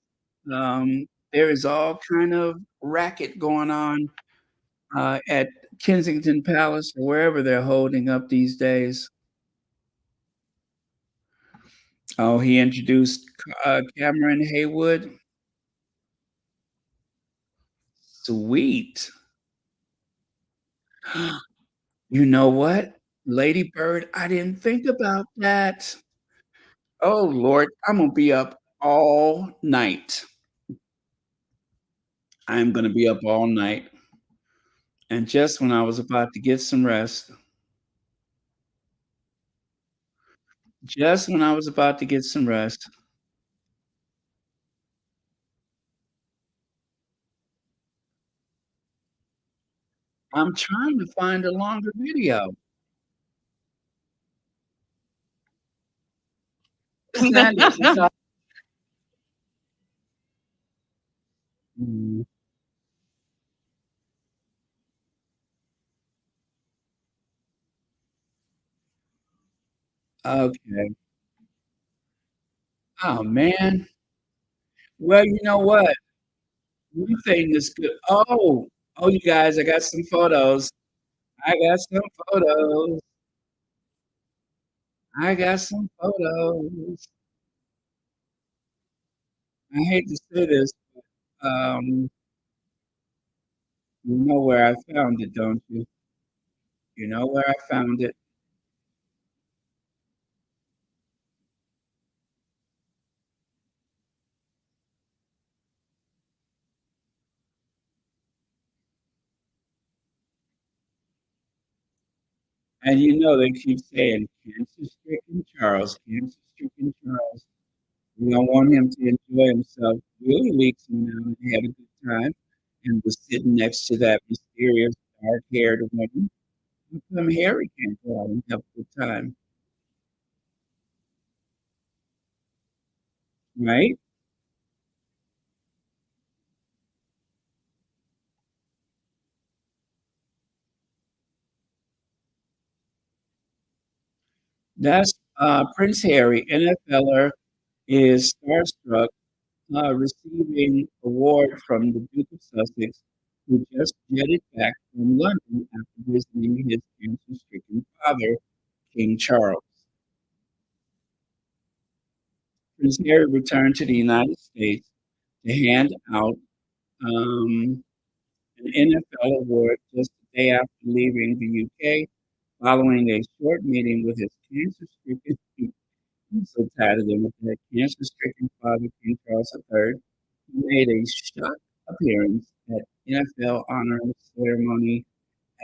there is all kind of racket going on, at Kensington Palace or wherever they're holding up these days. Oh, he introduced, Cameron Haywood. Sweet. You know what? Lady Bird, I didn't think about that. Oh, Lord, I'm gonna be up all night. I'm gonna be up all night. And just when I was about to get some rest, just when I was about to get some rest, I'm trying to find a longer video. Sanders, it's all mm, Okay. Oh man. Well, you know what? One thing is good. Oh, you guys, I got some photos. I got some photos. I got some photos. I hate to say this, but you know where I found it, don't you? You know where I found it. And you know they keep saying cancer-stricken Charles, cancer-stricken Charles. We don't want him to enjoy himself. Willie leaks him now and had a good time and was sitting next to that mysterious dark-haired woman. How come Harry can't go out and have a good time? Right? That's Prince Harry, NFLer, is starstruck receiving award from the Duke of Sussex, who just jetted back from London after visiting his cancer-stricken father, King Charles. Prince Harry returned to the United States to hand out um, an NFL award just the day after leaving the UK, following a short meeting with his cancer-stricken. I'm so tired of them with that cancer-stricken father, King Charles III. He made a shock appearance at NFL honor ceremony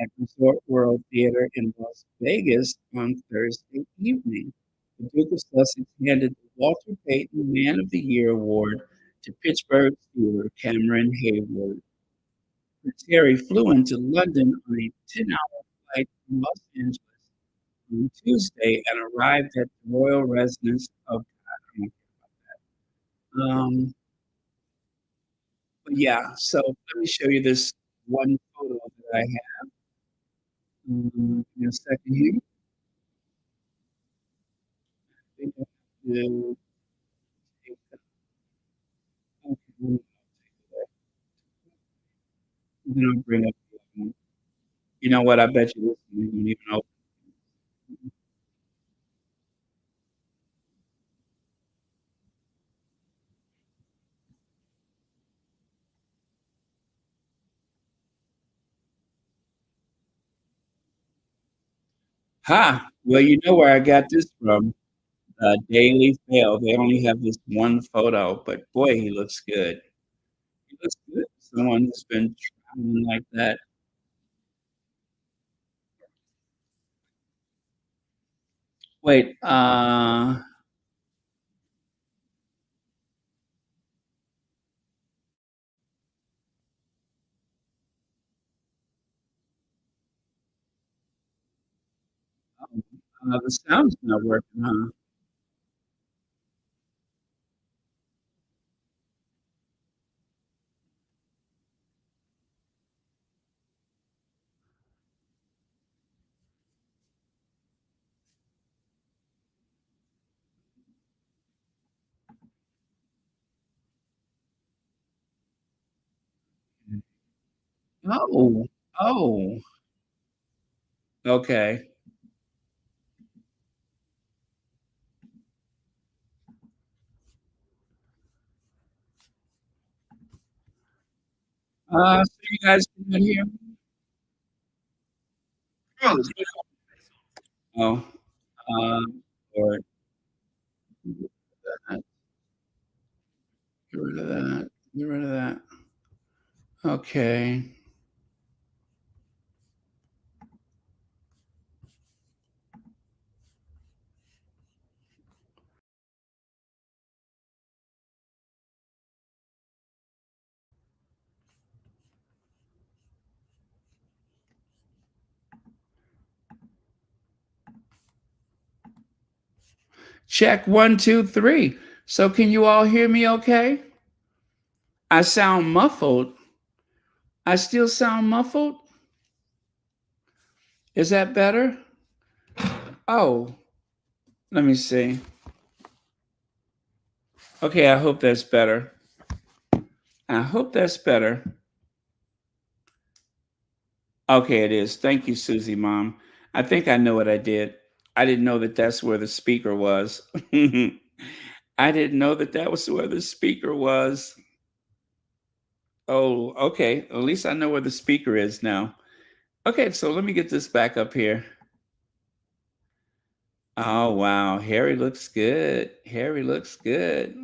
at Resort World Theater in Las Vegas on Thursday evening. The Duke of Sussex handed the Walter Payton Man of the Year award to Pittsburgh Steeler Cameron Hayward. Prince Harry flew into London on a 10-hour flight from Los Angeles on Tuesday and arrived at the royal residence of God. But yeah, so let me show you this one photo that I have. In a second here. I think I have to take that. Okay, then I'll bring up the other one. You know what? I bet you this one won't even open. Ha! Well, you know where I got this from. Daily Fail. They only have this one photo, but boy, he looks good. He looks good. Someone who's been traveling like that. Wait, the sound's not working, huh? Oh, oh, okay. So you guys can hear me? Oh, or get rid of that. Get rid of that. Okay. Check 1, 2, 3. So can you all hear me okay? I sound muffled. I still sound muffled? Is that better? Oh, Let me see. Okay, I hope that's better. I hope that's better. Okay, it is. Thank you, Susie, Mom. I think I know what I did. I didn't know that that's where the speaker was. I didn't know that that was where the speaker was. Oh, okay. At least I know where the speaker is now. Okay, so let me get this back up here. Oh, wow. Harry looks good. Harry looks good.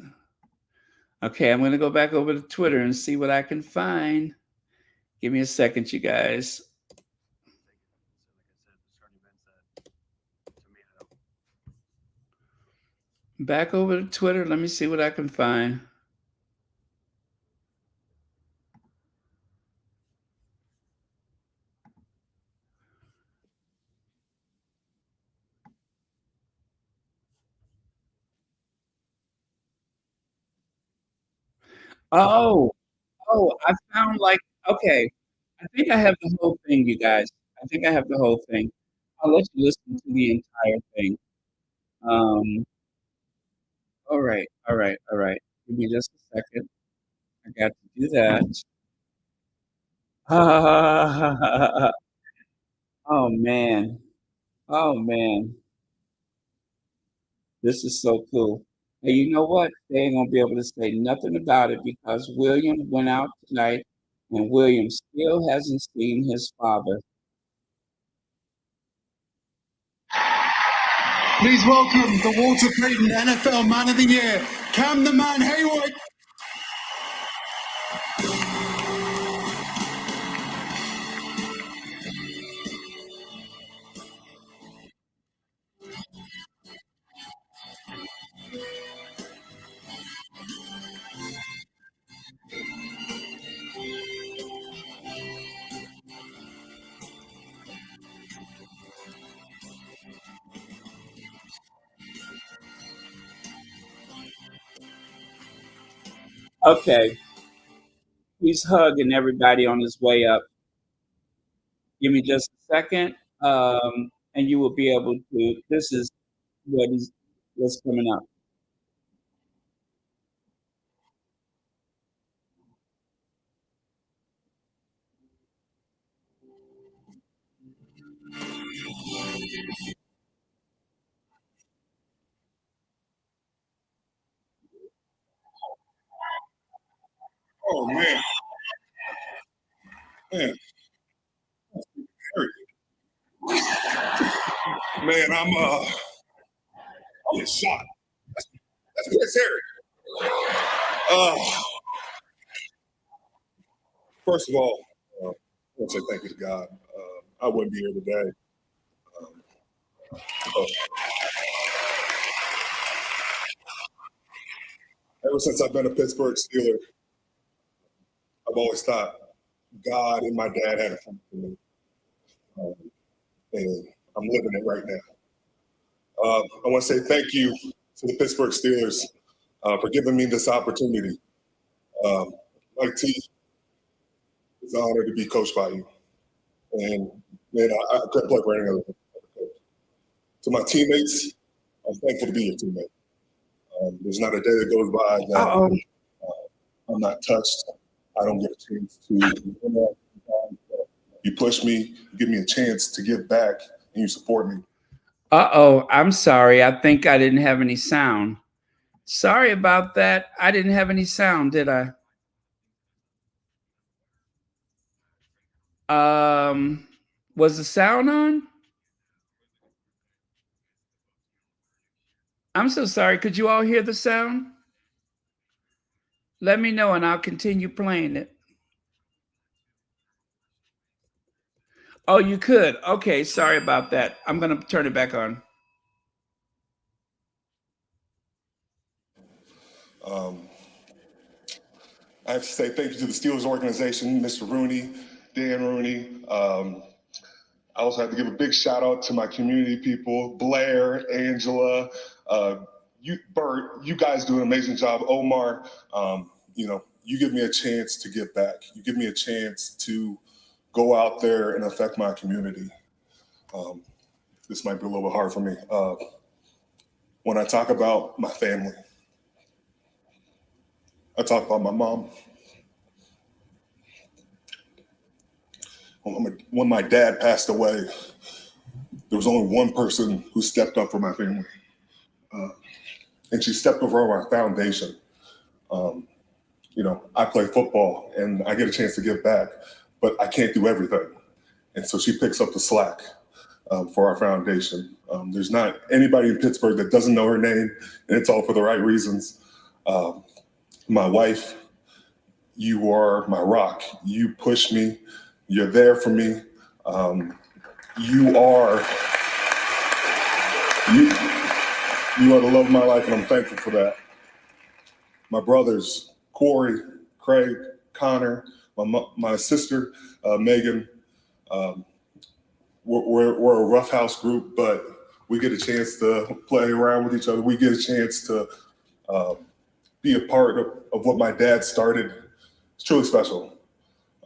Okay, I'm going to go back over to Twitter and see what I can find. Give me a second, you guys. Back over to Twitter. Let me see what I can find. Oh, I found okay. I think I have the whole thing, you guys. I think I have the whole thing. I'll let you listen to the entire thing. Um, all right. Give me just a second. I got to do that. Oh man. Oh man. This is so cool. Hey, you know what? They ain't gonna be able to say nothing about it because William went out tonight and William still hasn't seen his father. Please welcome the Walter Payton NFL Man of the Year, Cam the Man Hayward. Okay, he's hugging everybody on his way up. Give me just a second, and you will be able to. This is what's coming up. Oh man, man, man, I'm in shock. That's Piers Harry. First of all, I want to say thank you to God. I wouldn't be here today. Uh, Ever since I've been a Pittsburgh Steeler, I've always thought God and my dad had a plan for me, and I'm living it right now. I want to say thank you to the Pittsburgh Steelers for giving me this opportunity. Like T, it's an honor to be coached by you, and man, I couldn't play for any other coach. To my teammates, I'm thankful to be your teammate. There's not a day that goes by that I'm not touched. I don't get a chance to. You push me, you give me a chance to give back, and you support me. I'm sorry. I think I didn't have any sound. Sorry about that. I didn't have any sound, did I? Was the sound on? I'm so sorry. Could you all hear the sound? Let me know and I'll continue playing it. Oh, you could. Okay, sorry about that. I'm going to turn it back on. I have to say thank you to the Steelers organization, Mr. Rooney, Dan Rooney. I also have to give a big shout out to my community people, Blair, Angela, Bert. You guys do an amazing job. Omar, you give me a chance to give back. You give me a chance to go out there and affect my community. This might be a little bit hard for me. When I talk about my family, I talk about my mom. When my dad passed away, there was only one person who stepped up for my family. And she stepped over my foundation. You know, I play football and I get a chance to give back, but I can't do everything. And so she picks up the slack for our foundation. There's not anybody in Pittsburgh that doesn't know her name, and it's all for the right reasons. My wife, you are my rock. You push me. You're there for me. You are the love of my life, and I'm thankful for that. My brothers, Corey, Craig, Connor, my sister, Meghan. We're a roughhouse group, but we get a chance to play around with each other. We get a chance to be a part of what my dad started. It's truly special.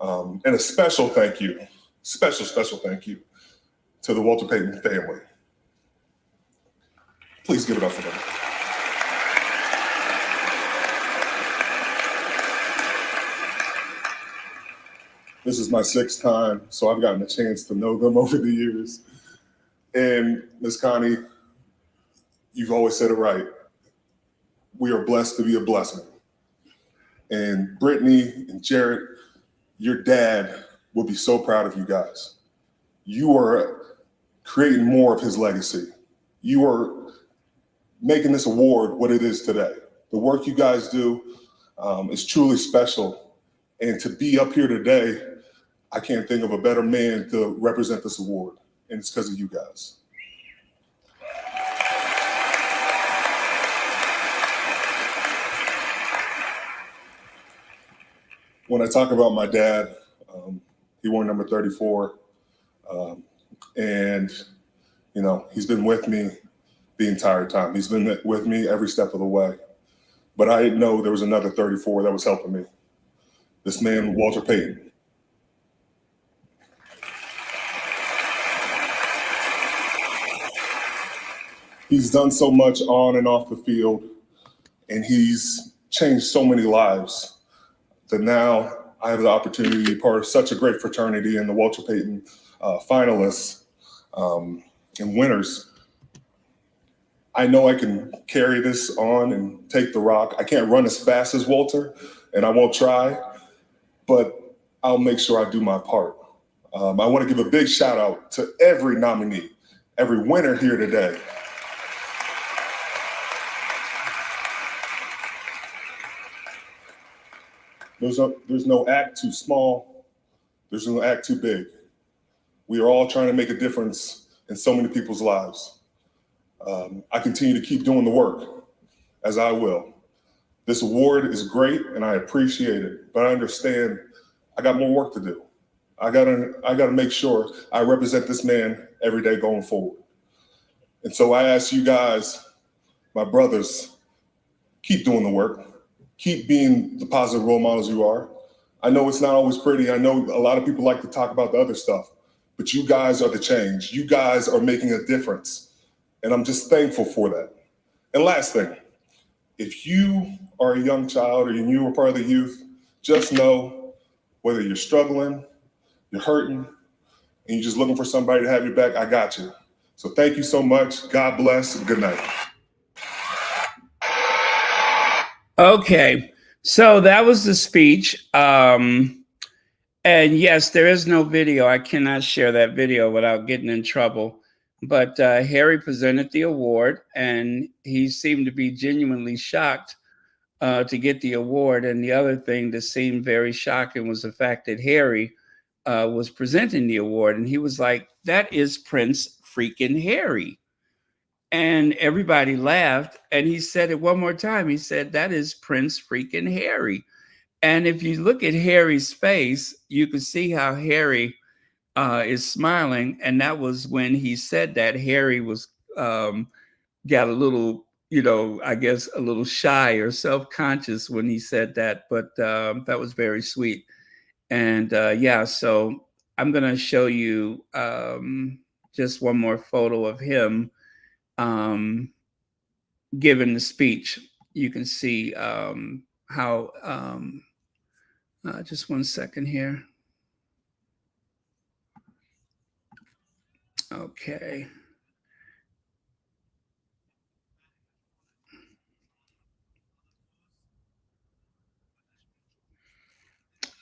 And a special thank you, special thank you to the Walter Payton family. Please give it up for them. This is my 6th time, so I've gotten a chance to know them over the years. And Ms. Connie, you've always said it right. We are blessed to be a blessing. And Brittany and Jarrett, your dad will be so proud of you guys. You are creating more of his legacy. You are making this award what it is today. The work you guys do is truly special. And to be up here today, I can't think of a better man to represent this award, and it's because of you guys. When I talk about my dad, he wore number 34, and you know, he's been with me the entire time. He's been with me every step of the way. But I didn't know there was another 34 that was helping me. This man, Walter Payton. He's done so much on and off the field, and he's changed so many lives that now I have the opportunity to be part of such a great fraternity and the Walter Payton finalists and winners. I know I can carry this on and take the rock. I can't run as fast as Walter, and I won't try, but I'll make sure I do my part. I want to give a big shout out to every nominee, every winner here today. There's no act too small. There's no act too big. We are all trying to make a difference in so many people's lives. I continue to keep doing the work, as I will. This award is great, and I appreciate it, but I understand I got more work to do. I gotta make sure I represent this man every day going forward. And so I ask you guys, my brothers, keep doing the work. Keep being the positive role models you are. I know it's not always pretty. I know a lot of people like to talk about the other stuff, but you guys are the change. You guys are making a difference. And I'm just thankful for that. And last thing, if you are a young child or you are part of the youth, just know whether you're struggling, you're hurting, and you're just looking for somebody to have your back, I got you. So thank you so much. God bless and good night. Okay, so that was the speech. And yes, there is no video. I cannot share that video without getting in trouble. But Harry presented the award, and he seemed to be genuinely shocked to get the award. And the other thing that seemed very shocking was the fact that Harry was presenting the award, and he was like, "That is Prince freaking Harry." And everybody laughed, and he said it one more time. He said, "That is Prince freaking Harry." And if you look at Harry's face, you can see how Harry is smiling. And that was when he said that. Harry was got a little, I guess a little shy or self-conscious when he said that, but that was very sweet. And yeah, so I'm going to show you just one more photo of him. giving the speech, you can see how. Just one second here. Okay.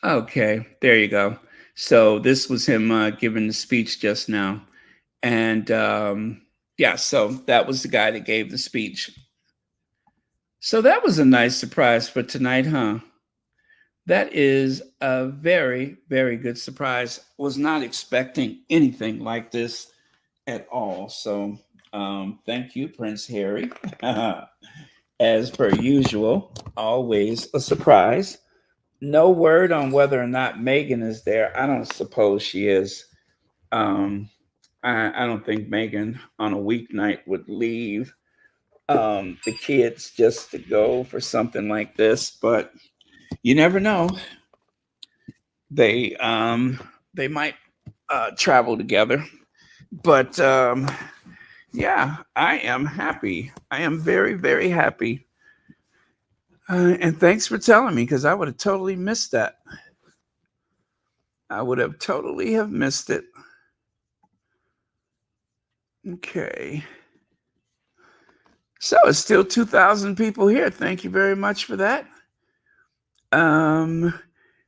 Okay, there you go. So this was him giving the speech just now. And yeah, so that was the guy that gave the speech. So that was a nice surprise for tonight, huh? That is a very, very good surprise. Was not expecting anything like this at all. So thank you, Prince Harry. As per usual, always a surprise. No word on whether or not Meghan is there. I don't suppose she is. I don't think Meghan on a weeknight would leave the kids just to go for something like this, but you never know. They might travel together, but yeah, I am happy. I am very, very happy. And thanks for telling me, because I would have totally missed that. I would have totally have missed it. Okay. So it's still 2,000 people here. Thank you very much for that.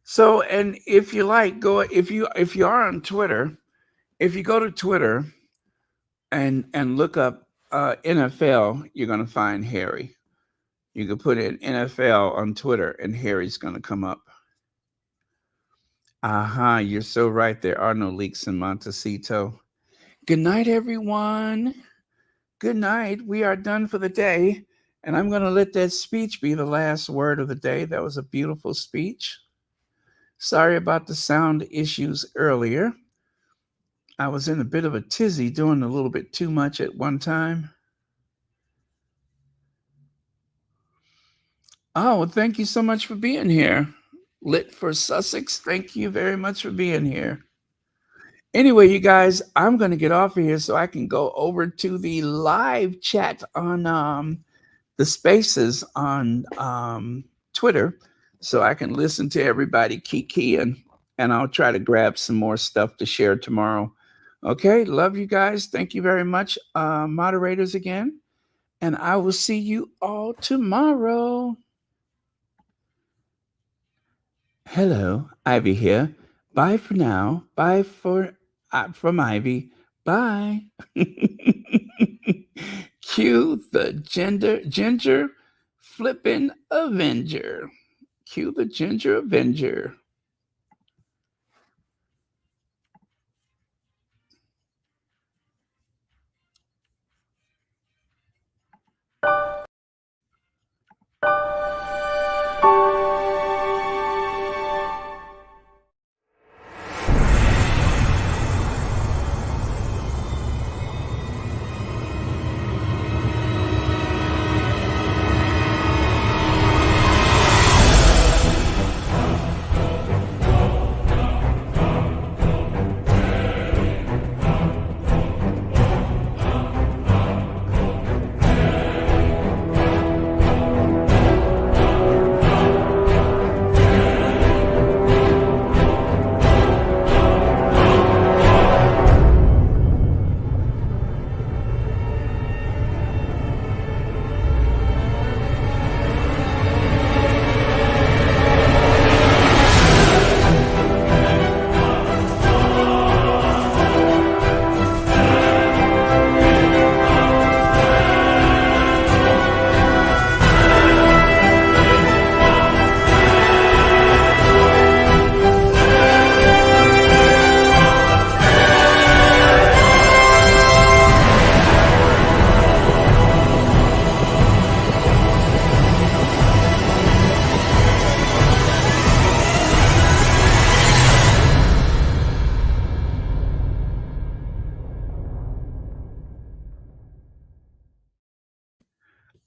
So, and if you like, go if you are on Twitter, if you go to Twitter and look up NFL, you're gonna find Harry. You can put in NFL on Twitter and Harry's gonna come up. Aha, you're so right. There are no leaks in Montecito. Good night, everyone. Good night. We are done for the day. And I'm going to let that speech be the last word of the day. That was a beautiful speech. Sorry about the sound issues earlier. I was in a bit of a tizzy doing a little bit too much at one time. Oh, well, thank you so much for being here. Lit for Sussex, thank you very much for being here. Anyway, you guys, I'm going to get off of here so I can go over to the live chat on the spaces on Twitter so I can listen to everybody kiki and I'll try to grab some more stuff to share tomorrow. Okay, love you guys. Thank you very much, moderators again. And I will see you all tomorrow. Hello, Ivy here. Bye for now. Bye from Ivy. Bye. Cue the ginger flippin' Avenger. Cue the ginger Avenger.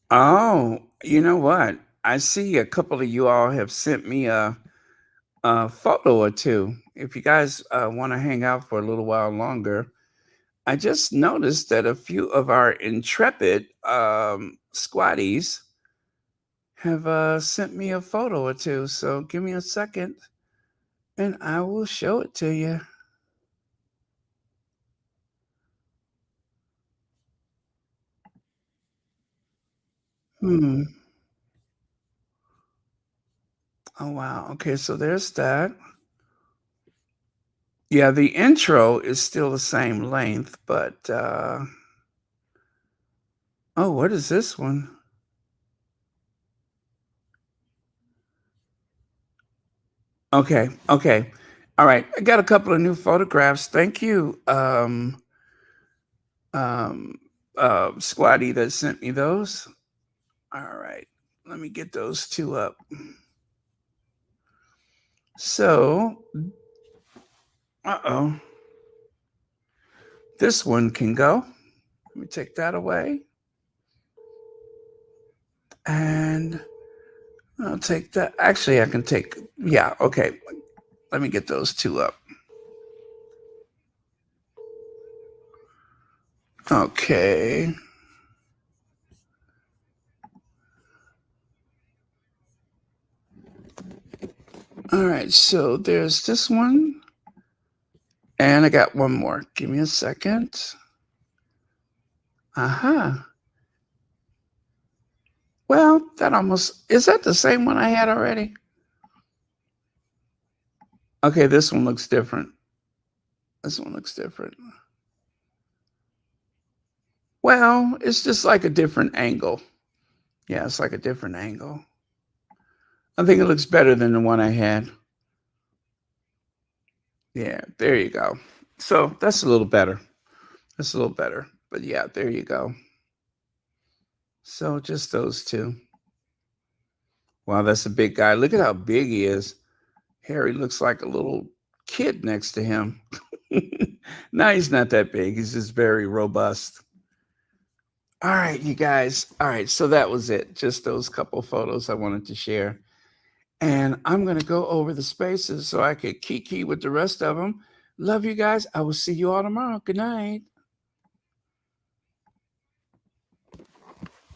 Oh, you know what? I see a couple of you all have sent me a photo or two. If you guys want to hang out for a little while longer, I just noticed that a few of our intrepid squatties have sent me a photo or two. So give me a second and I will show it to you. Oh, wow. Okay, so there's that. Yeah, the intro is still the same length, but oh, what is this one? Okay, okay. All right. I got a couple of new photographs. Thank you, Squatty that sent me those. All right. Let me get those two up. So, uh-oh. This one can go. Let me take that away. And I'll take that. Actually, I can take, yeah, okay. Let me get those two up. Okay. All right, so there's this one. And I got one more. Give me a second. Well, that almost, is that the same one I had already? Okay, this one looks different. This one looks different. Well, it's just like a different angle. Yeah, it's like a different angle. I think it looks better than the one I had. Yeah, there you go. So that's a little better. That's a little better. But yeah, there you go. So just those two. Wow, that's a big guy. Look at how big he is. Harry looks like a little kid next to him. No, he's not that big. He's just very robust. All right, you guys. All right, so that was it. Just those couple photos I wanted to share. And I'm going to go over the spaces so I could kiki with the rest of them. Love you guys. I will see you all tomorrow. Good night.